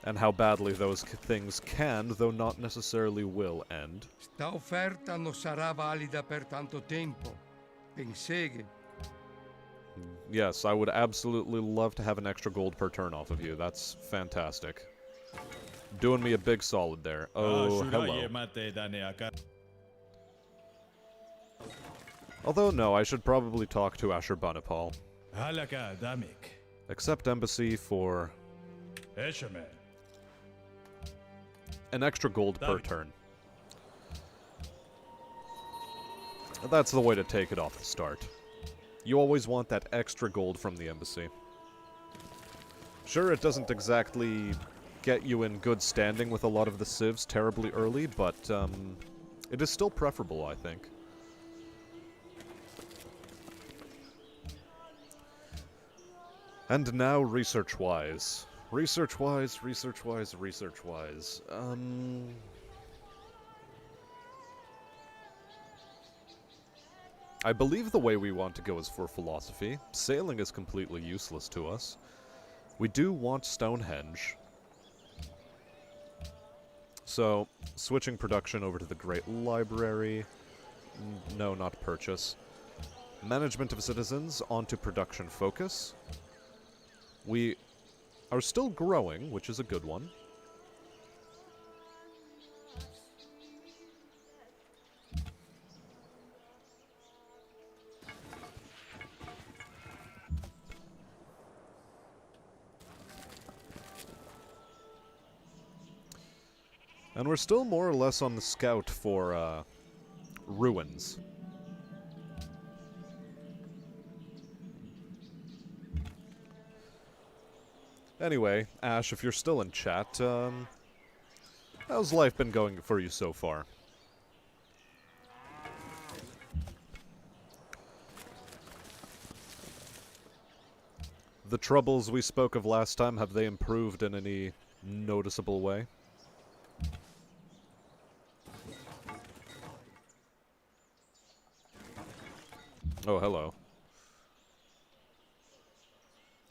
And how badly those things can, though not necessarily will, end. Sta offerta non sarà valida per tanto tempo. Penseghe. Yes, I would absolutely love to have an extra gold per turn off of you. That's fantastic. Doing me a big solid there. Oh, hello. Although, no, I should probably talk to Ashurbanipal. Accept embassy for an extra gold per turn. That's the way to take it off the start. You always want that extra gold from the embassy. Sure, it doesn't exactly get you in good standing with a lot of the civs terribly early, but it is still preferable, I think. And now, research-wise. Research-wise. I believe the way we want to go is for philosophy. Sailing is completely useless to us. We do want Stonehenge. So, switching production over to the Great Library. No, not purchase. Management of citizens onto production focus. We are still growing, which is a good one. And we're still more or less on the scout for, ruins. Anyway, Ash, if you're still in chat, how's life been going for you so far? The troubles we spoke of last time, have they improved in any noticeable way? Oh, hello.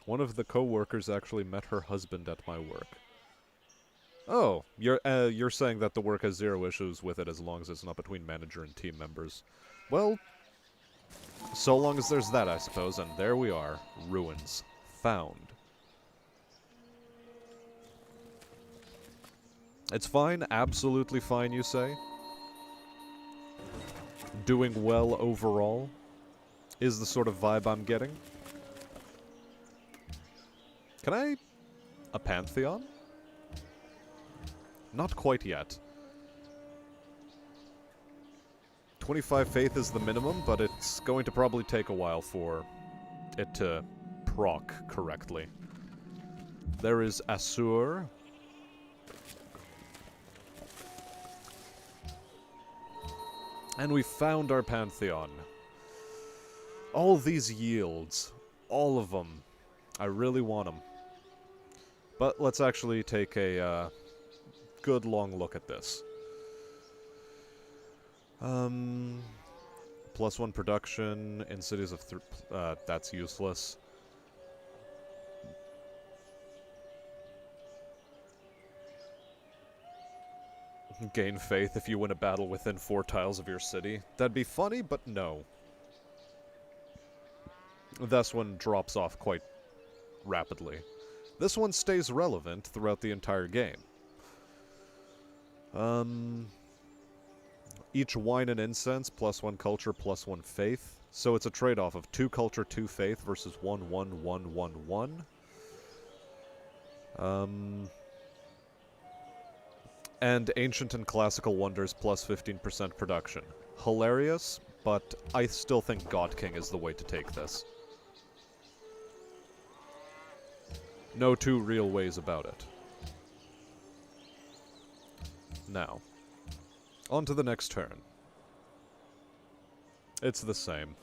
One of the co-workers actually met her husband at my work. Oh, you're saying that the work has zero issues with it as long as it's not between manager and team members. Well, so long as there's that, I suppose, and there we are. Ruins. Found. It's fine, absolutely fine, you say? Doing well overall? Is the sort of vibe I'm getting. Can I... a Pantheon? Not quite yet. 25 faith is the minimum, but it's going to probably take a while for it to proc correctly. There is Asur. And we found our Pantheon. All these yields. All of them. I really want them. But let's actually take a good long look at this. +1 production in cities of... that's useless. Gain faith if you win a battle within 4 tiles of your city. That'd be funny, but no. This one drops off quite rapidly. This one stays relevant throughout the entire game. Each wine and incense, +1 culture, +1 faith. So it's a trade-off of 2 culture, 2 faith versus 1, 1, 1, 1, 1. And ancient and classical wonders, +15% production. Hilarious, but I still think God King is the way to take this. No two real ways about it. Now, on to the next turn. It's the same.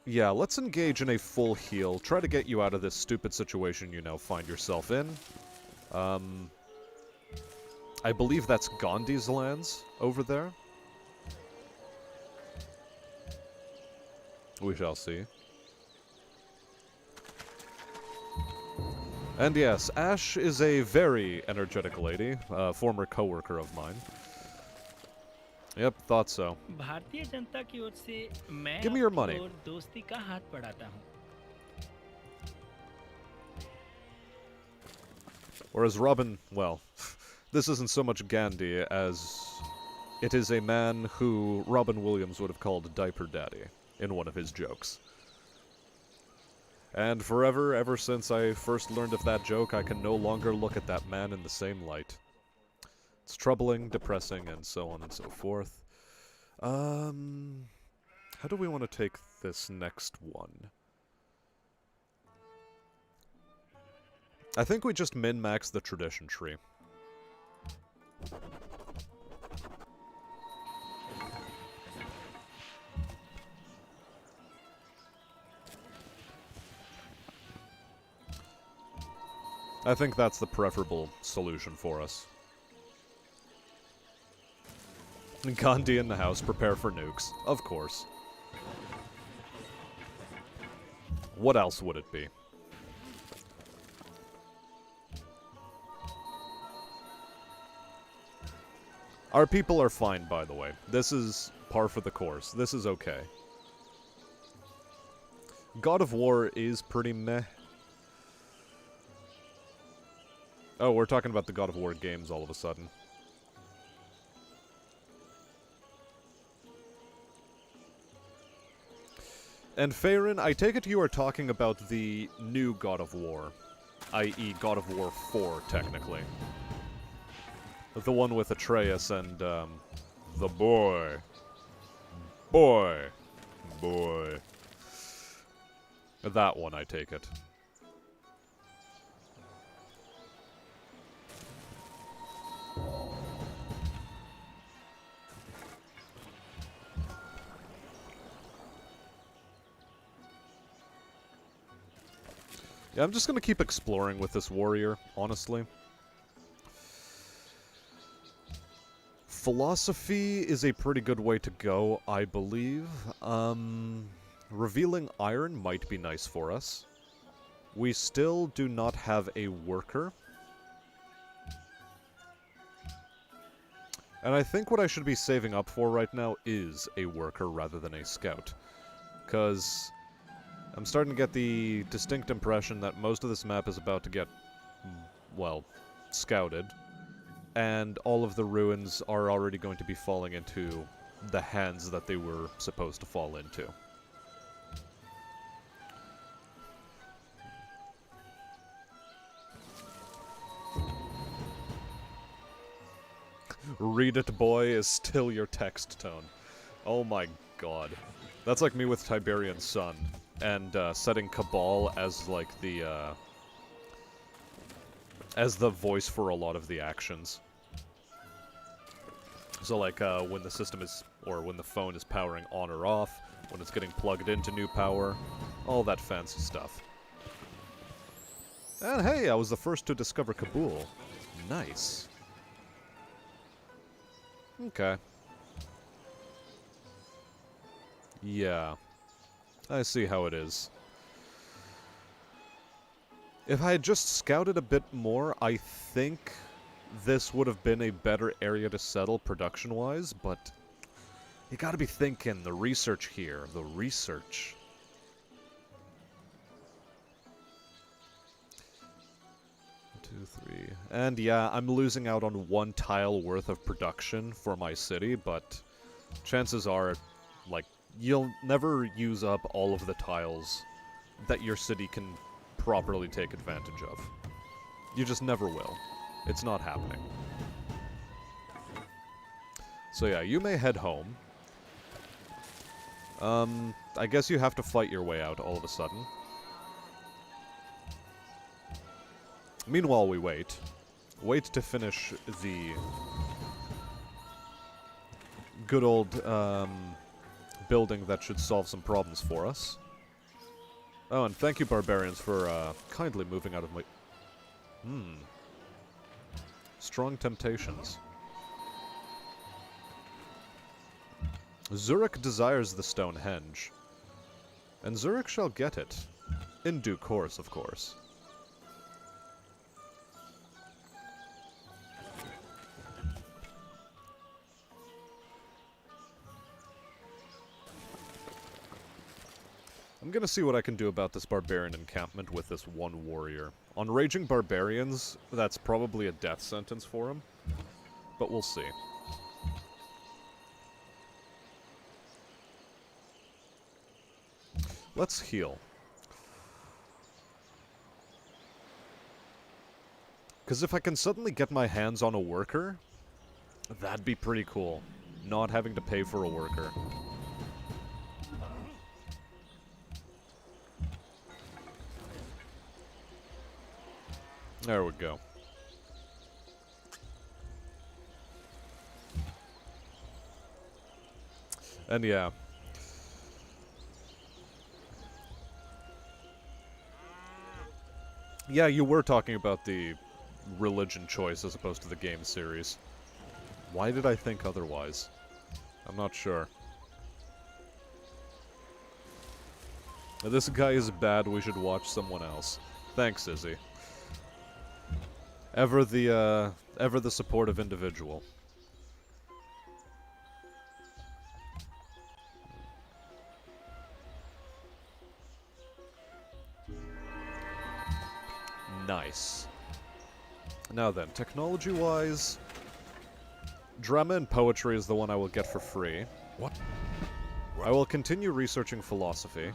Yeah, let's engage in a full heal. Try to get you out of this stupid situation you now find yourself in. I believe that's Gandhi's lands over there. We shall see. And yes, Ash is a very energetic lady, former co-worker of mine. Yep, thought so. Give me your money. Whereas Robin, well, this isn't so much Gandhi as it is a man who Robin Williams would have called Diaper Daddy in one of his jokes. And forever, ever since I first learned of that joke, I can no longer look at that man in the same light. It's troubling, depressing, and so on and so forth. How do we want to take this next one? I think we just min-max the tradition tree. I think that's the preferable solution for us. Gandhi in the house, prepare for nukes. Of course. What else would it be? Our people are fine, by the way. This is par for the course. This is okay. God of War is pretty meh. Oh, we're talking about the God of War games all of a sudden. And Farron, I take it you are talking about the new God of War, i.e. God of War 4, technically. The one with Atreus and, the boy. Boy. That one, I take it. Yeah, I'm just gonna keep exploring with this warrior, honestly. Philosophy is a pretty good way to go, I believe. Revealing iron might be nice for us. We still do not have a worker. And I think what I should be saving up for right now is a worker rather than a scout. Because I'm starting to get the distinct impression that most of this map is about to get, well, scouted. And all of the ruins are already going to be falling into the hands that they were supposed to fall into. Read it, boy, is still your text tone. Oh my god. That's like me with Tiberian Sun, and setting Cabal as like the voice for a lot of the actions. So like when the system is, or when the phone is powering on or off, when it's getting plugged into new power, all that fancy stuff. And hey, I was the first to discover Kabul. Nice. Okay. Yeah. I see how it is. If I had just scouted a bit more, I think this would have been a better area to settle production-wise, but you gotta be thinking, the research here, the research. Two, three. And yeah, I'm losing out on 1 tile worth of production for my city, but chances are, like, you'll never use up all of the tiles that your city can properly take advantage of. You just never will. It's not happening. So yeah, you may head home. I guess you have to fight your way out all of a sudden. Meanwhile, we wait. Wait to finish the good old, building that should solve some problems for us. Oh, and thank you, barbarians, for, kindly moving out of my... Strong temptations. Zurich desires the Stonehenge. And Zurich shall get it. In due course, of course. I'm gonna see what I can do about this barbarian encampment with this one warrior. On raging barbarians, that's probably a death sentence for him, but we'll see. Let's heal. Because if I can suddenly get my hands on a worker, that'd be pretty cool. Not having to pay for a worker. There we go. And yeah. Yeah, you were talking about the religion choice as opposed to the game series. Why did I think otherwise? I'm not sure. This guy is bad, we should watch someone else. Thanks, Izzy. Ever the supportive individual. Nice. Now then, technology-wise, drama and poetry is the one I will get for free. What? I will continue researching philosophy.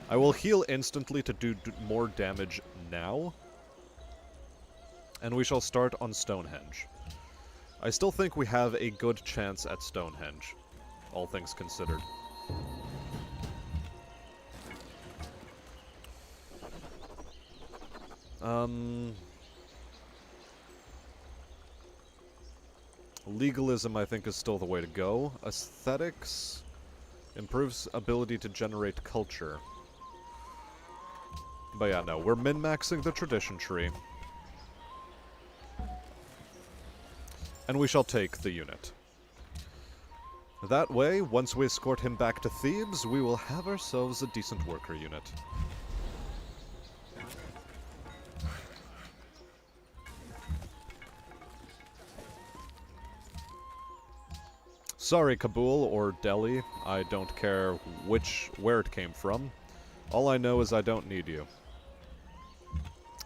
I will heal instantly to do more damage now. And we shall start on Stonehenge. I still think we have a good chance at Stonehenge, all things considered. Legalism, I think, is still the way to go. Aesthetics improves ability to generate culture. But yeah, no, we're min-maxing the tradition tree. And we shall take the unit. That way, once we escort him back to Thebes, we will have ourselves a decent worker unit. Sorry, Kabul or Delhi. I don't care where it came from. All I know is I don't need you.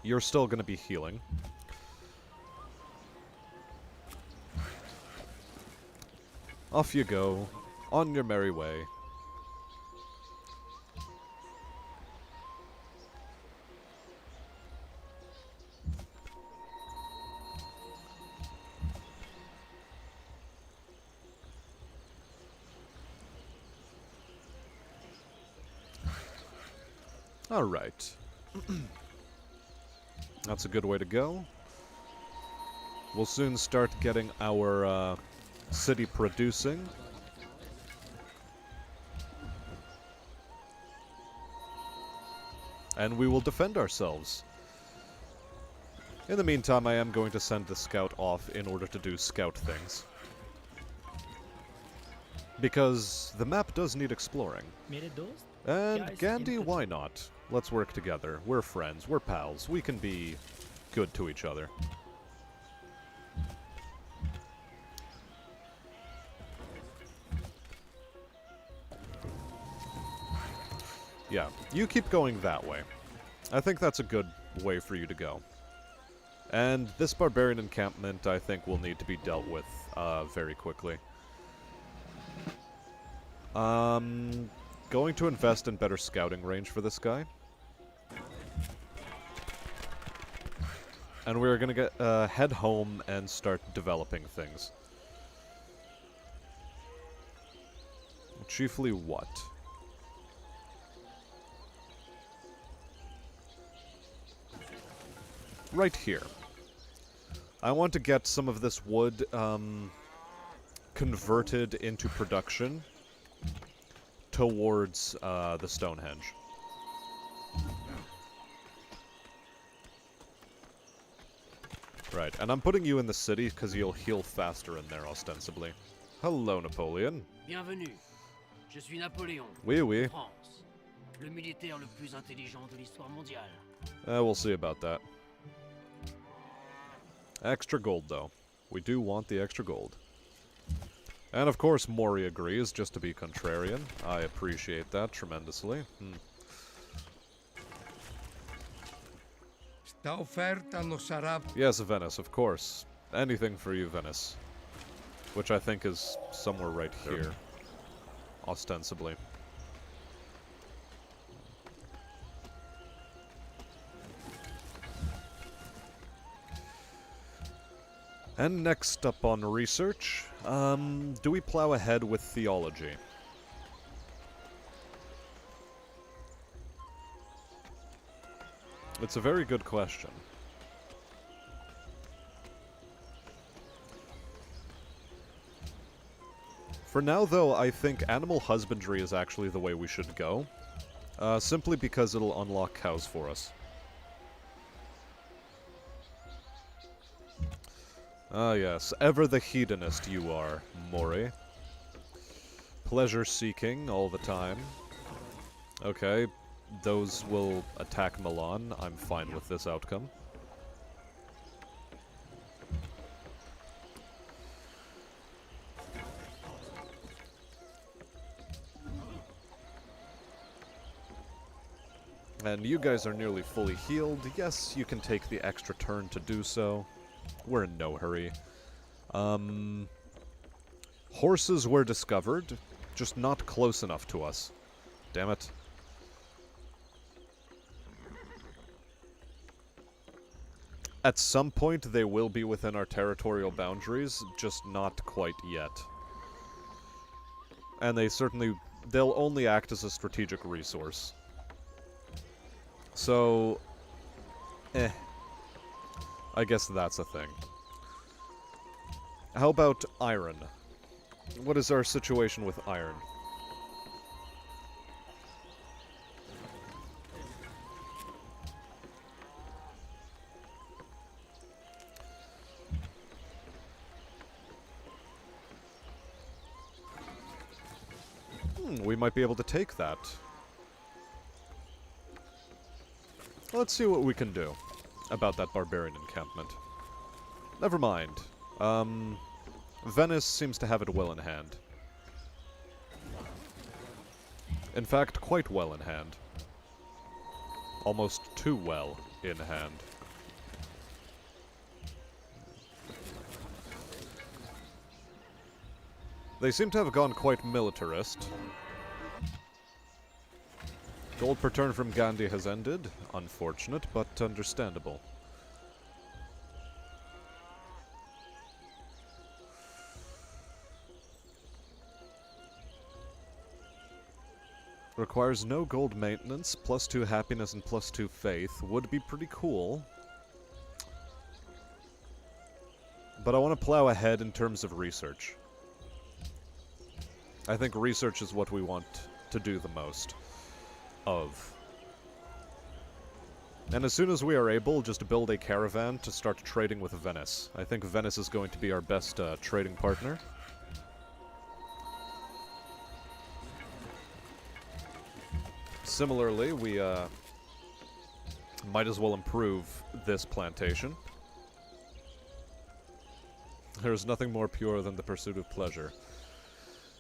You're still gonna be healing. Off you go, on your merry way. Alright. That's a good way to go. We'll soon start getting our city producing. And we will defend ourselves. In the meantime, I am going to send the scout off in order to do scout things. Because the map does need exploring. And Gandhi, why not? Let's work together. We're friends, we're pals, we can be good to each other. Yeah, you keep going that way. I think that's a good way for you to go. And this barbarian encampment, I think, will need to be dealt with very quickly. Going to invest in better scouting range for this guy. And we're gonna get head home and start developing things. Chiefly what? Right here. I want to get some of this wood converted into production towards the Stonehenge. Right, and I'm putting you in the city because you'll heal faster in there, ostensibly. Hello, Napoleon. Bienvenue. Je suis Napoléon. Oui, oui. France. Le militaire le plus intelligent de l'histoire mondiale. We'll see about that. Extra gold, though. We do want the extra gold. And of course, Mori agrees, just to be contrarian. I appreciate that tremendously. Sta offerta non sarà... Yes, Venice, of course. Anything for you, Venice. Which I think is somewhere right here. Ostensibly. And next up on research, do we plow ahead with theology? It's a very good question. For now, though, I think animal husbandry is actually the way we should go. Simply because it'll unlock cows for us. Ah, yes. Ever the hedonist you are, Mori. Pleasure-seeking all the time. Okay, those will attack Milan. I'm fine with this outcome. And you guys are nearly fully healed. Yes, you can take the extra turn to do so. We're in no hurry. Horses were discovered, just not close enough to us. Damn it. At some point, they will be within our territorial boundaries, just not quite yet. And they'll only act as a strategic resource. So, I guess that's a thing. How about iron? What is our situation with iron? We might be able to take that. Let's see what we can do about that barbarian encampment. Never mind. Venice seems to have it well in hand. In fact, quite well in hand. Almost too well in hand. They seem to have gone quite militarist. Gold per turn from Gandhi has ended. Unfortunate, but understandable. Requires no gold maintenance, +2 happiness and +2 faith. Would be pretty cool. But I want to plow ahead in terms of research. I think research is what we want to do the most of. And as soon as we are able, just build a caravan to start trading with Venice. I think Venice is going to be our best trading partner. Similarly, we might as well improve this plantation. There is nothing more pure than the pursuit of pleasure.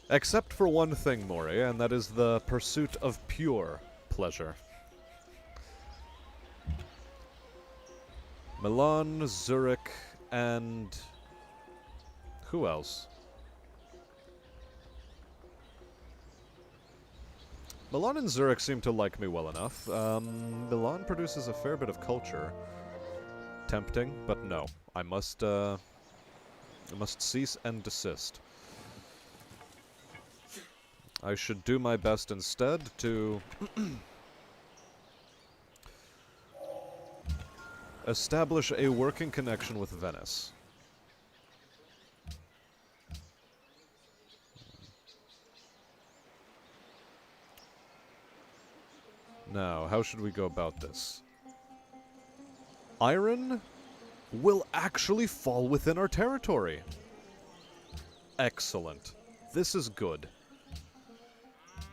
Except for one thing, Mori, and that is the pursuit of pure pleasure. Milan, Zurich, and... who else? Milan and Zurich seem to like me well enough. Milan produces a fair bit of culture. Tempting, but no. I must cease and desist. I should do my best instead to establish a working connection with Venice. Now, how should we go about this? Iron will actually fall within our territory. Excellent. This is good.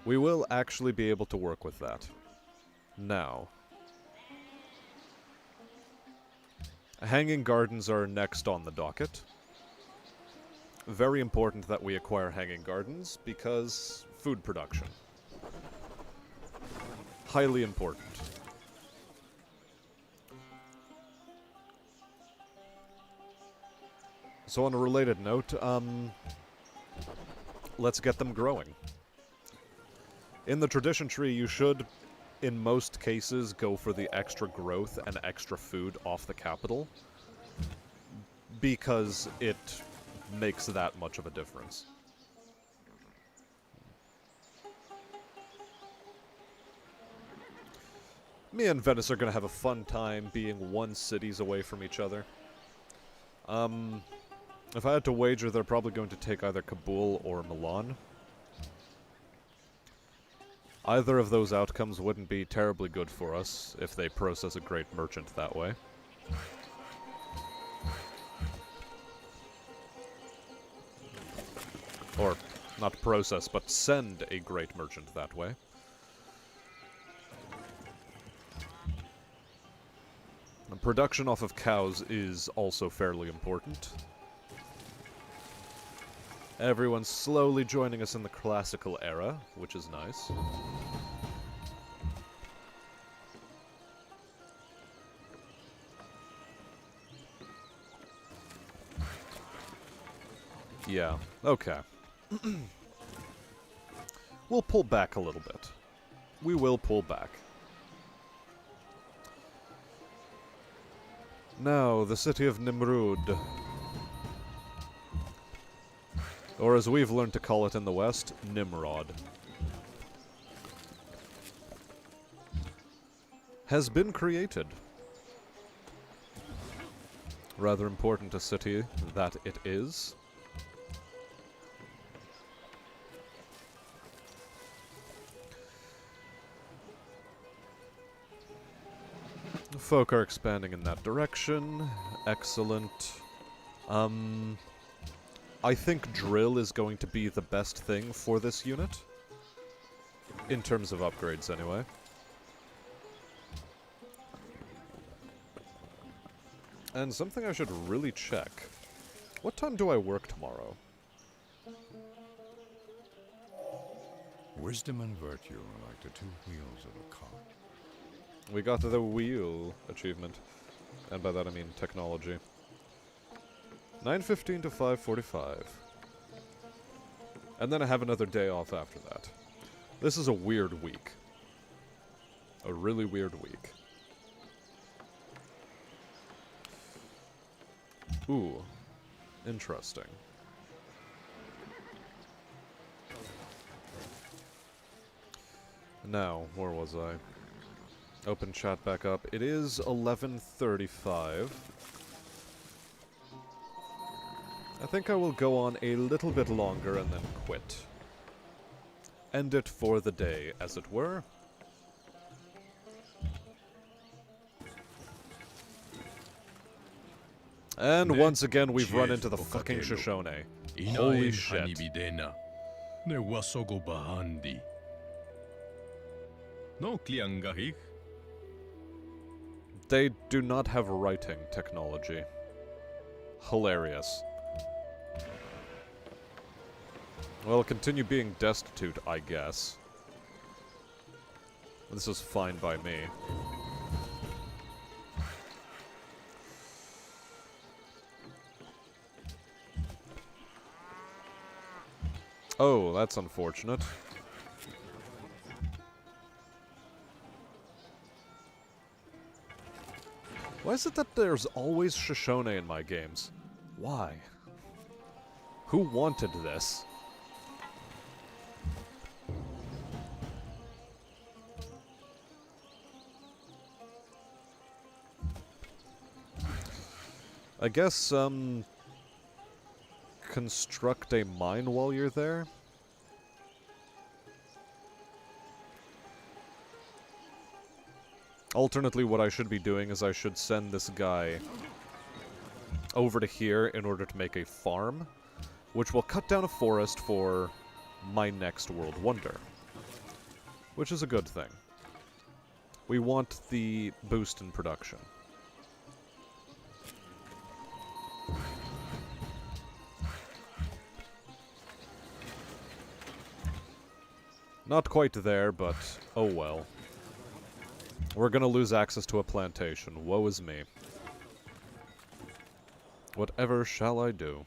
We will actually be able to work with that. Now. Hanging gardens are next on the docket. Very important that we acquire hanging gardens, because food production. Highly important. So on a related note, let's get them growing. In the tradition tree, you should, in most cases, go for the extra growth and extra food off the capital, because it makes that much of a difference. Me and Venice are going to have a fun time being one cities away from each other. If I had to wager, they're probably going to take either Kabul or Milan. Either of those outcomes wouldn't be terribly good for us if they process a great merchant that way. Or, not process, but send a great merchant that way. And production off of cows is also fairly important. Everyone's slowly joining us in the classical era, which is nice. Yeah, okay. We'll pull back a little bit. We will pull back. Now, the city of Nimrud. Or as we've learned to call it in the West, Nimrod. Has been created. Rather important a city that it is. Folk are expanding in that direction. Excellent. I think drill is going to be the best thing for this unit. In terms of upgrades, anyway. And something I should really check. What time do I work tomorrow? Wisdom and virtue are like the two wheels of a car. We got the wheel achievement. And by that I mean technology. 9:15 to 5:45. And then I have another day off after that. This is a weird week. A really weird week. Ooh. Interesting. Now, where was I? Open chat back up. It is 11:35. I think I will go on a little bit longer and then quit. End it for the day, as it were. And once again, we've run into the fucking Shoshone. Holy shit. They do not have writing technology. Hilarious. Well, continue being destitute, I guess. This is fine by me. Oh, that's unfortunate. Why is it that there's always Shoshone in my games? Why? Who wanted this? I guess, construct a mine while you're there? Alternately, what I should be doing is I should send this guy over to here in order to make a farm, which will cut down a forest for my next world wonder. Which is a good thing. We want the boost in production. Not quite there, but oh well. We're gonna lose access to a plantation. Woe is me. Whatever shall I do?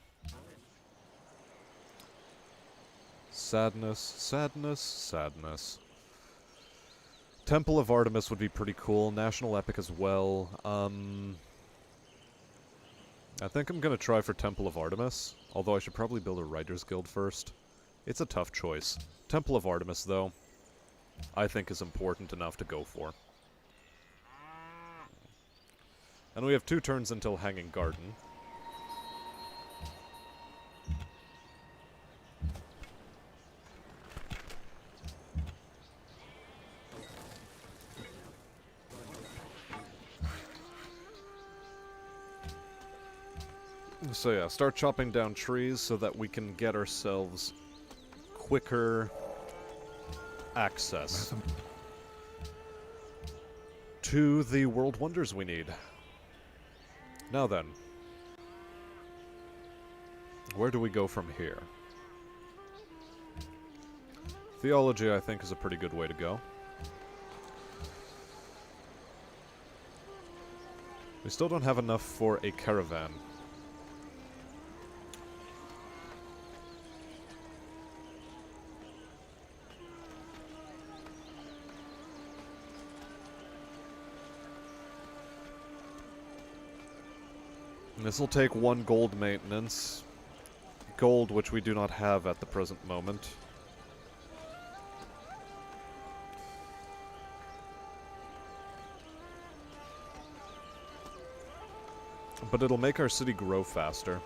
Sadness, sadness, sadness. Temple of Artemis would be pretty cool. National Epic as well. I think I'm gonna try for Temple of Artemis. Although I should probably build a Writers Guild first. It's a tough choice. Temple of Artemis, though, I think is important enough to go for. And we have 2 turns until Hanging Garden. So yeah, start chopping down trees so that we can get ourselves quicker access to the world wonders we need. Now then, where do we go from here? Theology, I think, is a pretty good way to go. We still don't have enough for a caravan. This will take 1 gold maintenance. Gold, which we do not have at the present moment. But it'll make our city grow faster.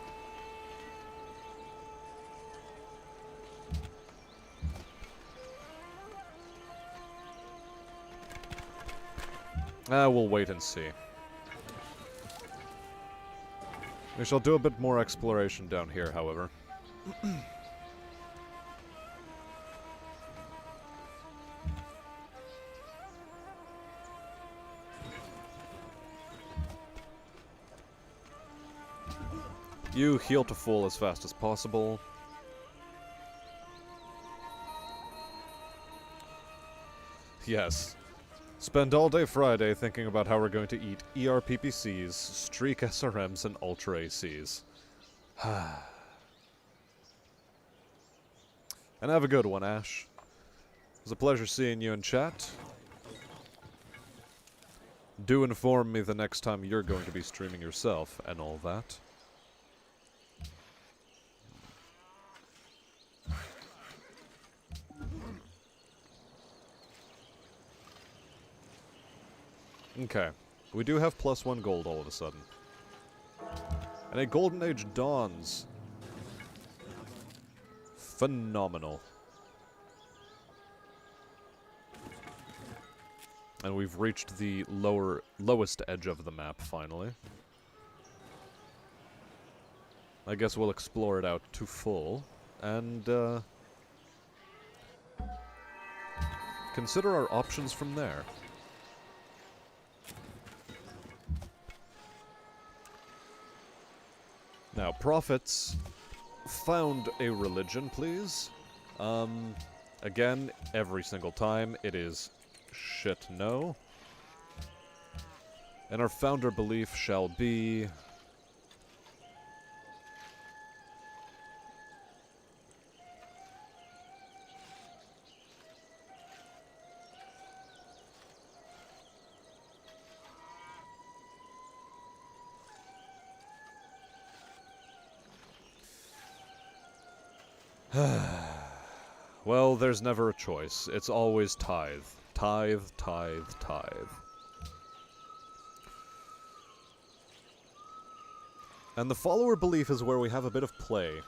We'll wait and see. We shall do a bit more exploration down here, however. You heal to full as fast as possible. Yes. Spend all day Friday thinking about how we're going to eat ERPPCs, streak SRMs, and Ultra ACs. And have a good one, Ash. It was a pleasure seeing you in chat. Do inform me the next time you're going to be streaming yourself, and all that. Okay. We do have +1 gold all of a sudden. And a golden age dawns. Phenomenal. And we've reached the lowest edge of the map, finally. I guess we'll explore it out to full. And, consider our options from there. Now, prophets, found a religion, please. Again, every single time, it is shit no. And our founder belief shall be... Well, there's never a choice. It's always tithe. Tithe, tithe, tithe. And the follower belief is where we have a bit of play,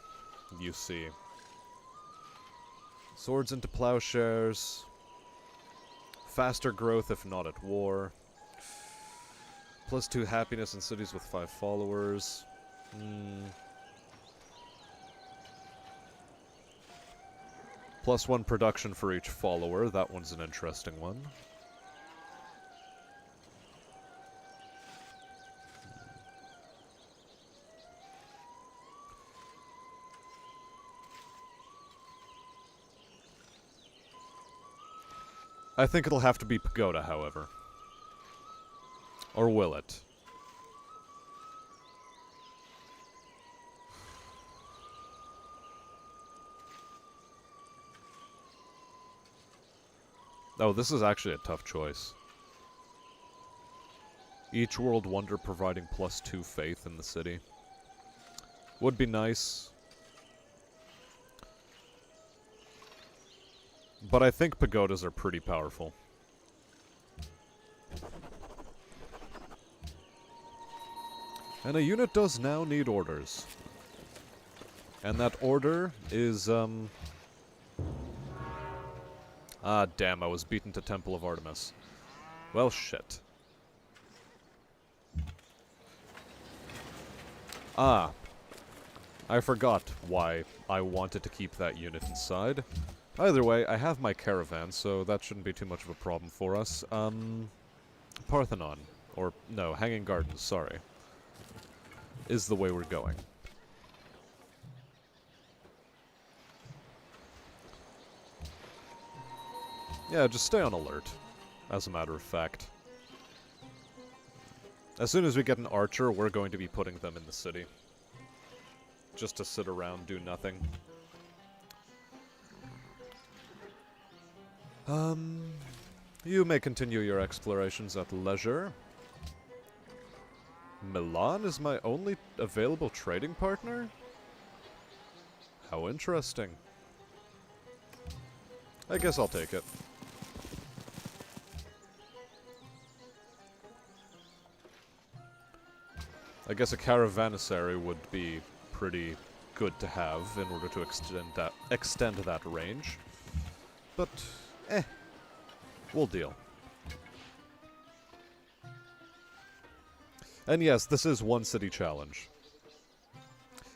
you see. Swords into plowshares. Faster growth if not at war. +2 happiness in cities with 5 followers. +1 production for each follower. That one's an interesting one. I think it'll have to be Pagoda, however. Or will it? Oh, this is actually a tough choice. Each world wonder providing +2 faith in the city. Would be nice. But I think pagodas are pretty powerful. And a unit does now need orders. And that order is, Ah, damn, I was beaten to Temple of Artemis. Well, shit. Ah. I forgot why I wanted to keep that unit inside. Either way, I have my caravan, so that shouldn't be too much of a problem for us. Parthenon. Or, no, Hanging Gardens, sorry. Is the way we're going. Yeah, just stay on alert, as a matter of fact. As soon as we get an archer, we're going to be putting them in the city. Just to sit around, do nothing. You may continue your explorations at leisure. Milan is my only available trading partner? How interesting. I guess I'll take it. I guess a caravanserai would be pretty good to have in order to extend that range. But, we'll deal. And yes, this is one city challenge.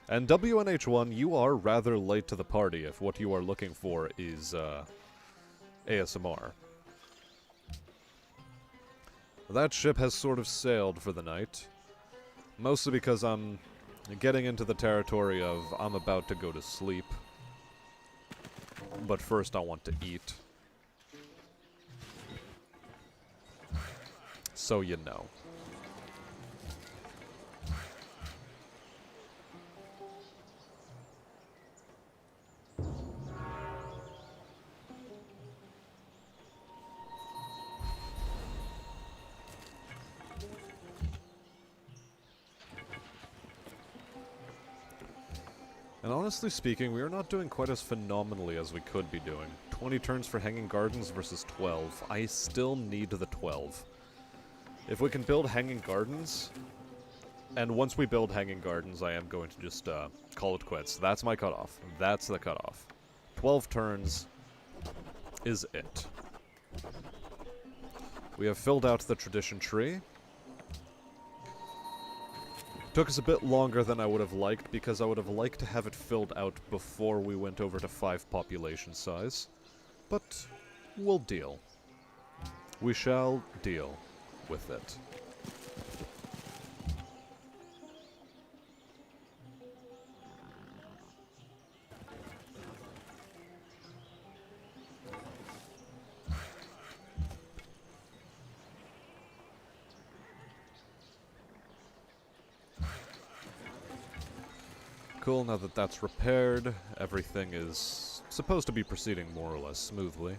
And WNH1, you are rather late to the party if what you are looking for is ASMR. That ship has sort of sailed for the night. Mostly because I'm getting into the territory of I'm about to go to sleep. But first I want to eat. So you know. And honestly speaking, we are not doing quite as phenomenally as we could be doing. 20 turns for Hanging Gardens versus 12. I still need the 12. If we can build Hanging Gardens, and once we build Hanging Gardens, I am going to just call it quits. That's my cutoff. That's the cutoff. 12 turns is it. We have filled out the tradition tree. Took us a bit longer than I would have liked, because I would have liked to have it filled out before we went over to 5 population size. But we'll deal. We shall deal with it. Cool, now that that's repaired, everything is supposed to be proceeding more or less smoothly.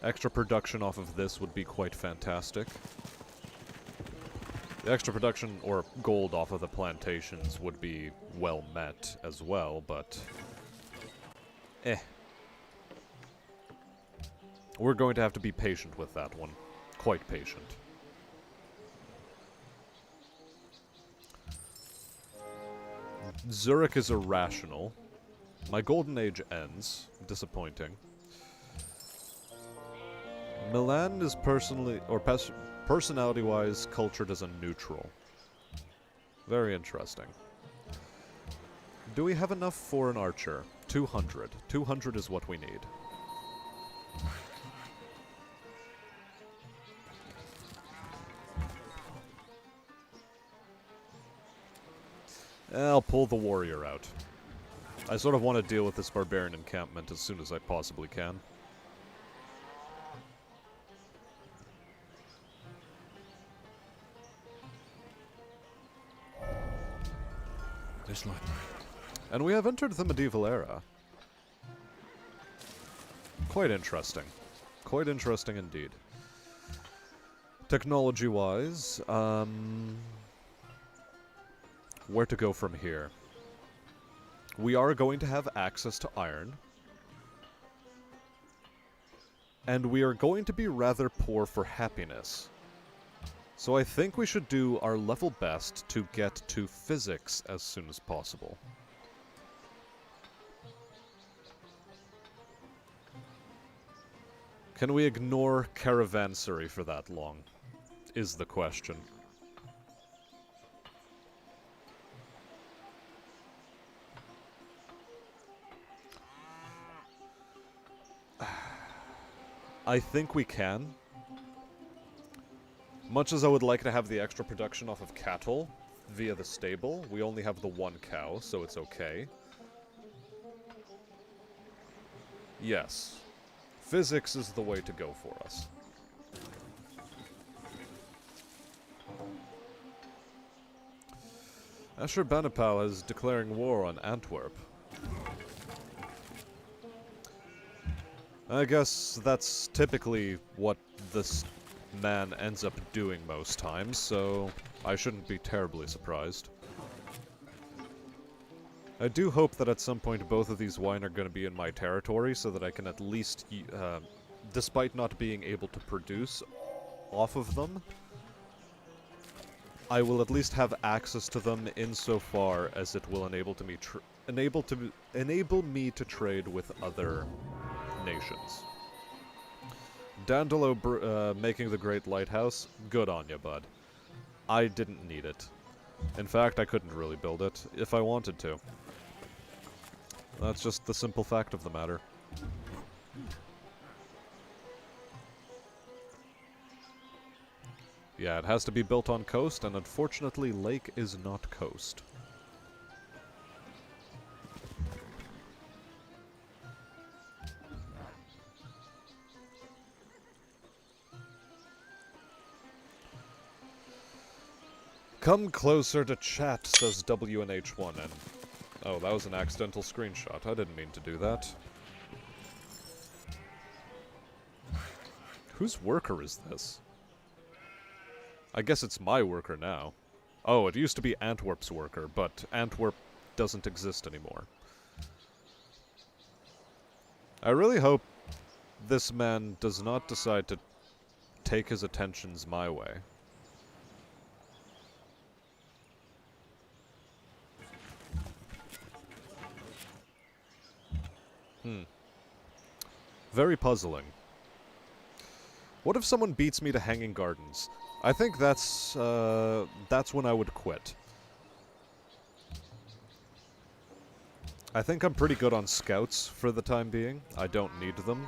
Extra production off of this would be quite fantastic. The extra production, or gold off of the plantations, would be well met as well, but we're going to have to be patient with that one. Quite patient. Zurich is irrational. My golden age ends. Disappointing. Milan is personality-wise cultured as a neutral. Very interesting. Do we have enough for an archer? 200. 200 is what we need. I'll pull the warrior out. I sort of want to deal with this barbarian encampment as soon as I possibly can. This light. And we have entered the medieval era. Quite interesting. Quite interesting indeed. Technology-wise, where to go from here? We are going to have access to iron. And we are going to be rather poor for happiness. So I think we should do our level best to get to physics as soon as possible. Can we ignore caravanserai for that long? Is the question. I think we can. Much as I would like to have the extra production off of cattle via the stable, we only have the 1 cow, so it's okay. Yes. Physics is the way to go for us. Ashurbanipal is declaring war on Antwerp. I guess that's typically what this man ends up doing most times, so I shouldn't be terribly surprised. I do hope that at some point both of these wine are going to be in my territory so that I can at least, despite not being able to produce off of them, I will at least have access to them insofar as it will enable me to trade with other nations. Dandelo making the Great Lighthouse, good on ya, bud. I didn't need it. In fact, I couldn't really build it if I wanted to. That's just the simple fact of the matter. Yeah, it has to be built on coast, and unfortunately, lake is not coast. Come closer to chat, says WNH1N. Oh, that was an accidental screenshot. I didn't mean to do that. Whose worker is this? I guess it's my worker now. Oh, it used to be Antwerp's worker, but Antwerp doesn't exist anymore. I really hope this man does not decide to take his attentions my way. Very puzzling. What if someone beats me to Hanging Gardens? I think that's when I would quit. I think I'm pretty good on scouts for the time being. I don't need them.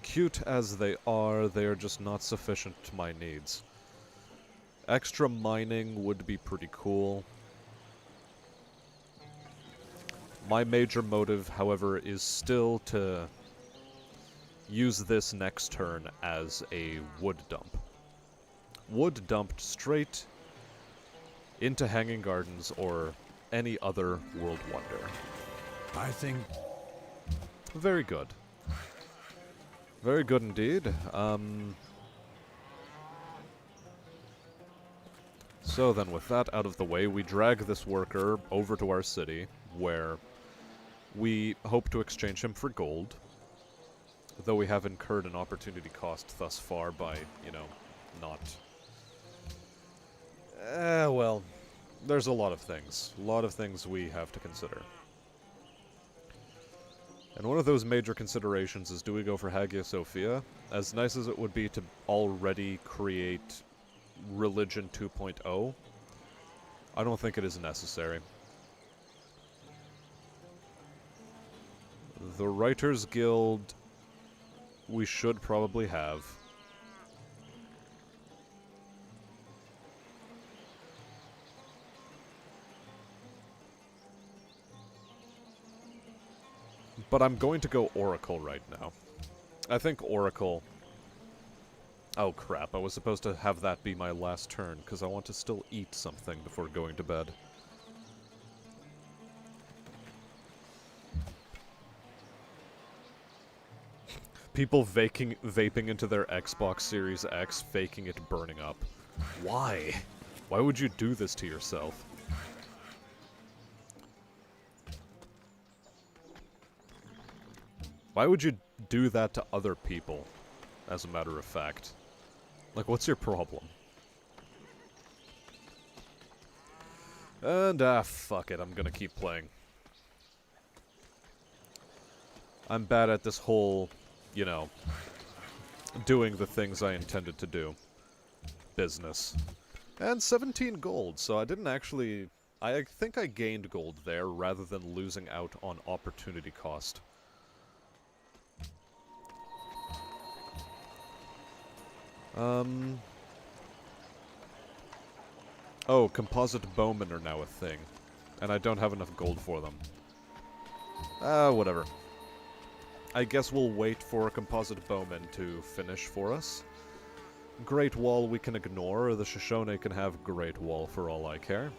Cute as they are just not sufficient to my needs. Extra mining would be pretty cool. My major motive, however, is still to use this next turn as a wood dump. Wood dumped straight into Hanging Gardens or any other world wonder. I think... Very good. Very good indeed. So then, with that out of the way, we drag this worker over to our city, where we hope to exchange him for gold, though we have incurred an opportunity cost thus far by, you know, not... well, there's a lot of things. A lot of things we have to consider. And one of those major considerations is, do we go for Hagia Sophia? As nice as it would be to already create Religion 2.0, I don't think it is necessary. The Writers Guild, we should probably have. But I'm going to go Oracle right now. I think Oracle... Oh crap, I was supposed to have that be my last turn, because I want to still eat something before going to bed. People vaping into their Xbox Series X, faking it burning up. Why? Why would you do this to yourself? Why would you do that to other people, as a matter of fact? Like, what's your problem? And, fuck it, I'm gonna keep playing. I'm bad at this whole, you know, doing the things I intended to do. Business. And 17 gold, so I didn't actually... I think I gained gold there, rather than losing out on opportunity cost. Oh, composite bowmen are now a thing. And I don't have enough gold for them. Whatever. I guess we'll wait for a composite bowman to finish for us. Great Wall we can ignore, the Shoshone can have Great Wall for all I care.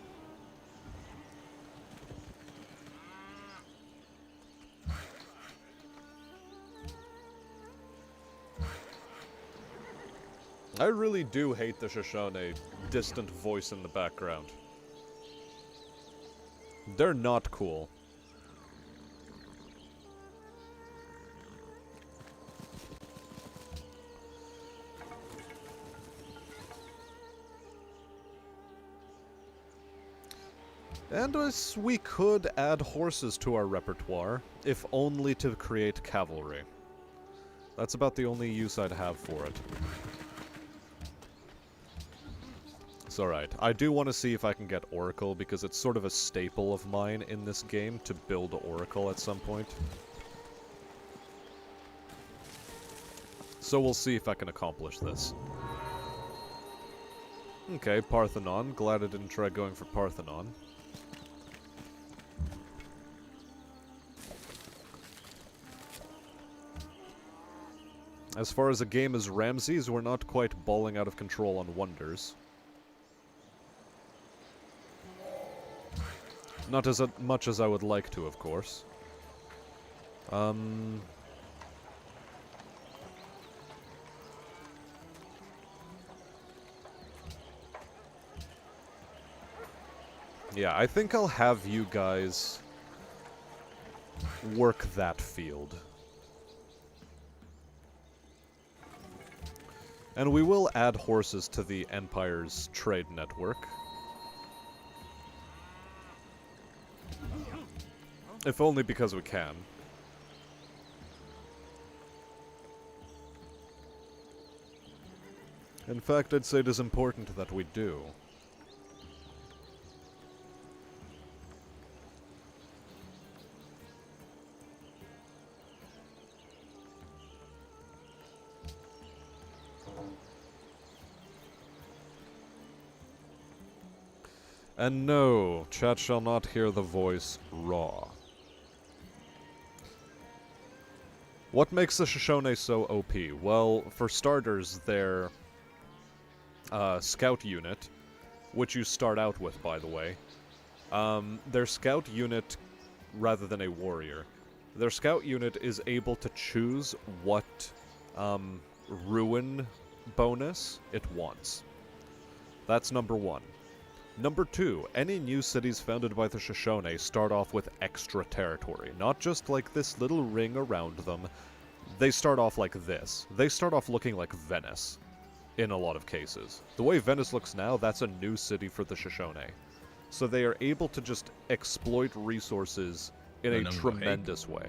I really do hate the Shoshone distant voice in the background. They're not cool. And we could add horses to our repertoire, if only to create cavalry. That's about the only use I'd have for it. It's alright. I do want to see if I can get Oracle, because it's sort of a staple of mine in this game to build Oracle at some point. So we'll see if I can accomplish this. Okay, Parthenon. Glad I didn't try going for Parthenon. As far as a game as Ramses, we're not quite balling out of control on wonders. Not as much as I would like to, of course. Yeah, I think I'll have you guys work that field. And we will add horses to the Empire's trade network. If only because we can. In fact, I'd say it is important that we do. And no, chat shall not hear the voice raw. What makes the Shoshone so OP? Well, for starters, their scout unit, which you start out with, by the way, their scout unit, rather than a warrior, their scout unit is able to choose what ruin bonus it wants. That's number one. Number two, any new cities founded by the Shoshone start off with extra territory. Not just like this little ring around them. They start off like this. They start off looking like Venice, in a lot of cases. The way Venice looks now, that's a new city for the Shoshone. So they are able to just exploit resources in a tremendous way.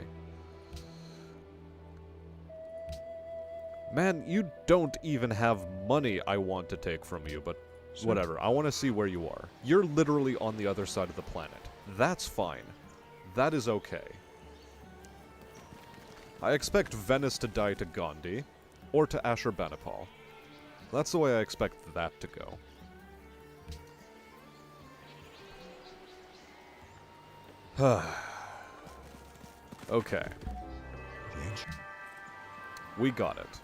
Man, you don't even have money I want to take from you, but whatever, I want to see where you are. You're literally on the other side of the planet. That's fine. That is okay. I expect Venice to die to Gandhi, or to Ashurbanipal. That's the way I expect that to go. Okay. We got it.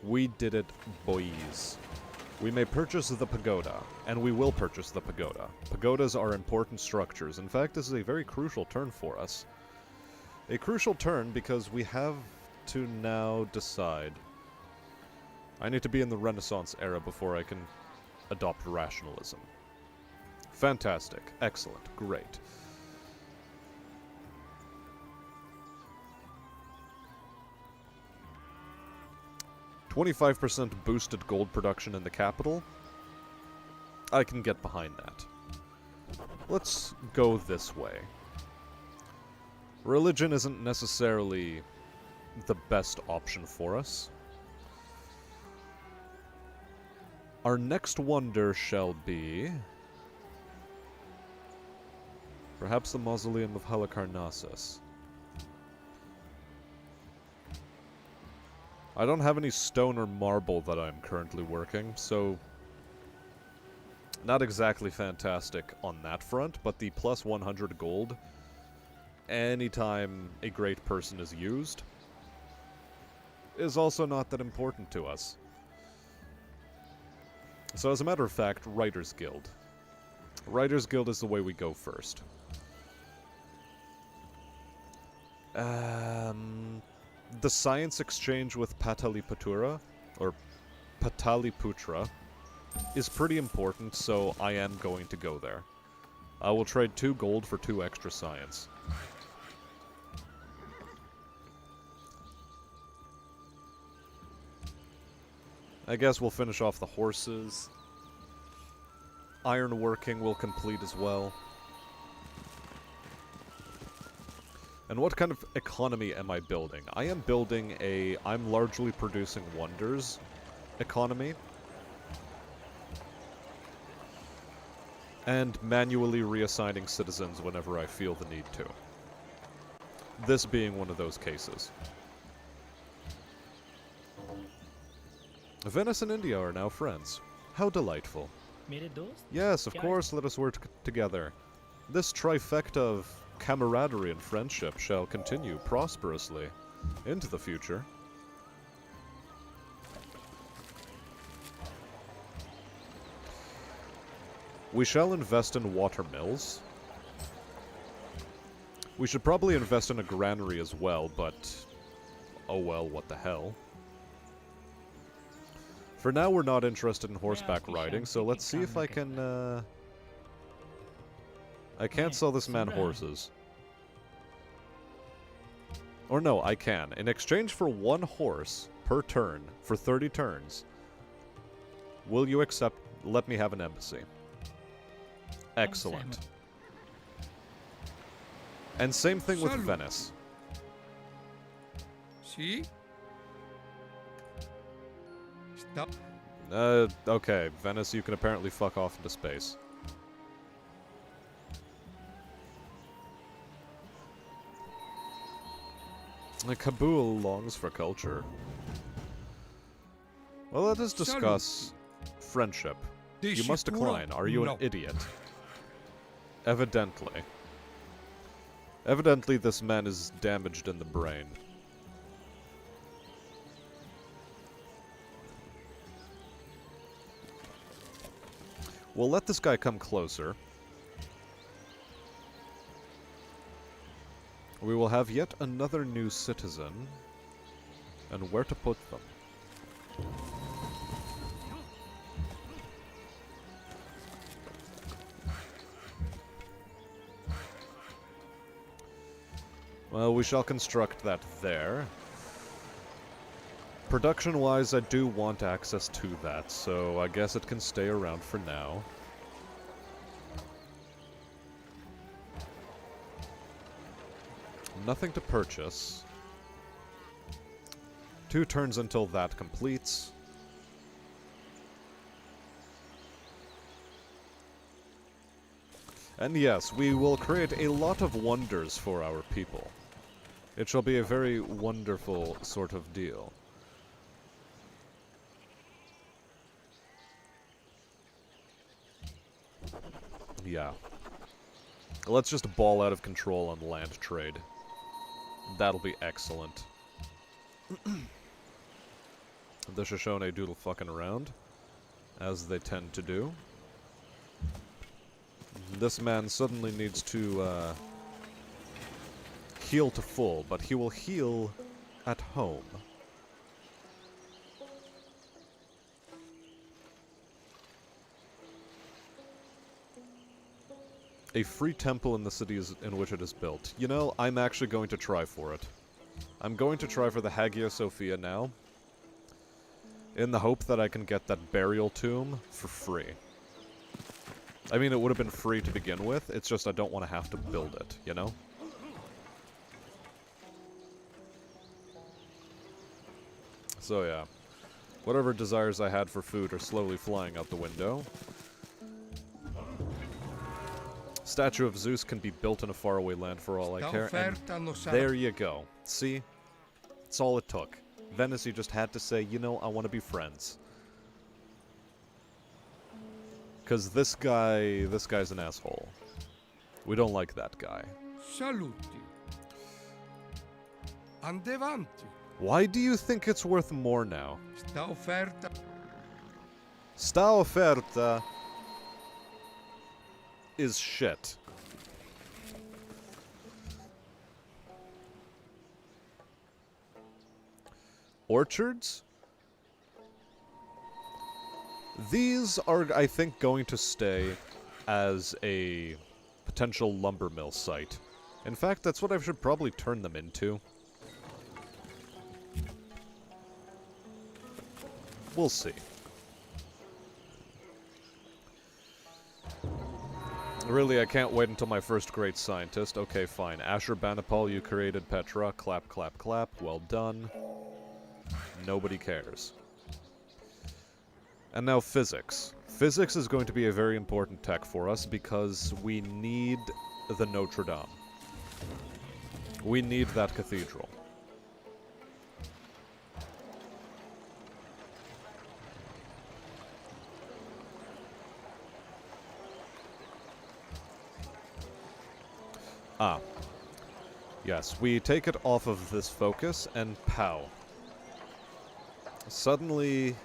We did it, boys. We may purchase the pagoda, and we will purchase the pagoda. Pagodas are important structures. In fact, this is a very crucial turn for us. A crucial turn because we have to now decide. I need to be in the Renaissance era before I can adopt rationalism. Fantastic. Excellent. Great. "25% boosted gold production in the capital." I can get behind that. Let's go this way. Religion isn't necessarily the best option for us. Our next wonder shall be perhaps the Mausoleum of Halicarnassus. I don't have any stone or marble that I'm currently working, so not exactly fantastic on that front, but the plus 100 gold anytime a great person is used is also not that important to us. So as a matter of fact, Writers Guild. Writers Guild is the way we go first. The science exchange with Pataliputra, or Pataliputra is pretty important, so I am going to go there. I will trade 2 gold for 2 extra science. I guess we'll finish off the horses. Ironworking will complete as well. And what kind of economy am I building? I am building a I'm largely producing wonders economy. And manually reassigning citizens whenever I feel the need to. This being one of those cases. Venice and India are now friends. How delightful. Yes, of course, let us work together. This trifecta of camaraderie and friendship shall continue prosperously into the future. We shall invest in water mills. We should probably invest in a granary as well, but oh well, what the hell. For now, we're not interested in horseback riding, so let's see if I can, I can't sell this man horses. Or no, I can. In exchange for 1 horse per turn, for 30 turns, will you accept, let me have an embassy. Excellent. And same thing with Venice. See? Stop. Okay, Venice, you can apparently fuck off into space. Kabul longs for culture. Well, let us discuss friendship. You must decline. Are you an idiot? Evidently. Evidently, this man is damaged in the brain. We'll let this guy come closer. We will have yet another new citizen. And where to put them? Well, we shall construct that there. Production-wise, I do want access to that, so I guess it can stay around for now. Nothing to purchase. 2 turns until that completes. And yes, we will create a lot of wonders for our people. It shall be a very wonderful sort of deal. Yeah. Let's just ball out of control on land trade. That'll be excellent. The Shoshone doodle fucking around, as they tend to do. This man suddenly needs to, heal to full, but he will heal at home. A free temple in the cities in which it is built. You know, I'm actually going to try for it. I'm going to try for the Hagia Sophia now, in the hope that I can get that burial tomb for free. I mean, it would have been free to begin with, it's just I don't want to have to build it, you know? So yeah, whatever desires I had for food are slowly flying out the window. Statue of Zeus can be built in a faraway land for all I care, and there you go. See? That's all it took. Venice, you just had to say, you know, I want to be friends. Because this guy's an asshole. We don't like that guy. Saluti. Andevanti. Why do you think it's worth more now? Sta offerta. Sta offerta is shit. Orchards? These are, I think, going to stay as a potential lumber mill site. In fact, that's what I should probably turn them into. We'll see. Really, I can't wait until my first great scientist. Okay, fine. Asher Banipal, you created Petra. Clap, clap, clap. Well done. Nobody cares. And now physics. Physics is going to be a very important tech for us because we need the Notre Dame. We need that cathedral. Ah. Yes, we take it off of this focus, and pow. Suddenly...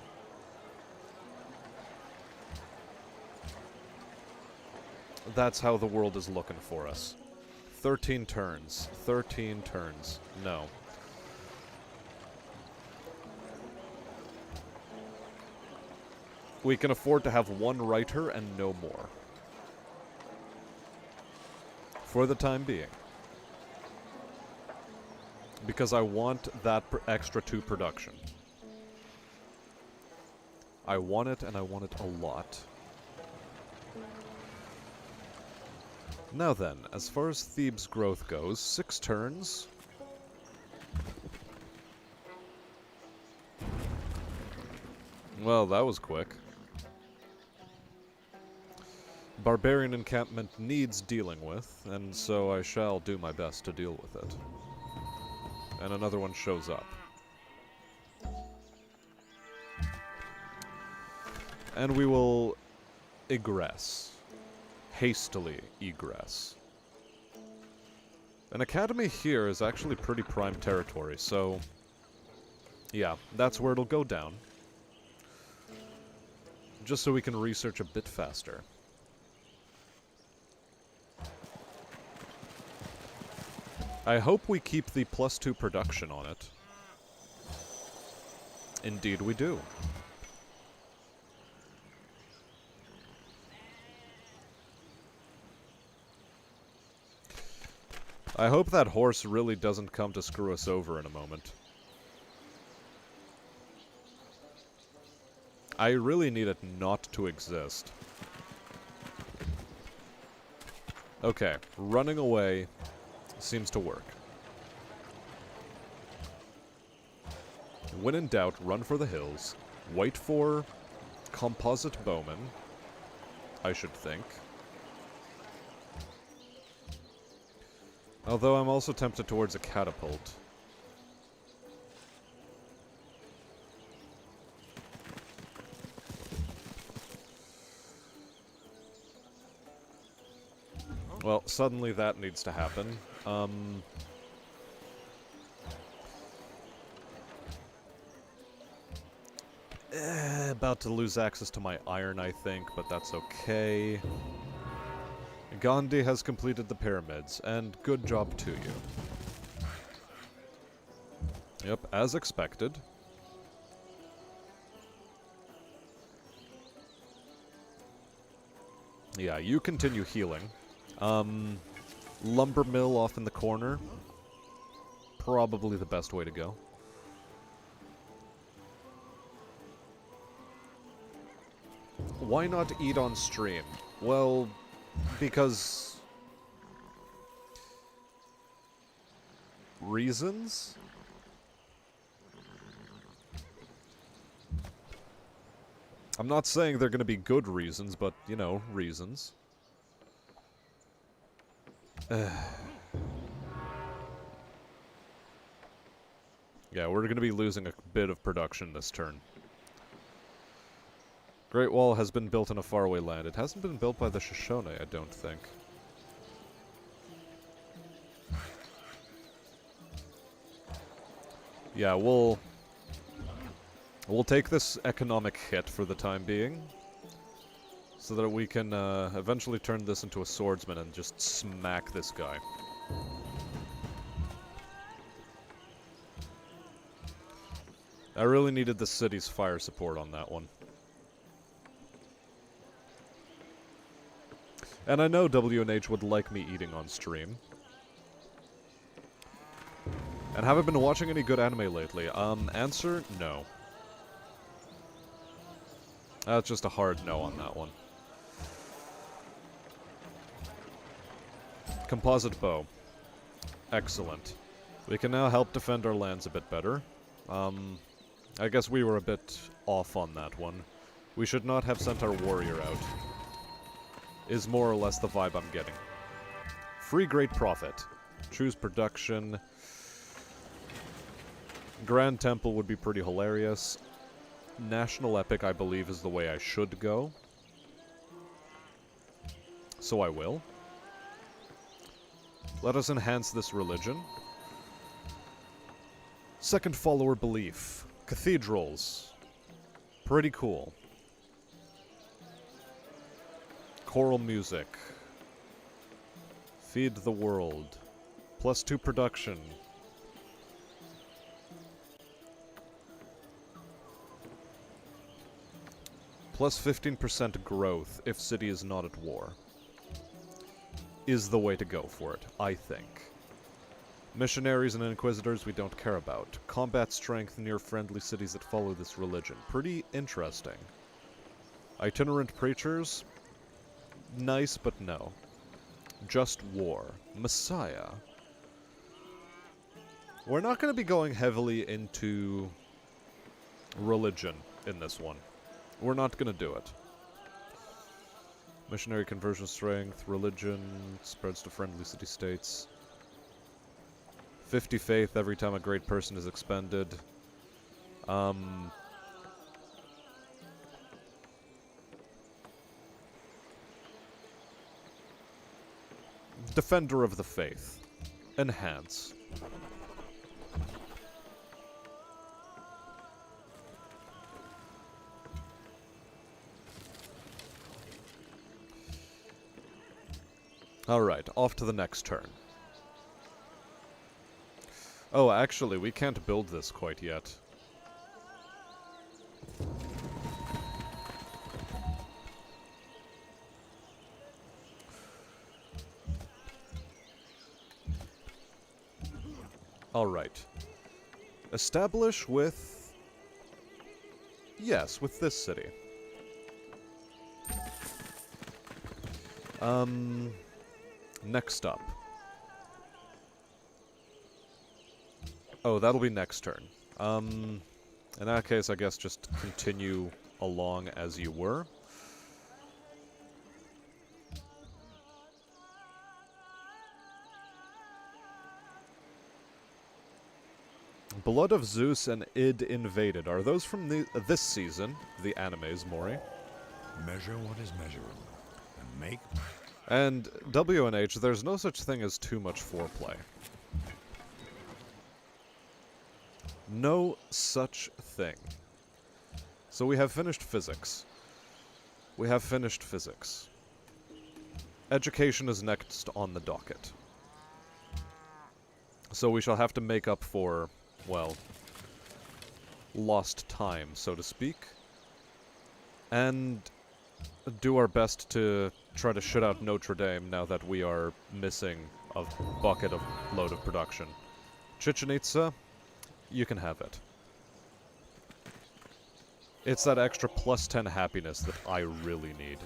that's how the world is looking for us. 13 turns. 13 turns. No. We can afford to have one writer and no more. For the time being. Because I want that extra 2 production. I want it, and I want it a lot. Now then, as far as Thebes' growth goes, 6 turns. Well, that was quick. Barbarian encampment needs dealing with, and so I shall do my best to deal with it. And another one shows up. And we will egress. Hastily egress. An academy here is actually pretty prime territory, so... yeah, that's where it'll go down. Just so we can research a bit faster. I hope we keep the +2 production on it. Indeed we do. I hope that horse really doesn't come to screw us over in a moment. I really need it not to exist. Okay, running away seems to work. When in doubt, run for the hills. Wait for composite bowmen, I should think. Although I'm also tempted towards a catapult. Well, suddenly that needs to happen. About to lose access to my iron, I think, but that's okay. Gandhi has completed the pyramids, and good job to you. Yep, as expected. Yeah, you continue healing. Lumber mill off in the corner. Probably the best way to go. Why not eat on stream? Well, because... reasons? I'm not saying they're gonna be good reasons, but, you know, reasons. Yeah, we're gonna be losing a bit of production this turn. Great Wall has been built in a faraway land. It hasn't been built by the Shoshone, I don't think. Yeah, we'll take this economic hit for the time being, so that we can eventually turn this into a swordsman and just smack this guy. I really needed the city's fire support on that one. And I know WNH would like me eating on stream. And have I been watching any good anime lately? Answer, no. That's just a hard no on that one. Composite bow. Excellent. We can now help defend our lands a bit better. I guess we were a bit off on that one. We should not have sent our warrior out. Is more or less the vibe I'm getting. Free great profit. Choose production. Grand Temple would be pretty hilarious. National Epic, I believe, is the way I should go. So I will. Let us enhance this religion. Second follower belief. Cathedrals. Pretty cool. Choral music. Feed the world. +2 production. +15% growth if city is not at war. Is the way to go for it, I think. Missionaries and inquisitors we don't care about. Combat strength near friendly cities that follow this religion. Pretty interesting. Itinerant preachers? Nice, but no. Just war. Messiah. We're not going to be going heavily into religion in this one. We're not going to do it. Missionary conversion strength, religion, spreads to friendly city-states. 50 faith every time a great person is expended. Defender of the faith. Enhance. Alright, off to the next turn. Oh, actually, we can't build this quite yet. Alright. Establish with... Yes, with this city. Next up. Oh, that'll be next turn. In that case, I guess just continue along as you were. Blood of Zeus and Id Invaded. Are those from this season, the animes, Mori? Measure what is measurable, and make... And WNH, there's no such thing as too much foreplay. No such thing. So we have finished physics. We have finished physics. Education is next on the docket. So we shall have to make up for, well, lost time, so to speak. And do our best to try to shut out Notre Dame now that we are missing a bucket of load of production. Chichen Itza, you can have it. It's that extra +10 happiness that I really need.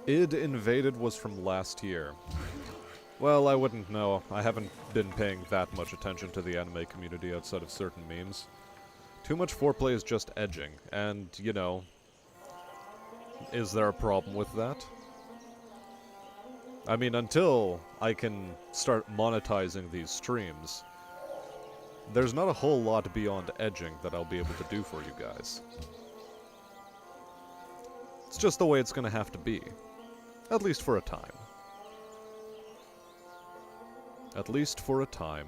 Id Invaded was from last year. Well, I wouldn't know. I haven't been paying that much attention to the anime community outside of certain memes. Too much foreplay is just edging, and, you know, is there a problem with that? I mean, until I can start monetizing these streams, there's not a whole lot beyond edging that I'll be able to do for you guys. It's just the way it's gonna have to be. At least for a time. At least for a time.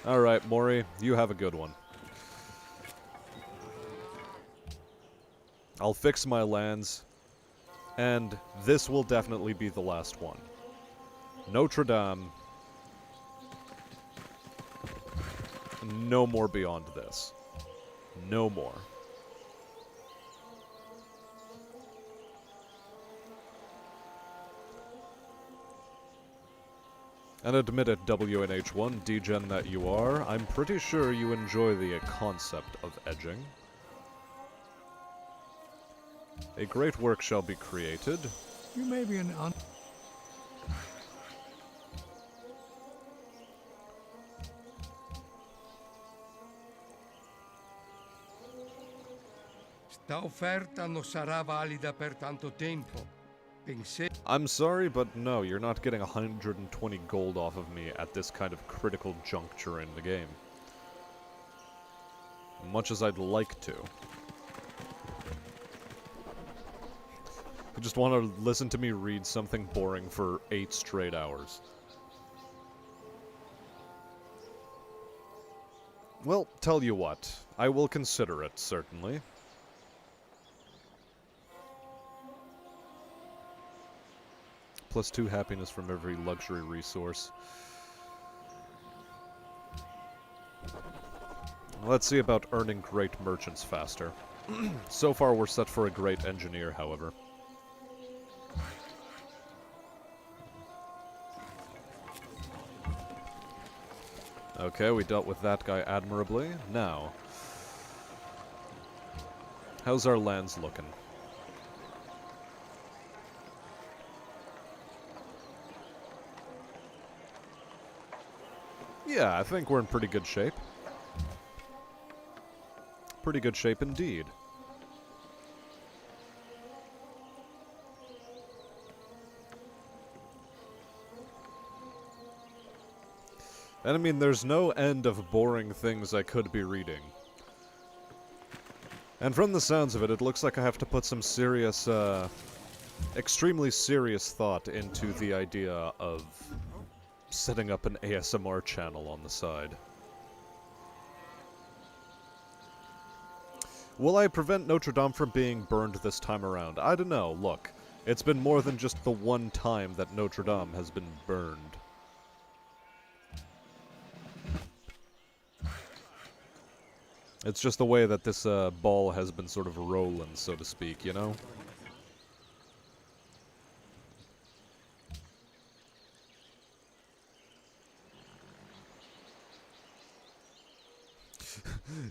Alright, Mori, you have a good one. I'll fix my lands, and this will definitely be the last one. Notre Dame. No more beyond this. No more. And admit it, WNH1, degen that you are, I'm pretty sure you enjoy the concept of edging. A great work shall be created. You may be an Sta offerta non sarà valida per tanto tempo. I'm sorry, but no, you're not getting 120 gold off of me at this kind of critical juncture in the game. Much as I'd like to. You just want to listen to me read something boring for 8 straight hours. Well, tell you what, I will consider it, certainly. +2 happiness from every luxury resource. Let's see about earning great merchants faster. So far we're set for a great engineer, however. Okay, we dealt with that guy admirably. Now, how's our lands looking? Yeah, I think we're in pretty good shape. Pretty good shape indeed. And I mean, there's no end of boring things I could be reading. And from the sounds of it, it looks like I have to put some serious, extremely serious thought into the idea of setting up an ASMR channel on the side. Will I prevent Notre Dame from being burned this time around? I don't know. Look, it's been more than just the one time that Notre Dame has been burned. It's just the way that this ball has been sort of rolling, so to speak, you know?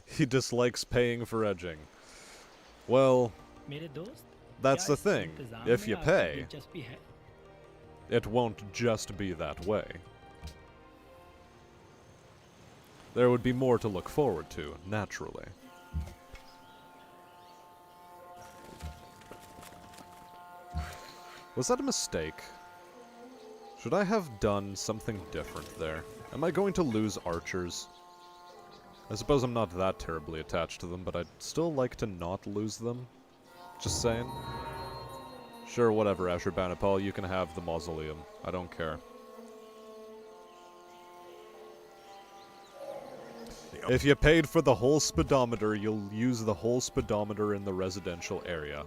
He dislikes paying for edging. Well, that's the thing. If you pay, it won't just be that way. There would be more to look forward to, naturally. Was that a mistake? Should I have done something different there? Am I going to lose archers? I suppose I'm not that terribly attached to them, but I'd still like to not lose them. Just saying. Sure, whatever, Asher Banipal, you can have the mausoleum. I don't care. If you paid for the whole speedometer, you'll use the whole speedometer in the residential area.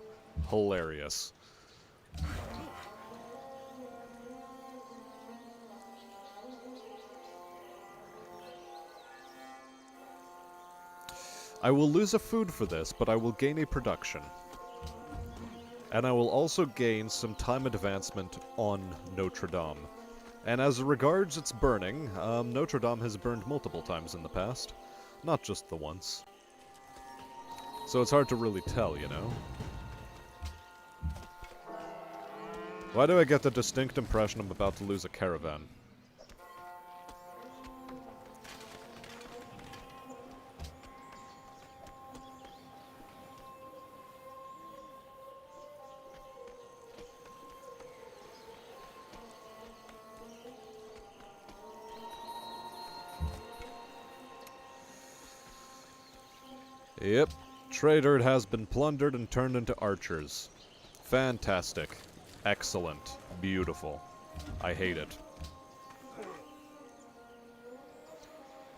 Hilarious. I will lose a food for this, but I will gain a production. And I will also gain some time advancement on Notre Dame. And as regards its burning, Notre Dame has burned multiple times in the past. Not just the once. So it's hard to really tell, you know? Why do I get the distinct impression I'm about to lose a caravan? Yep. Trader has been plundered and turned into archers. Fantastic. Excellent. Beautiful. I hate it.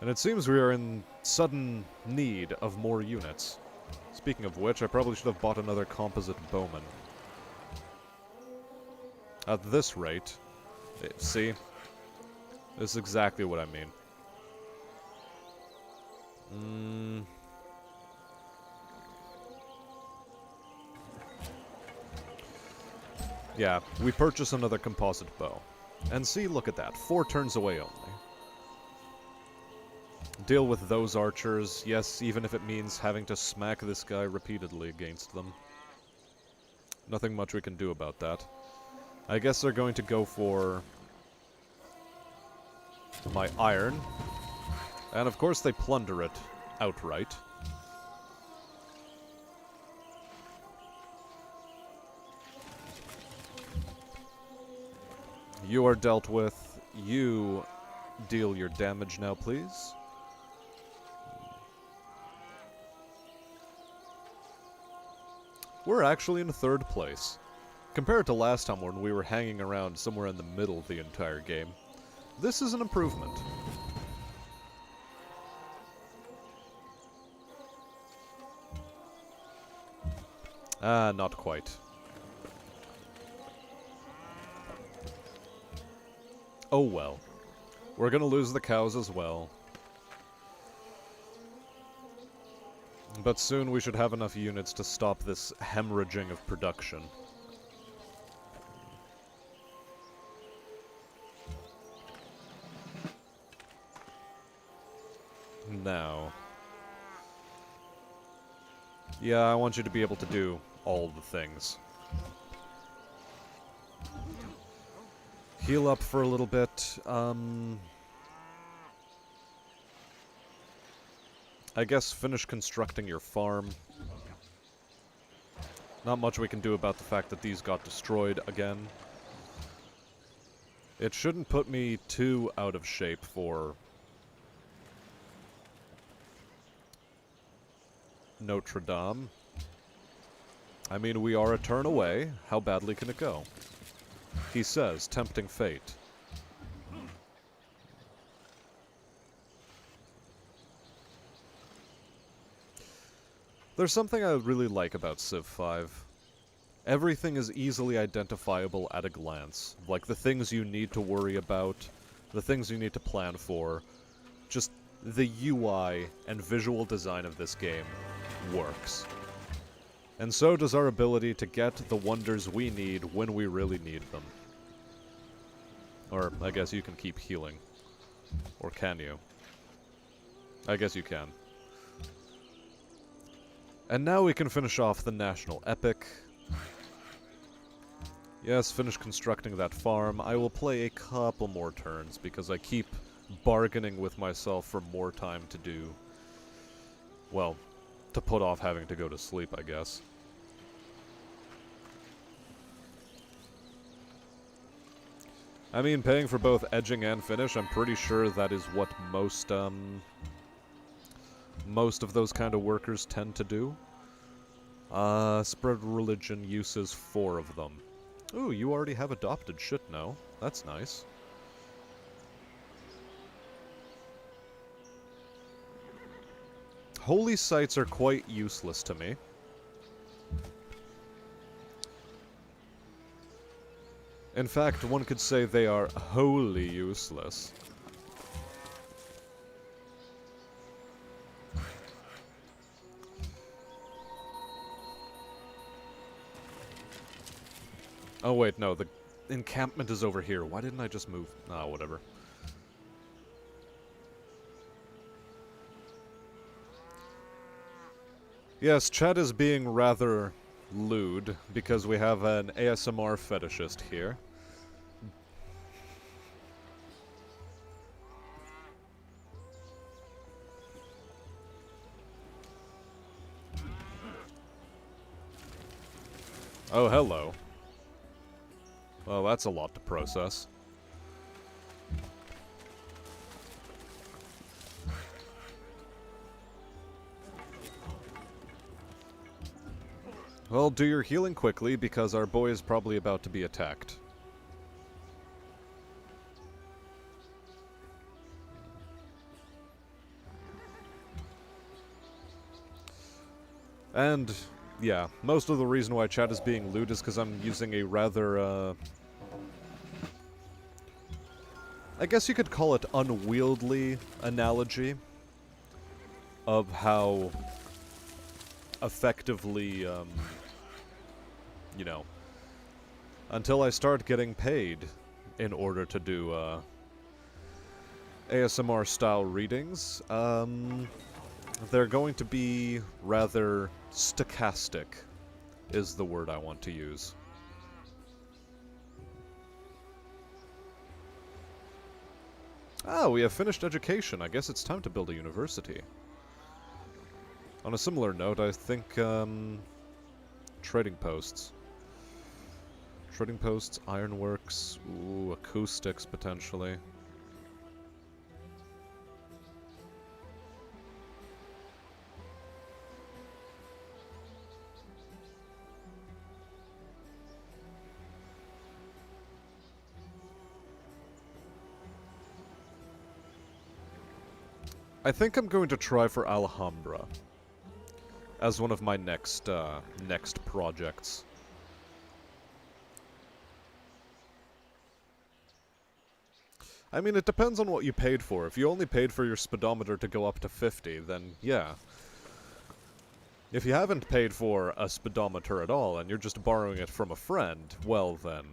And it seems we are in sudden need of more units. Speaking of which, I probably should have bought another composite bowman. At this rate, see? This is exactly what I mean. Yeah, we purchase another composite bow. And see, look at that. 4 turns away only. Deal with those archers, yes, even if it means having to smack this guy repeatedly against them. Nothing much we can do about that. I guess they're going to go for my iron. And of course they plunder it outright. You are dealt with. You deal your damage now, please. We're actually in 3rd place. Compared to last time when we were hanging around somewhere in the middle the entire game. This is an improvement. Ah, not quite. Oh well. We're gonna lose the cows as well. But soon we should have enough units to stop this hemorrhaging of production. Now. Yeah, I want you to be able to do all the things. Heal up for a little bit. I guess finish constructing your farm. Not much we can do about the fact that these got destroyed again. It shouldn't put me too out of shape for Notre Dame. I mean, we are a turn away. How badly can it go? He says, tempting fate. There's something I really like about Civ 5. Everything is easily identifiable at a glance. Like the things you need to worry about, the things you need to plan for. Just the UI and visual design of this game works. And so does our ability to get the wonders we need when we really need them. Or, I guess you can keep healing. Or can you? I guess you can. And now we can finish off the national epic. Yes, finish constructing that farm. I will play a couple more turns because I keep bargaining with myself for more time to do... well, to put off having to go to sleep, I guess. I mean, paying for both edging and finish, I'm pretty sure that is what most of those kind of workers tend to do. Spread religion uses 4 of them. Ooh, you already have adopted shit now. That's nice. Holy sites are quite useless to me. In fact, one could say they are wholly useless. Oh wait, no, the encampment is over here. Why didn't I just move? Ah, whatever. Yes, chat is being rather lewd because we have an ASMR fetishist here. Oh, hello. Well, that's a lot to process. Well, do your healing quickly, because our boy is probably about to be attacked. And, yeah, most of the reason why chat is being lewd is because I'm using a rather, I guess you could call it unwieldy analogy of how effectively, you know, until I start getting paid in order to do, ASMR-style readings, they're going to be rather stochastic, is the word I want to use. Ah, we have finished education. I guess it's time to build a university. On a similar note, I think, trading posts. Trading posts, ironworks, ooh, acoustics, potentially. I think I'm going to try for Alhambra as one of my next projects. I mean, it depends on what you paid for. If you only paid for your speedometer to go up to 50, then yeah. If you haven't paid for a speedometer at all, and you're just borrowing it from a friend, well then,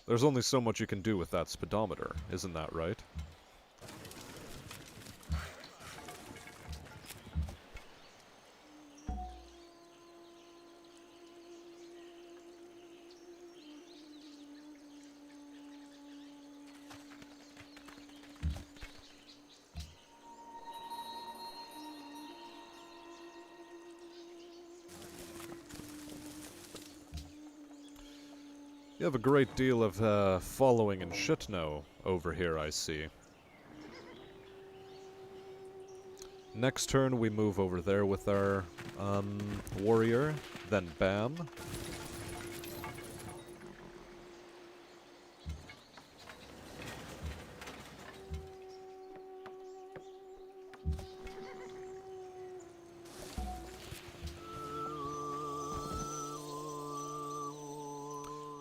there's only so much you can do with that speedometer, isn't that right? You have a great deal of, following and shit-know over here, I see. Next turn, we move over there with our, warrior. Then bam.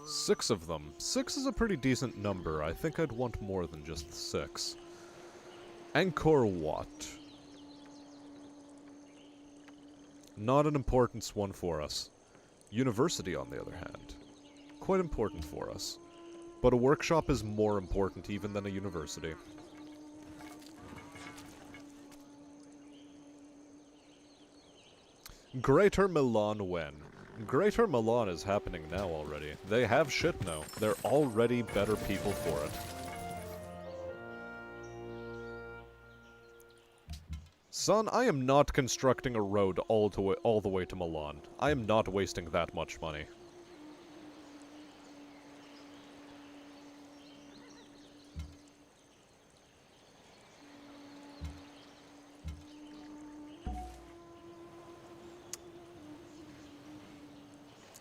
Six of them. 6 is a pretty decent number. I think I'd want more than just 6. Angkor Wat. Not an importance one for us. University, on the other hand. Quite important for us. But a workshop is more important even than a university. Greater Milan when? Greater Milan is happening now already. They have shit now. They're already better people for it. Son, I am not constructing a road all the way to Milan. I am not wasting that much money.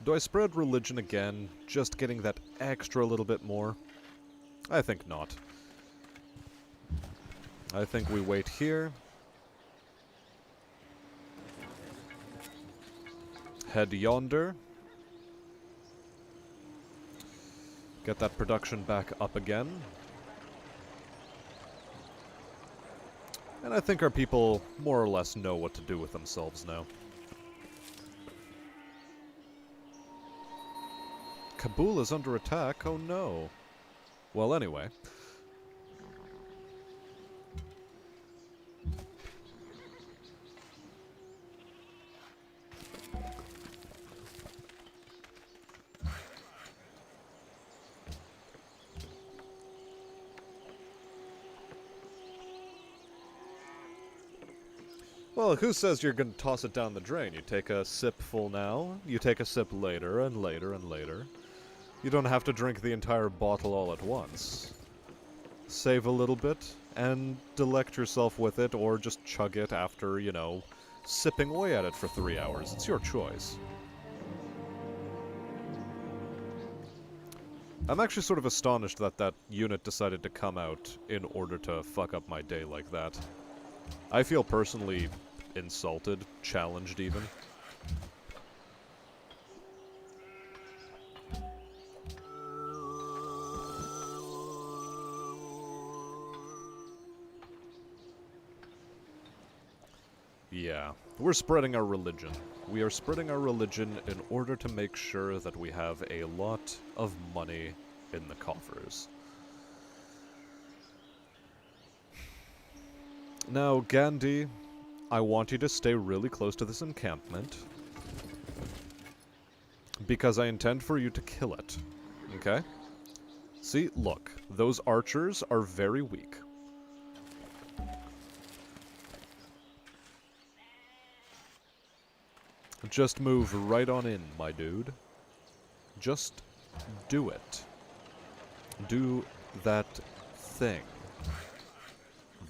Do I spread religion again, just getting that extra little bit more? I think not. I think we wait here. Head yonder. Get that production back up again. And I think our people more or less know what to do with themselves now. Kabul is under attack? Oh no. Well, anyway. Well, who says you're gonna toss it down the drain? You take a sip full now, you take a sip later, and later, and later. You don't have to drink the entire bottle all at once. Save a little bit, and delect yourself with it, or just chug it after, you know, sipping away at it for 3 hours. It's your choice. I'm actually sort of astonished that that unit decided to come out in order to fuck up my day like that. I feel personally insulted, challenged even. Yeah, we're spreading our religion. We are spreading our religion in order to make sure that we have a lot of money in the coffers. Now, Gandhi, I want you to stay really close to this encampment, because I intend for you to kill it, okay? See, look, those archers are very weak. Just move right on in, my dude. Just do it. Do that thing.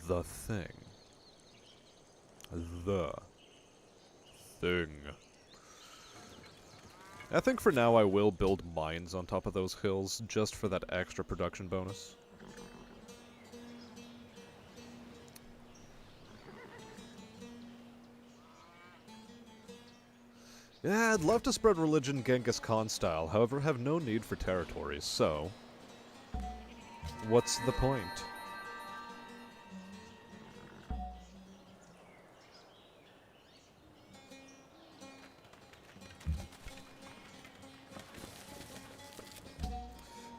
The thing. The thing. I think for now I will build mines on top of those hills, just for that extra production bonus. Yeah, I'd love to spread religion Genghis Khan style, however have no need for territories, so... what's the point?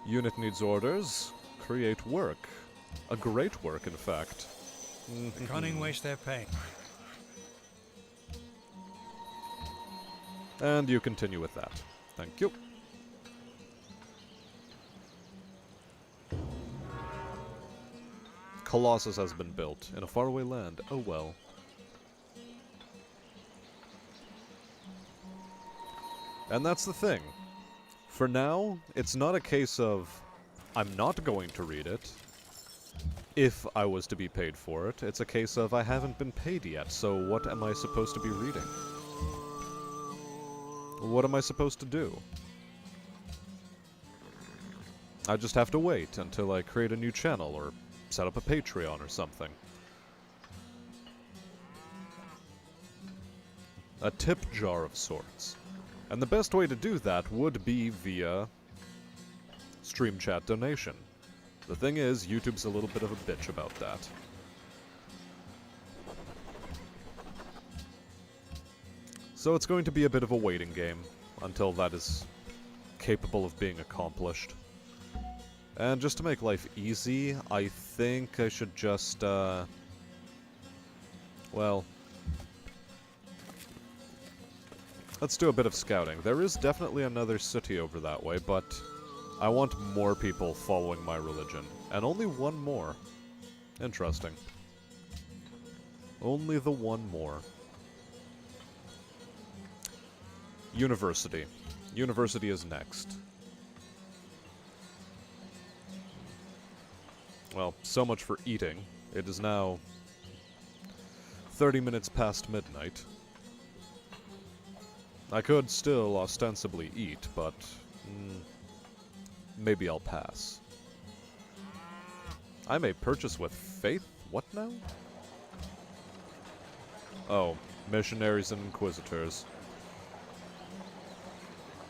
Unit needs orders. Create work. A great work, in fact. The cunning waste their pay. And you continue with that. Thank you. Colossus has been built in a faraway land. Oh well. And that's the thing. For now, it's not a case of I'm not going to read it if I was to be paid for it. It's a case of I haven't been paid yet, so what am I supposed to be reading? What am I supposed to do? I just have to wait until I create a new channel or set up a Patreon or something. A tip jar of sorts. And the best way to do that would be via stream chat donation. The thing is, YouTube's a little bit of a bitch about that. So it's going to be a bit of a waiting game until that is capable of being accomplished. And just to make life easy, I think I should just, well... let's do a bit of scouting. There is definitely another city over that way, but I want more people following my religion. And only one more. Interesting. Only the one more. University. University is next. Well, so much for eating. It is now 30 minutes past midnight. I could still ostensibly eat, but maybe I'll pass. I may purchase with faith? What now? Oh, missionaries and inquisitors.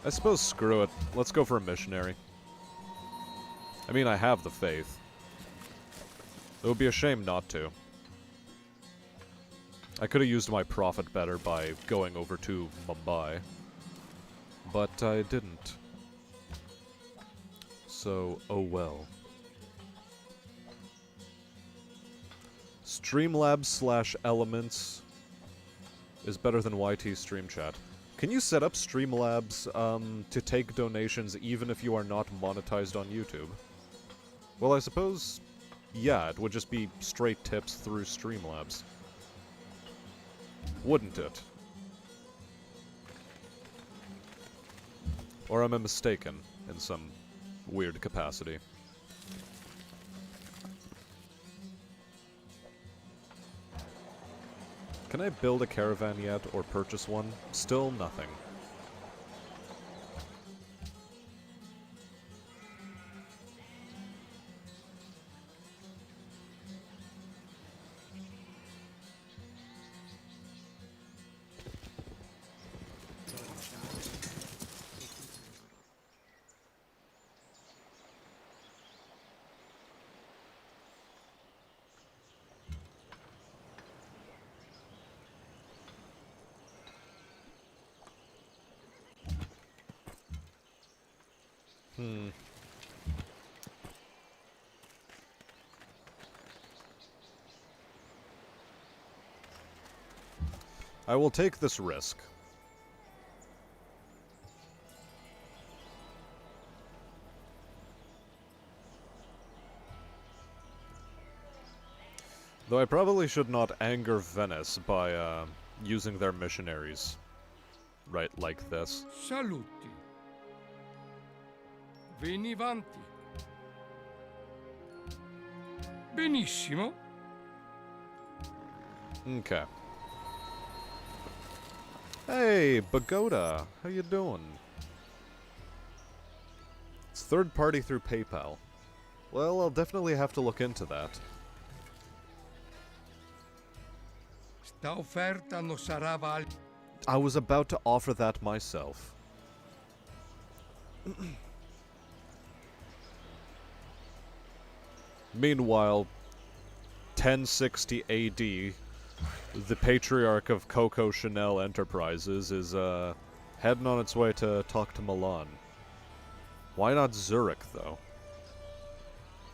I suppose screw it. Let's go for a missionary. I mean, I have the faith. It would be a shame not to. I could have used my profit better by going over to Mumbai. But I didn't. So, oh well. Streamlabs/Elements is better than YT Stream Chat. Can you set up Streamlabs to take donations even if you are not monetized on YouTube? Well, I suppose, yeah, it would just be straight tips through Streamlabs. Wouldn't it? Or am I mistaken in some weird capacity? Can I build a caravan yet, or purchase one? Still nothing. I will take this risk. Though I probably should not anger Venice by, using their missionaries. Right like this. Saluti. Venivanti. Benissimo. Okay. Hey, Pagoda, how you doing? It's third party through PayPal. Well, I'll definitely have to look into that. Sta offerta non sarà valida. I was about to offer that myself. Meanwhile, 1060 AD, the patriarch of Coco Chanel Enterprises is, heading on its way to talk to Milan. Why not Zurich, though?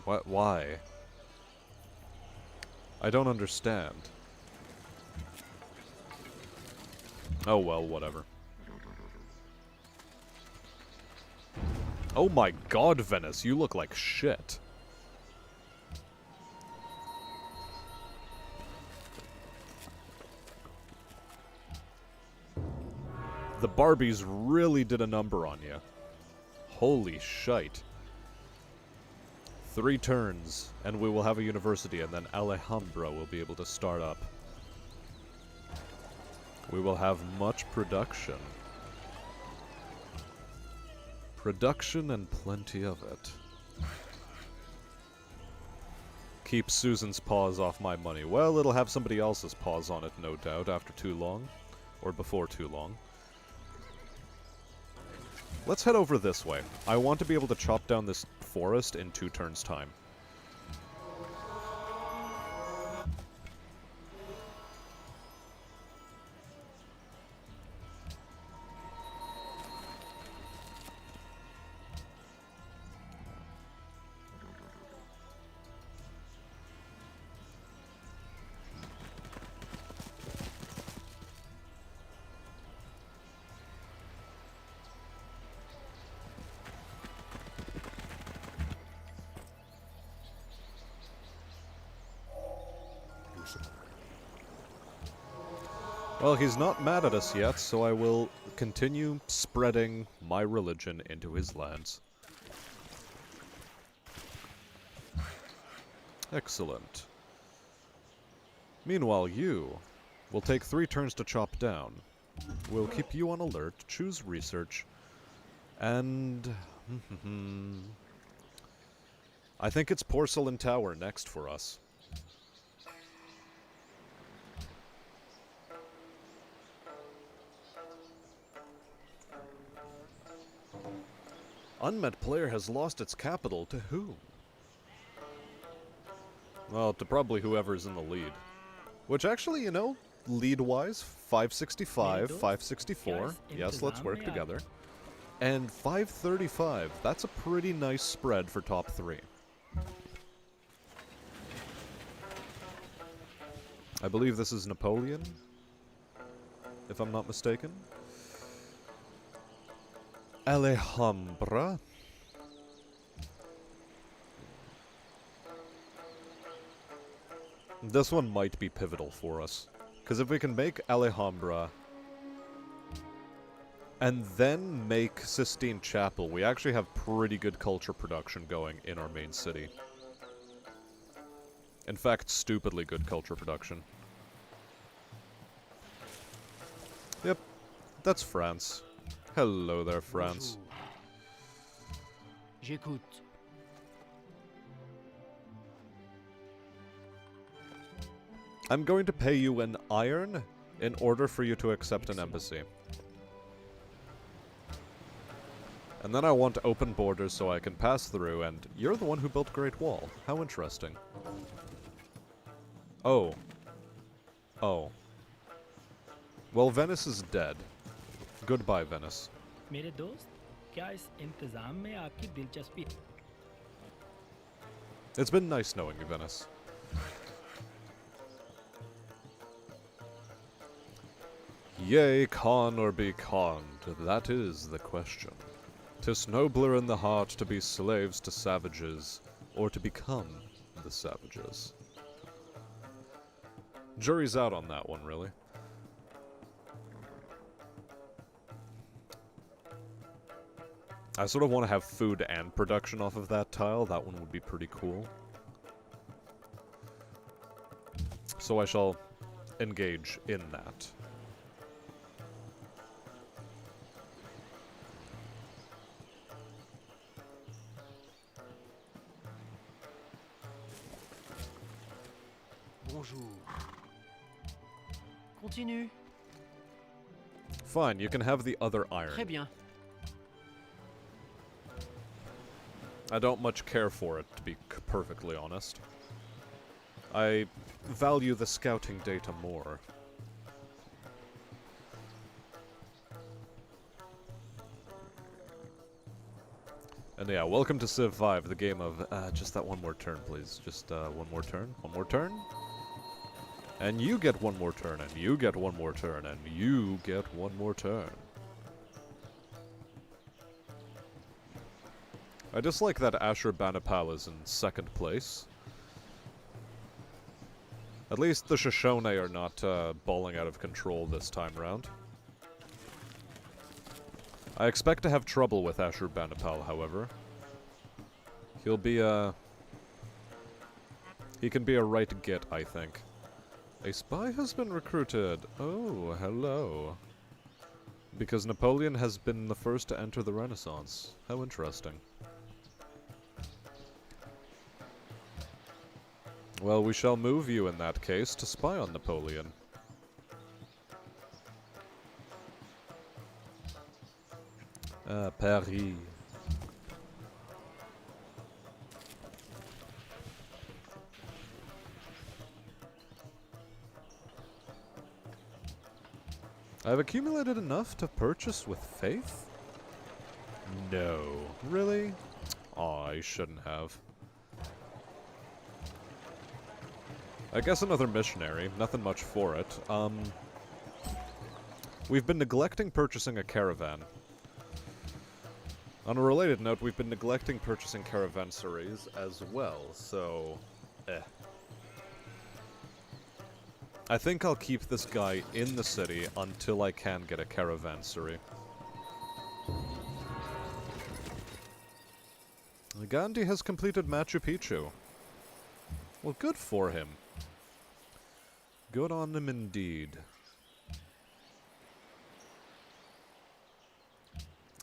Why? I don't understand. Oh well, whatever. Oh my god, Venice, you look like shit. The Barbies really did a number on you. Holy shite. 3 turns, and we will have a university, and then Alhambra will be able to start up. We will have much production. Production and plenty of it. Keep Susan's paws off my money. Well, it'll have somebody else's paws on it, no doubt, after too long. Or before too long. Let's head over this way. I want to be able to chop down this forest in 2 turns' time. Well, he's not mad at us yet, so I will continue spreading my religion into his lands. Excellent. Meanwhile, you will take 3 turns to chop down. We'll keep you on alert, choose research, and... I think it's Porcelain Tower next for us. Unmet player has lost its capital to whom? Well, to probably whoever's in the lead. Which actually, you know, lead-wise, 565, 564. Yes, let's work together. And 535. That's a pretty nice spread for top 3. I believe this is Napoleon, if I'm not mistaken. Alhambra. This one might be pivotal for us. Because if we can make Alhambra and then make Sistine Chapel, we actually have pretty good culture production going in our main city. In fact, stupidly good culture production. Yep, that's France. Hello there, France. J'écoute. I'm going to pay you an iron in order for you to accept an embassy. And then I want open borders so I can pass through, and you're the one who built Great Wall. How interesting. Oh. Oh. Well, Venice is dead. Goodbye, Venice. मेरे दोस्त क्या इस इंतजाम में आपकी दिलचस्पी? It's been nice knowing you, Venice. Yea, con or be conned, that is the question. 'Tis nobler in the heart to be slaves to savages, or to become the savages. Jury's out on that one, really. I sort of want to have food and production off of that tile. That one would be pretty cool. So I shall engage in that. Bonjour. Continue. Fine, you can have the other iron. Très bien. I don't much care for it, to be perfectly honest. I value the scouting data more. And yeah, welcome to Civ 5, the game of, just that one more turn, please. Just, one more turn, one more turn. And you get one more turn, and you get one more turn, and you get one more turn. I dislike that Ashur Banipal is in second place. At least the Shoshone are not balling out of control this time round. I expect to have trouble with Ashur Banipal, however. He'll be he can be a right git, I think. A spy has been recruited. Oh, hello. Because Napoleon has been the first to enter the Renaissance. How interesting. Well, we shall move you in that case to spy on Napoleon. Paris. I've accumulated enough to purchase with faith? No. Really? Aw, I shouldn't have. I guess another missionary. Nothing much for it. We've been neglecting purchasing a caravan. On a related note, we've been neglecting purchasing caravanseries as well, so... I think I'll keep this guy in the city until I can get a caravansery. Gandhi has completed Machu Picchu. Well, good for him. Good on him indeed.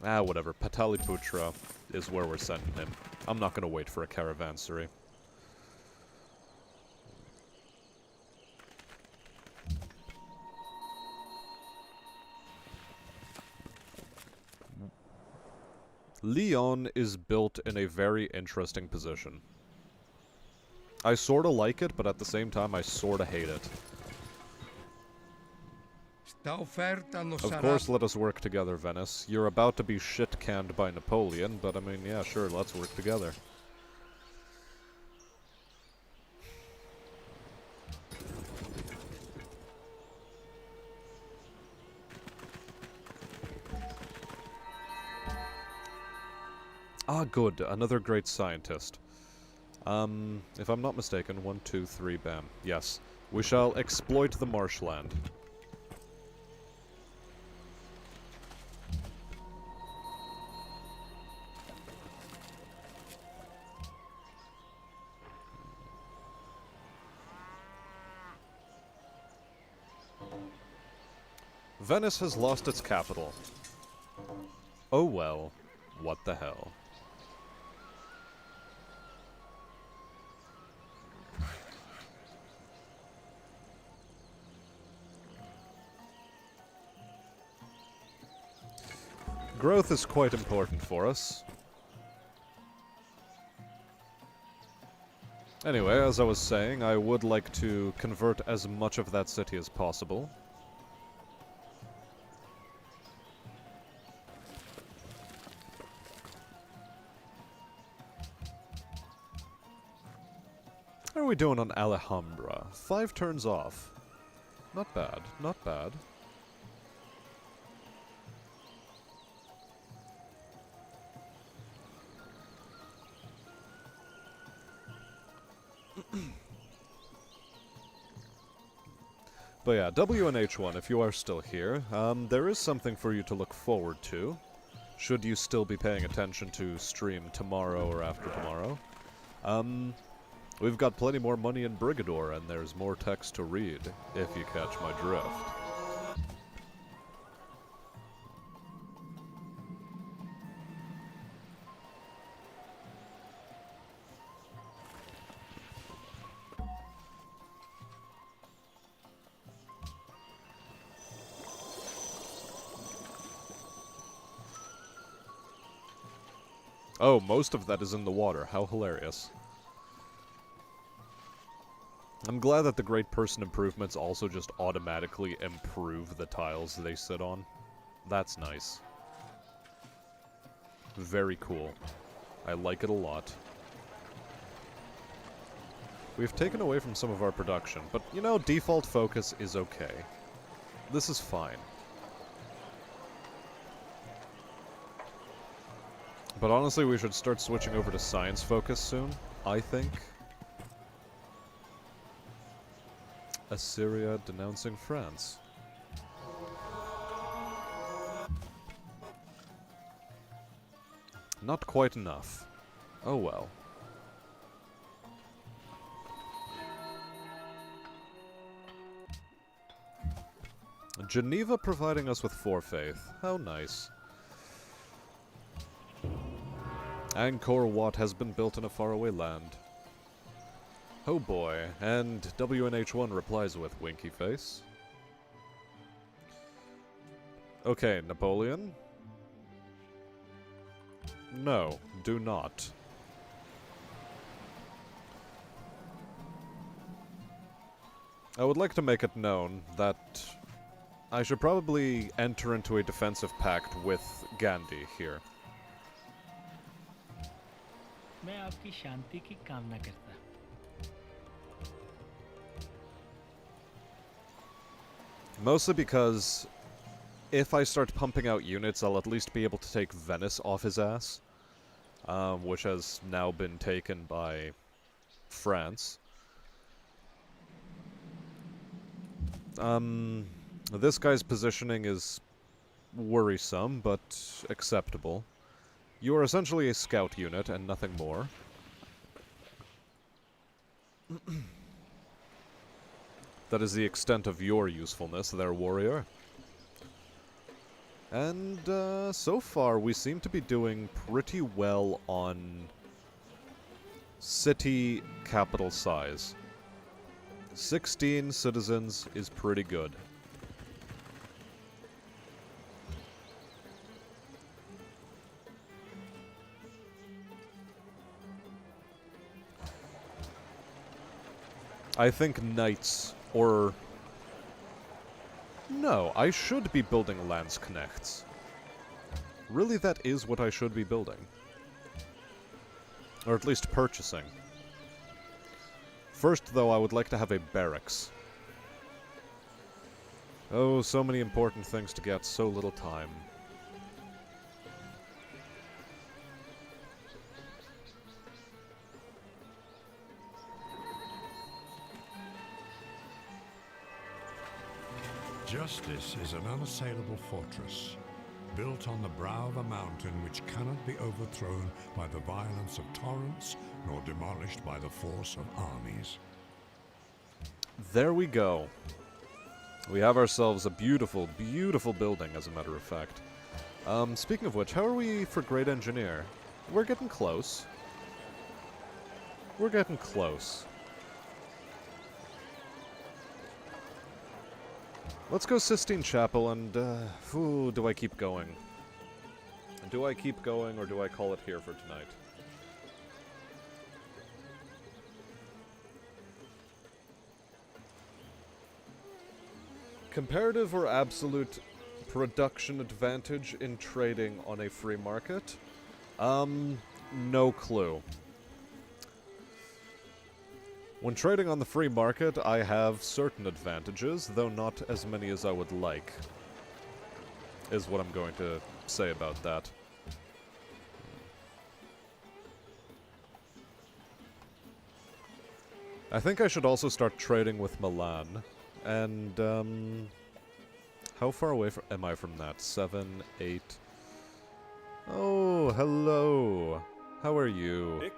Ah, whatever. Pataliputra is where we're sending him. I'm not gonna wait for a caravansery. Lyon is built in a very interesting position. I sorta like it, but at the same time, I sorta hate it. Of course, let us work together, Venice. You're about to be shit-canned by Napoleon, but I mean, yeah, sure, let's work together. Ah, good. Another great scientist. If I'm not mistaken, 1, 2, 3, bam. Yes. We shall exploit the marshland. Venice has lost its capital. Oh well. What the hell. Growth is quite important for us. Anyway, as I was saying, I would like to convert as much of that city as possible. we doing on Alhambra? 5 turns off. Not bad, not bad. But yeah, WNH1, if you are still here, there is something for you to look forward to, should you still be paying attention to stream tomorrow or after tomorrow. We've got plenty more money in Brigador, and there's more text to read, if you catch my drift. Oh, most of that is in the water. How hilarious. I'm glad that the Great Person improvements also just automatically improve the tiles they sit on. That's nice. Very cool. I like it a lot. We've taken away from some of our production, but, you know, default focus is okay. This is fine. But honestly, we should start switching over to science focus soon, I think. Assyria denouncing France. Not quite enough. Oh well. Geneva providing us with forefaith. How nice. Angkor Wat has been built in a faraway land. Oh boy, and WNH1 replies with winky face. Okay, Napoleon? No, do not. I would like to make it known that I should probably enter into a defensive pact with Gandhi here. मैं आपकी शांति की कामना करता। Mostly because if I start pumping out units, I'll at least be able to take Venice off his ass, which has now been taken by France. This guy's positioning is worrisome, but acceptable. You are essentially a scout unit and nothing more. That is the extent of your usefulness there, warrior. And, so far we seem to be doing pretty well on city capital size. 16 citizens is pretty good. I think knights, or... No, I should be building Landsknechts. Really, that is what I should be building. Or at least purchasing. First, though, I would like to have a barracks. Oh, so many important things to get, so little time. Justice is an unassailable fortress, built on the brow of a mountain which cannot be overthrown by the violence of torrents, nor demolished by the force of armies. There we go. We have ourselves a beautiful, beautiful building, as a matter of fact. Speaking of which, how are we for Great Engineer? We're getting close. We're getting close. Let's go Sistine Chapel and, ooh, do I keep going? Do I keep going, or do I call it here for tonight? Comparative or absolute production advantage in trading on a free market? No clue. When trading on the free market, I have certain advantages, though not as many as I would like, is what I'm going to say about that. I think I should also start trading with Milan, and, how far away am I from that? 7, 8... Oh, hello. How are you? Ik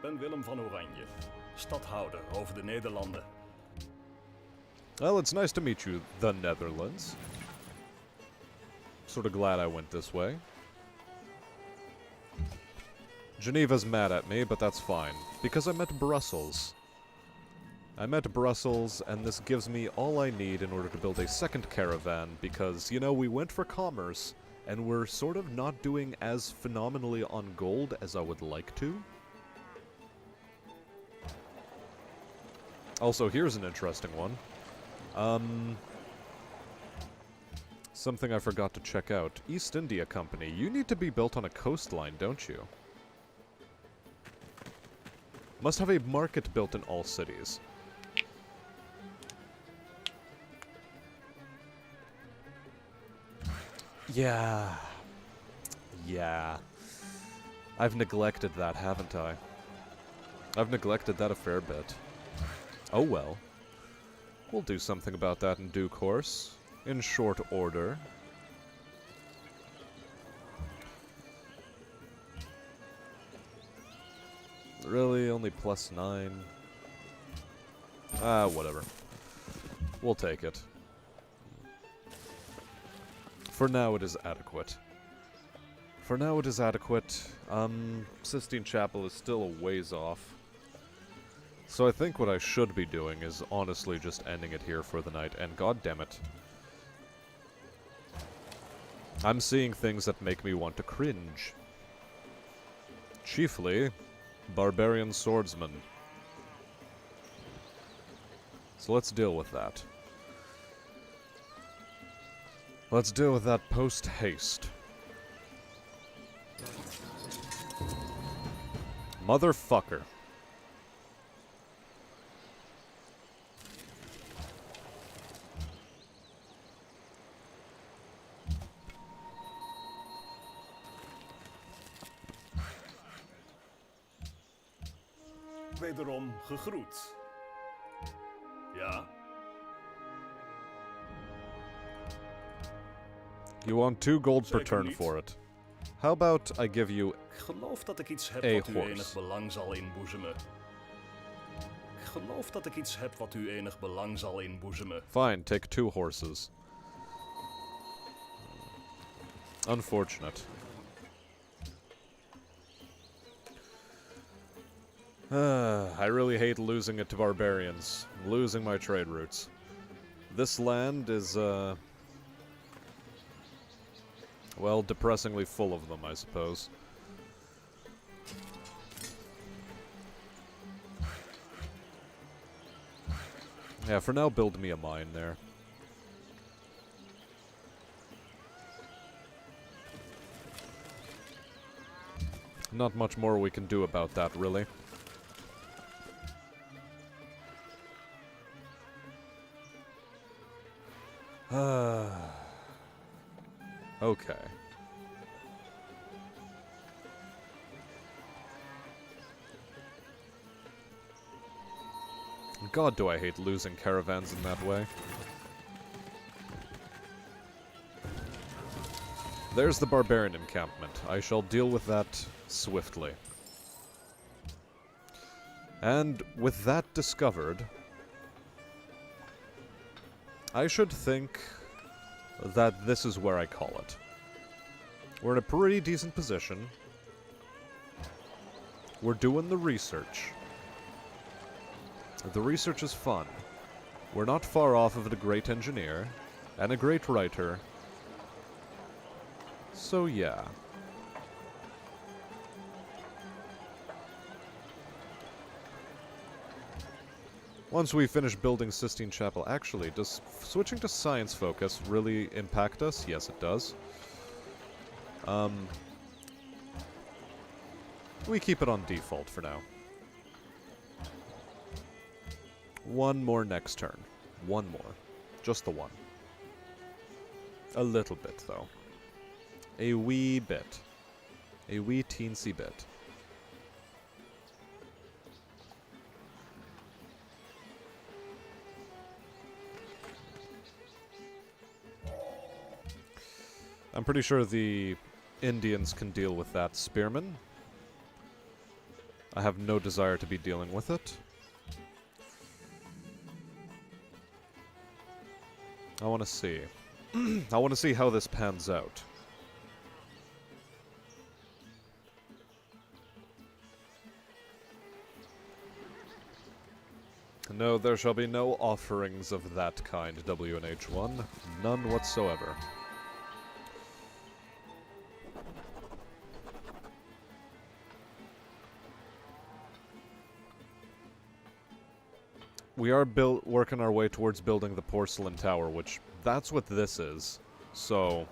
ben Willem van Oranje, stadhouder over de Nederlanden. Well, it's nice to meet you, the Netherlands. Sort of glad I went this way. Geneva's mad at me, but that's fine, because I met Brussels. I met Brussels, and this gives me all I need in order to build a second caravan, because, you know, we went for commerce, and we're sort of not doing as phenomenally on gold as I would like to. Also, here's an interesting one. Something I forgot to check out. East India Company. You need to be built on a coastline, don't you? Must have a market built in all cities. Yeah. Yeah. I've neglected that, haven't I? I've neglected that a fair bit. Oh well. We'll do something about that in due course. In short order. Really? Only +9? Ah, whatever. We'll take it. For now, it is adequate. For now, it is adequate. Sistine Chapel is still a ways off. So I think what I should be doing is honestly just ending it here for the night, and god damn it. I'm seeing things that make me want to cringe. Chiefly, barbarian swordsmen. So let's deal with that. Let's deal with that post-haste. Motherfucker. Wederom gegroet. Ja. You want 2 gold per Zeker turn niet. for it. How about I give you... Ik geloof dat ik iets heb A wat u horse. enig belang zal inboezemen. Ik geloof dat ik iets heb wat u enig belang zal inboezemen. Fine, take 2 horses. Unfortunate. I really hate losing it to barbarians. Losing my trade routes. This land is, well, depressingly full of them, I suppose. Yeah, for now, build me a mine there. Not much more we can do about that, really. Okay. God, do I hate losing caravans in that way. There's the barbarian encampment. I shall deal with that swiftly. And with that discovered, I should think that this is where I call it. We're in a pretty decent position. We're doing the research. The research is fun. We're not far off of a great engineer and a great writer. So yeah. Once we finish building Sistine Chapel, actually, does switching to science focus really impact us? Yes, it does. We keep it on default for now. One more next turn. One more. Just the one. A little bit, though. A wee bit. A wee teensy bit. I'm pretty sure the Indians can deal with that spearman. I have no desire to be dealing with it. I want to see. I want to see how this pans out. No, there shall be no offerings of that kind, WNH1. None whatsoever. We are working our way towards building the porcelain tower, which that's what this is. So,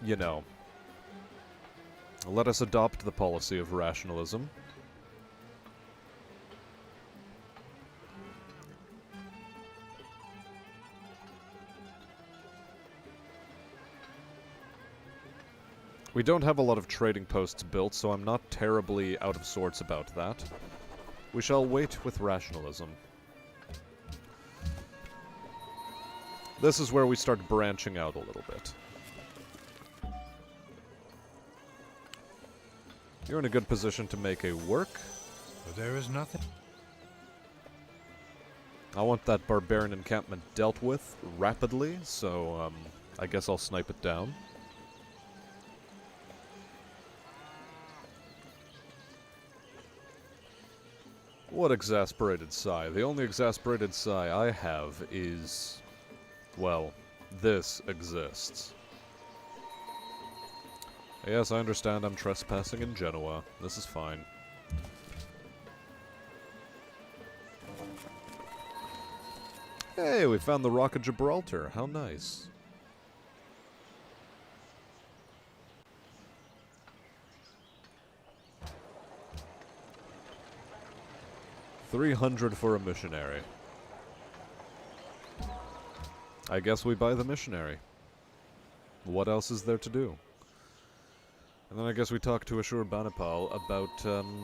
you know, let us adopt the policy of rationalism. We don't have a lot of trading posts built, so I'm not terribly out of sorts about that. We shall wait with rationalism. This is where we start branching out a little bit. You're in a good position to make a work. But there is nothing. I want that barbarian encampment dealt with rapidly, so I guess I'll snipe it down. What exasperated sigh? The only exasperated sigh I have is, well, this exists. Yes, I understand I'm trespassing in Genoa. This is fine. Hey, we found the Rock of Gibraltar. How nice. $300 for a missionary. I guess we buy the missionary. What else is there to do? And then I guess we talk to Ashur Banipal about,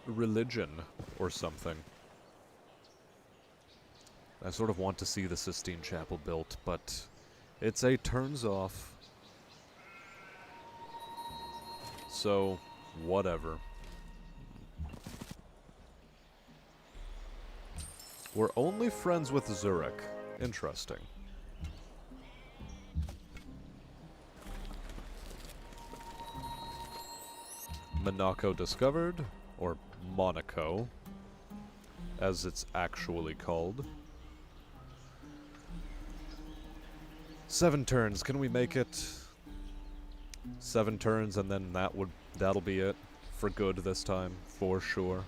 religion or something. I sort of want to see the Sistine Chapel built, but it's a turns off. So, whatever. We're only friends with Zurich. Interesting. Monaco discovered, or Monaco, as it's actually called. 7 turns, can we make it? 7 turns and then that'll be it for good this time, for sure.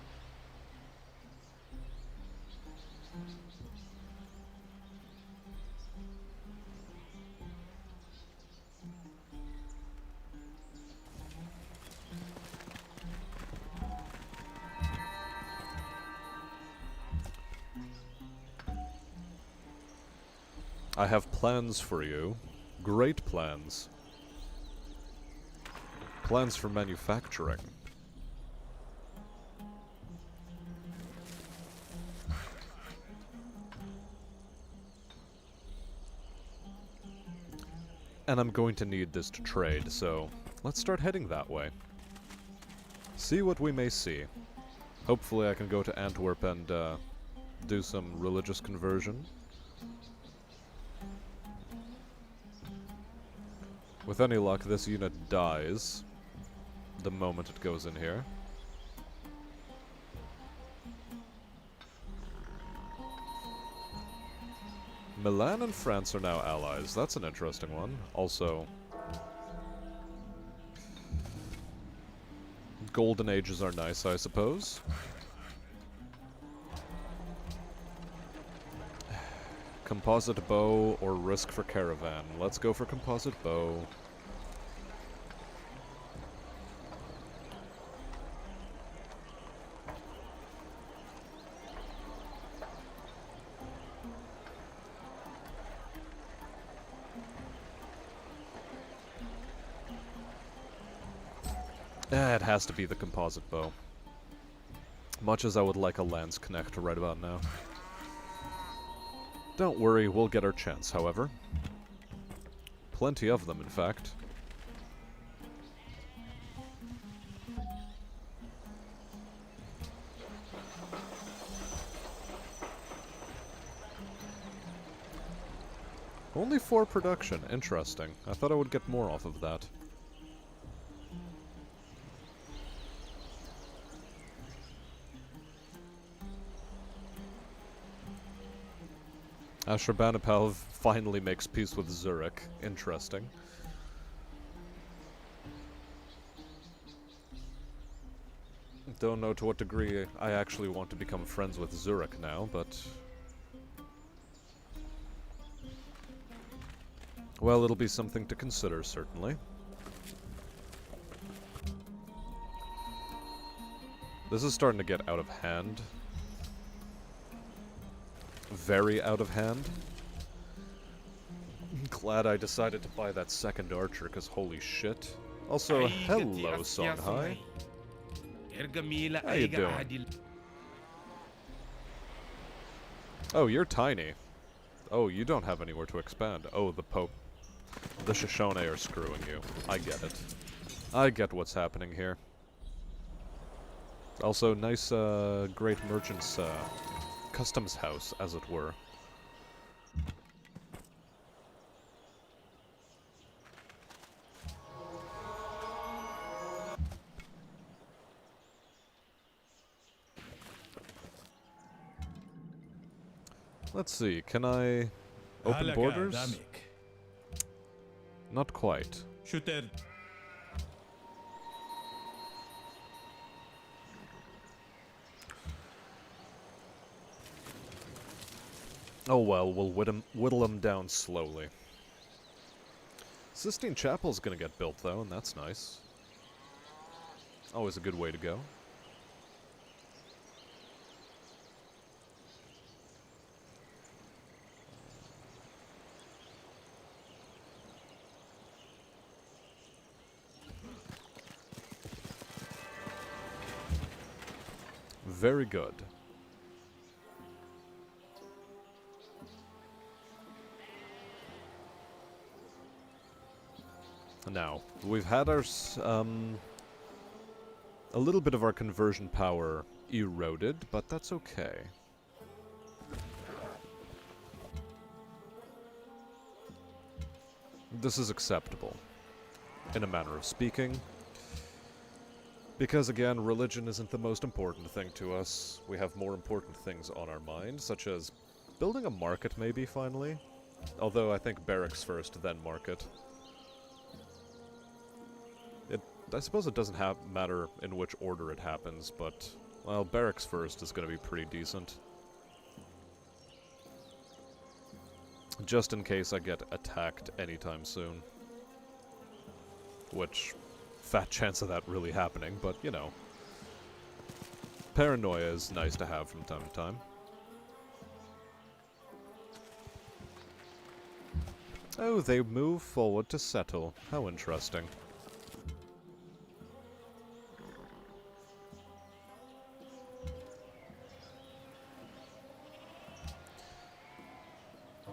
I have plans for you. Great plans. Plans for manufacturing. And I'm going to need this to trade, so let's start heading that way. See what we may see. Hopefully I can go to Antwerp and do some religious conversion. With any luck, this unit dies the moment it goes in here. Milan and France are now allies. That's an interesting one. Also, golden ages are nice, I suppose. Composite bow or risk for caravan. Let's go for composite bow. It has to be the composite bow. Much as I would like a lance connector right about now. Don't worry, we'll get our chance, however. Plenty of them, in fact. Only 4 production. Interesting. I thought I would get more off of that. Ashurbanipal finally makes peace with Zurich. Interesting. Don't know to what degree I actually want to become friends with Zurich now, but... well, it'll be something to consider, certainly. This is starting to get out of hand. Very out of hand. Glad I decided to buy that second archer, because holy shit. Also, hello, Songhai. How you doing? Oh, you're tiny. Oh, you don't have anywhere to expand. Oh, the Pope. The Shoshone are screwing you. I get it. I get what's happening here. Also, nice, great merchant's, customs house, as it were. Let's see, can I open borders? Not quite. Oh well, we'll whittle them down slowly. Sistine Chapel's gonna get built though, and that's nice. Always a good way to go. Very good. Now, we've had our, a little bit of our conversion power eroded, but that's okay. This is acceptable, in a manner of speaking. Because, again, religion isn't the most important thing to us. We have more important things on our mind, such as building a market, maybe, finally. Although, I think barracks first, then market. I suppose it doesn't matter in which order it happens, but, well, barracks first is going to be pretty decent. Just in case I get attacked anytime soon. Which, fat chance of that really happening, but, you know. Paranoia is nice to have from time to time. Oh, they move forward to settle. How interesting.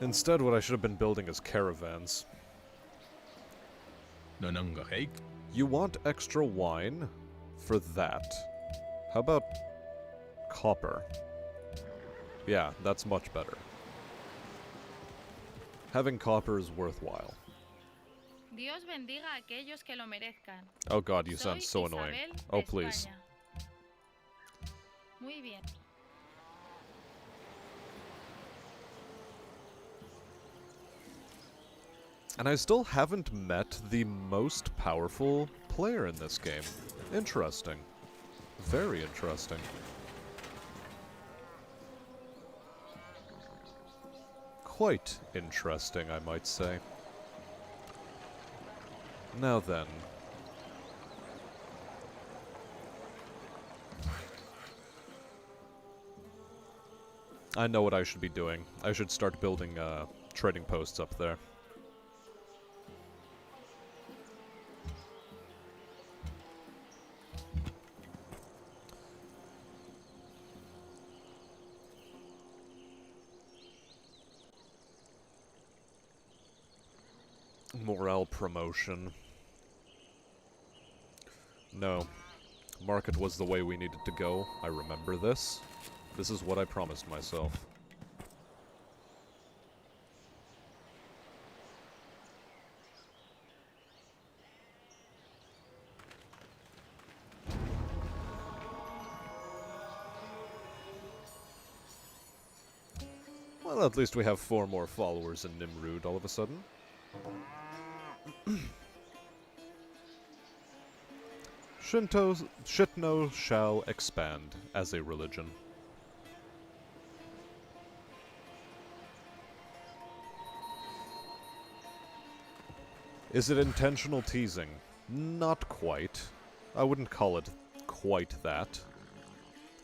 Instead, what I should have been building is caravans. You want extra wine? For that. How about copper? Yeah, that's much better. Having copper is worthwhile. Dios bendiga a aquellos que lo merezcan. Oh god, you sound so annoying. Oh, please. Muy bien. And I still haven't met the most powerful player in this game. Interesting. Very interesting. Quite interesting, I might say. Now then. I know what I should be doing. I should start building, trading posts up there. Morale promotion. No. Market was the way we needed to go. I remember this. This is what I promised myself. Well, at least we have 4 more followers in Nimrud all of a sudden. Shitno shall expand as a religion. Is it intentional teasing? Not quite. I wouldn't call it quite that.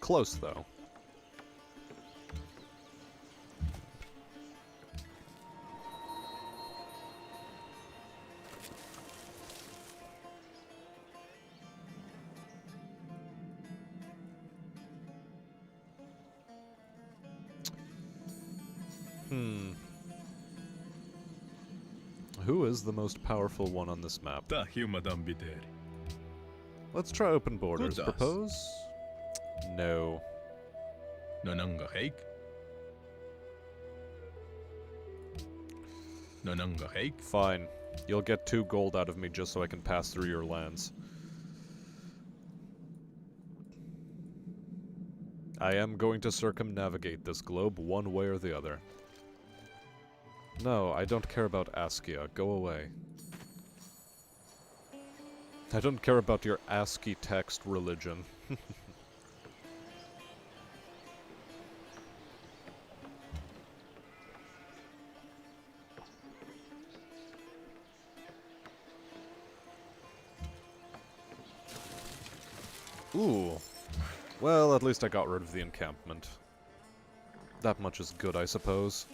Close, though. Who is the most powerful one on this map? Let's try open borders. Kudas. Propose? No. Nanangaheik. Nanangaheik. Fine. You'll get 2 gold out of me just so I can pass through your lands. I am going to circumnavigate this globe one way or the other. No, I don't care about Askia. Go away. I don't care about your ASCII text religion. Ooh. Well, at least I got rid of the encampment. That much is good, I suppose.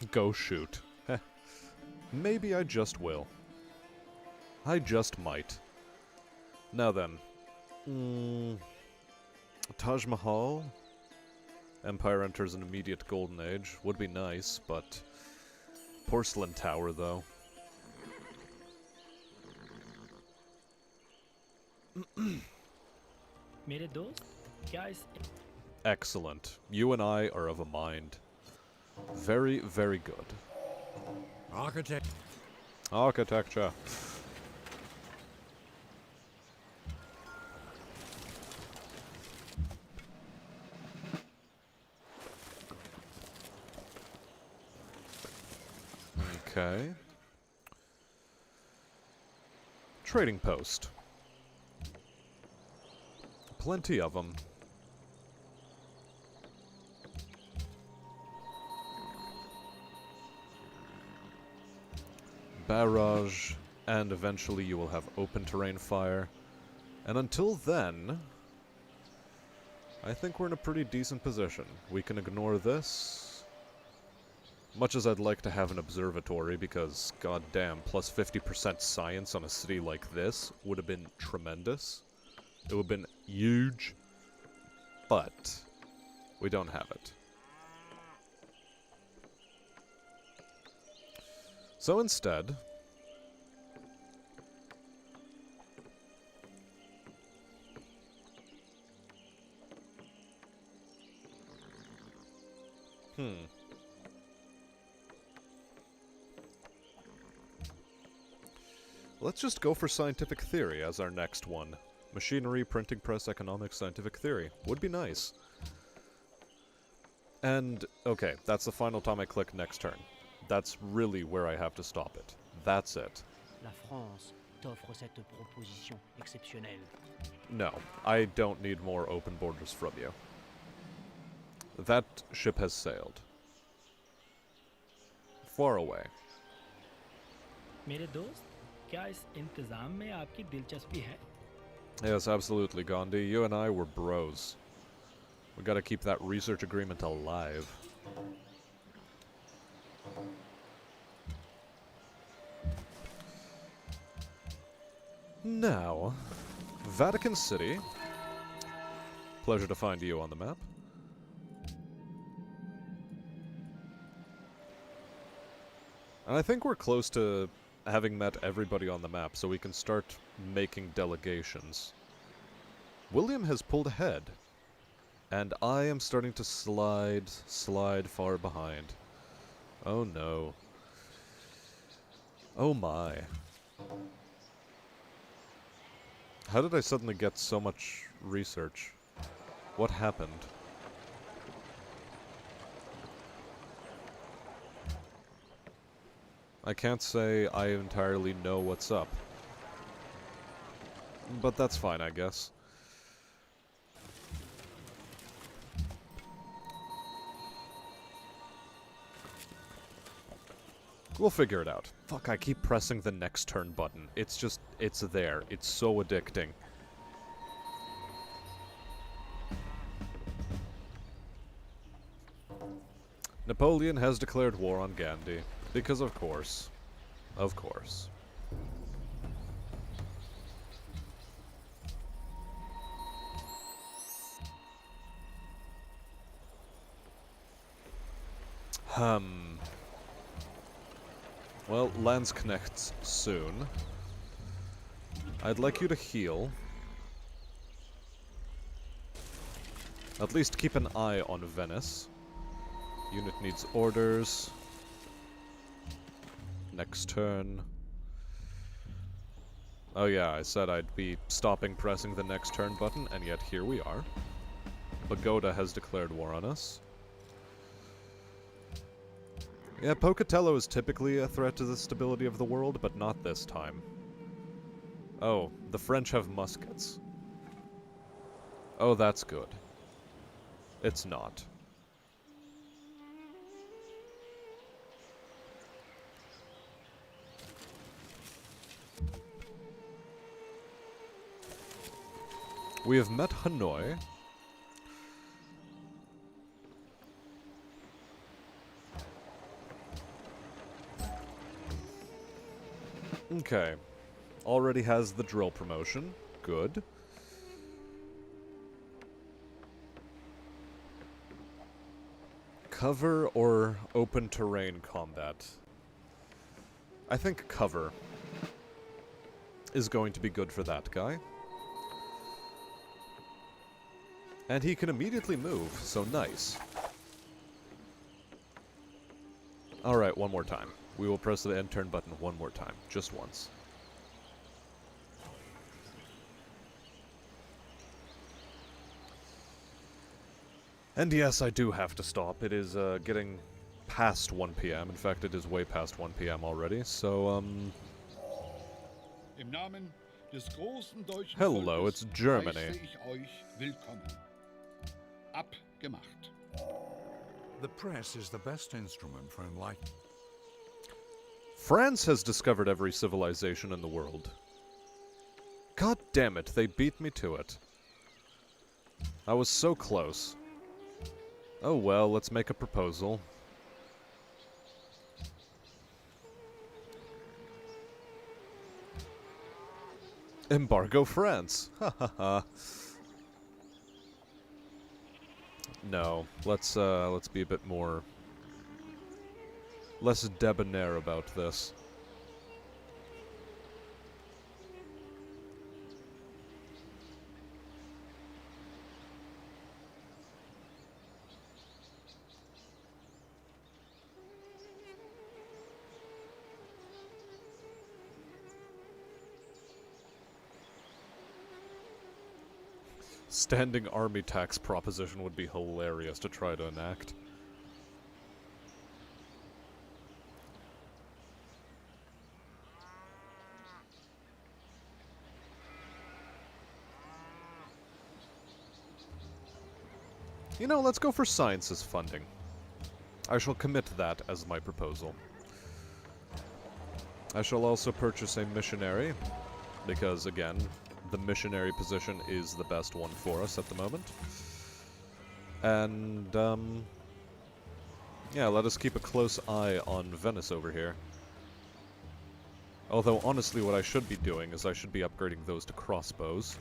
Go shoot. Heh. Maybe I just will. I just might. Now then. Taj Mahal? Empire enters an immediate golden age. Would be nice, but... Porcelain Tower, though. मेरे दोस्त क्या इस Excellent. You and I are of a mind. Very, very good. Architecture. Okay. Trading post. Plenty of them. Barrage, and eventually you will have open terrain fire. And until then, I think we're in a pretty decent position. We can ignore this. Much as I'd like to have an observatory, because goddamn, plus 50% science on a city like this would have been tremendous. It would have been huge. But we don't have it. So instead, let's just go for scientific theory as our next one. Machinery, printing press, economics, scientific theory. Would be nice. And, okay, that's the final time I click next turn. That's really where I have to stop it. That's it. La France t'offre cette proposition exceptionnelle. No, I don't need more open borders from you. That ship has sailed. Far away. मेरे दोस्त क्या इस इंतजाम में आपकी दिलचस्पी है Yes, absolutely, Gandhi. You and I were bros. We gotta keep that research agreement alive. Now, Vatican City. Pleasure to find you on the map. And I think we're close to having met everybody on the map, so we can start making delegations. William has pulled ahead. And I am starting to slide far behind. Oh no. Oh my. How did I suddenly get so much research? What happened? I can't say I entirely know what's up. But that's fine, I guess. We'll figure it out. Fuck, I keep pressing the next turn button. It's just, it's there. It's so addicting. Napoleon has declared war on Gandhi. Because of course. Of course. Well, Lance connects soon. I'd like you to heal. At least keep an eye on Venice. Unit needs orders. Next turn. Oh yeah, I said I'd be stopping pressing the next turn button, and yet here we are. Pagoda has declared war on us. Yeah, Pocatello is typically a threat to the stability of the world, but not this time. Oh, the French have muskets. Oh, that's good. It's not. We have met Hanoi. Okay. Already has the drill promotion. Good. Cover or open terrain combat? I think cover is going to be good for that guy. And he can immediately move, so nice. Alright, one more time. We will press the end turn button one more time. Just once. And yes, I do have to stop. It is getting past 1 p.m. In fact, it is way past 1 p.m. already, so, hello, it's Germany. The press is the best instrument for enlightenment. France has discovered every civilization in the world. God damn it, they beat me to it. I was so close. Oh well, let's make a proposal. Embargo France. Ha ha ha. No, let's be a bit more less debonair about this. Standing army tax proposition would be hilarious to try to enact. You know, let's go for sciences funding. I shall commit that as my proposal. I shall also purchase a missionary, because, again, the missionary position is the best one for us at the moment. And, yeah, let us keep a close eye on Venice over here. Although, honestly, what I should be doing is I should be upgrading those to crossbows.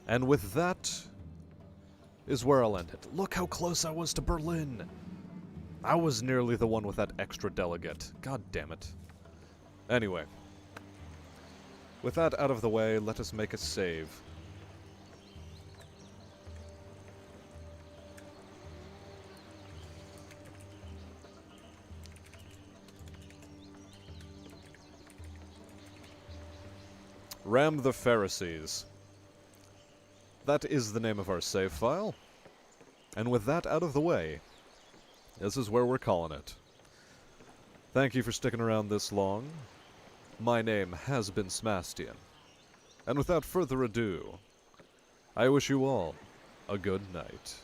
And with that is where I'll end it. Look how close I was to Berlin! I was nearly the one with that extra delegate. God damn it. Anyway. With that out of the way, let us make a save. Ram the Pharisees. That is the name of our save file. And with that out of the way, this is where we're calling it. Thank you for sticking around this long. My name has been Smastian. And without further ado, I wish you all a good night.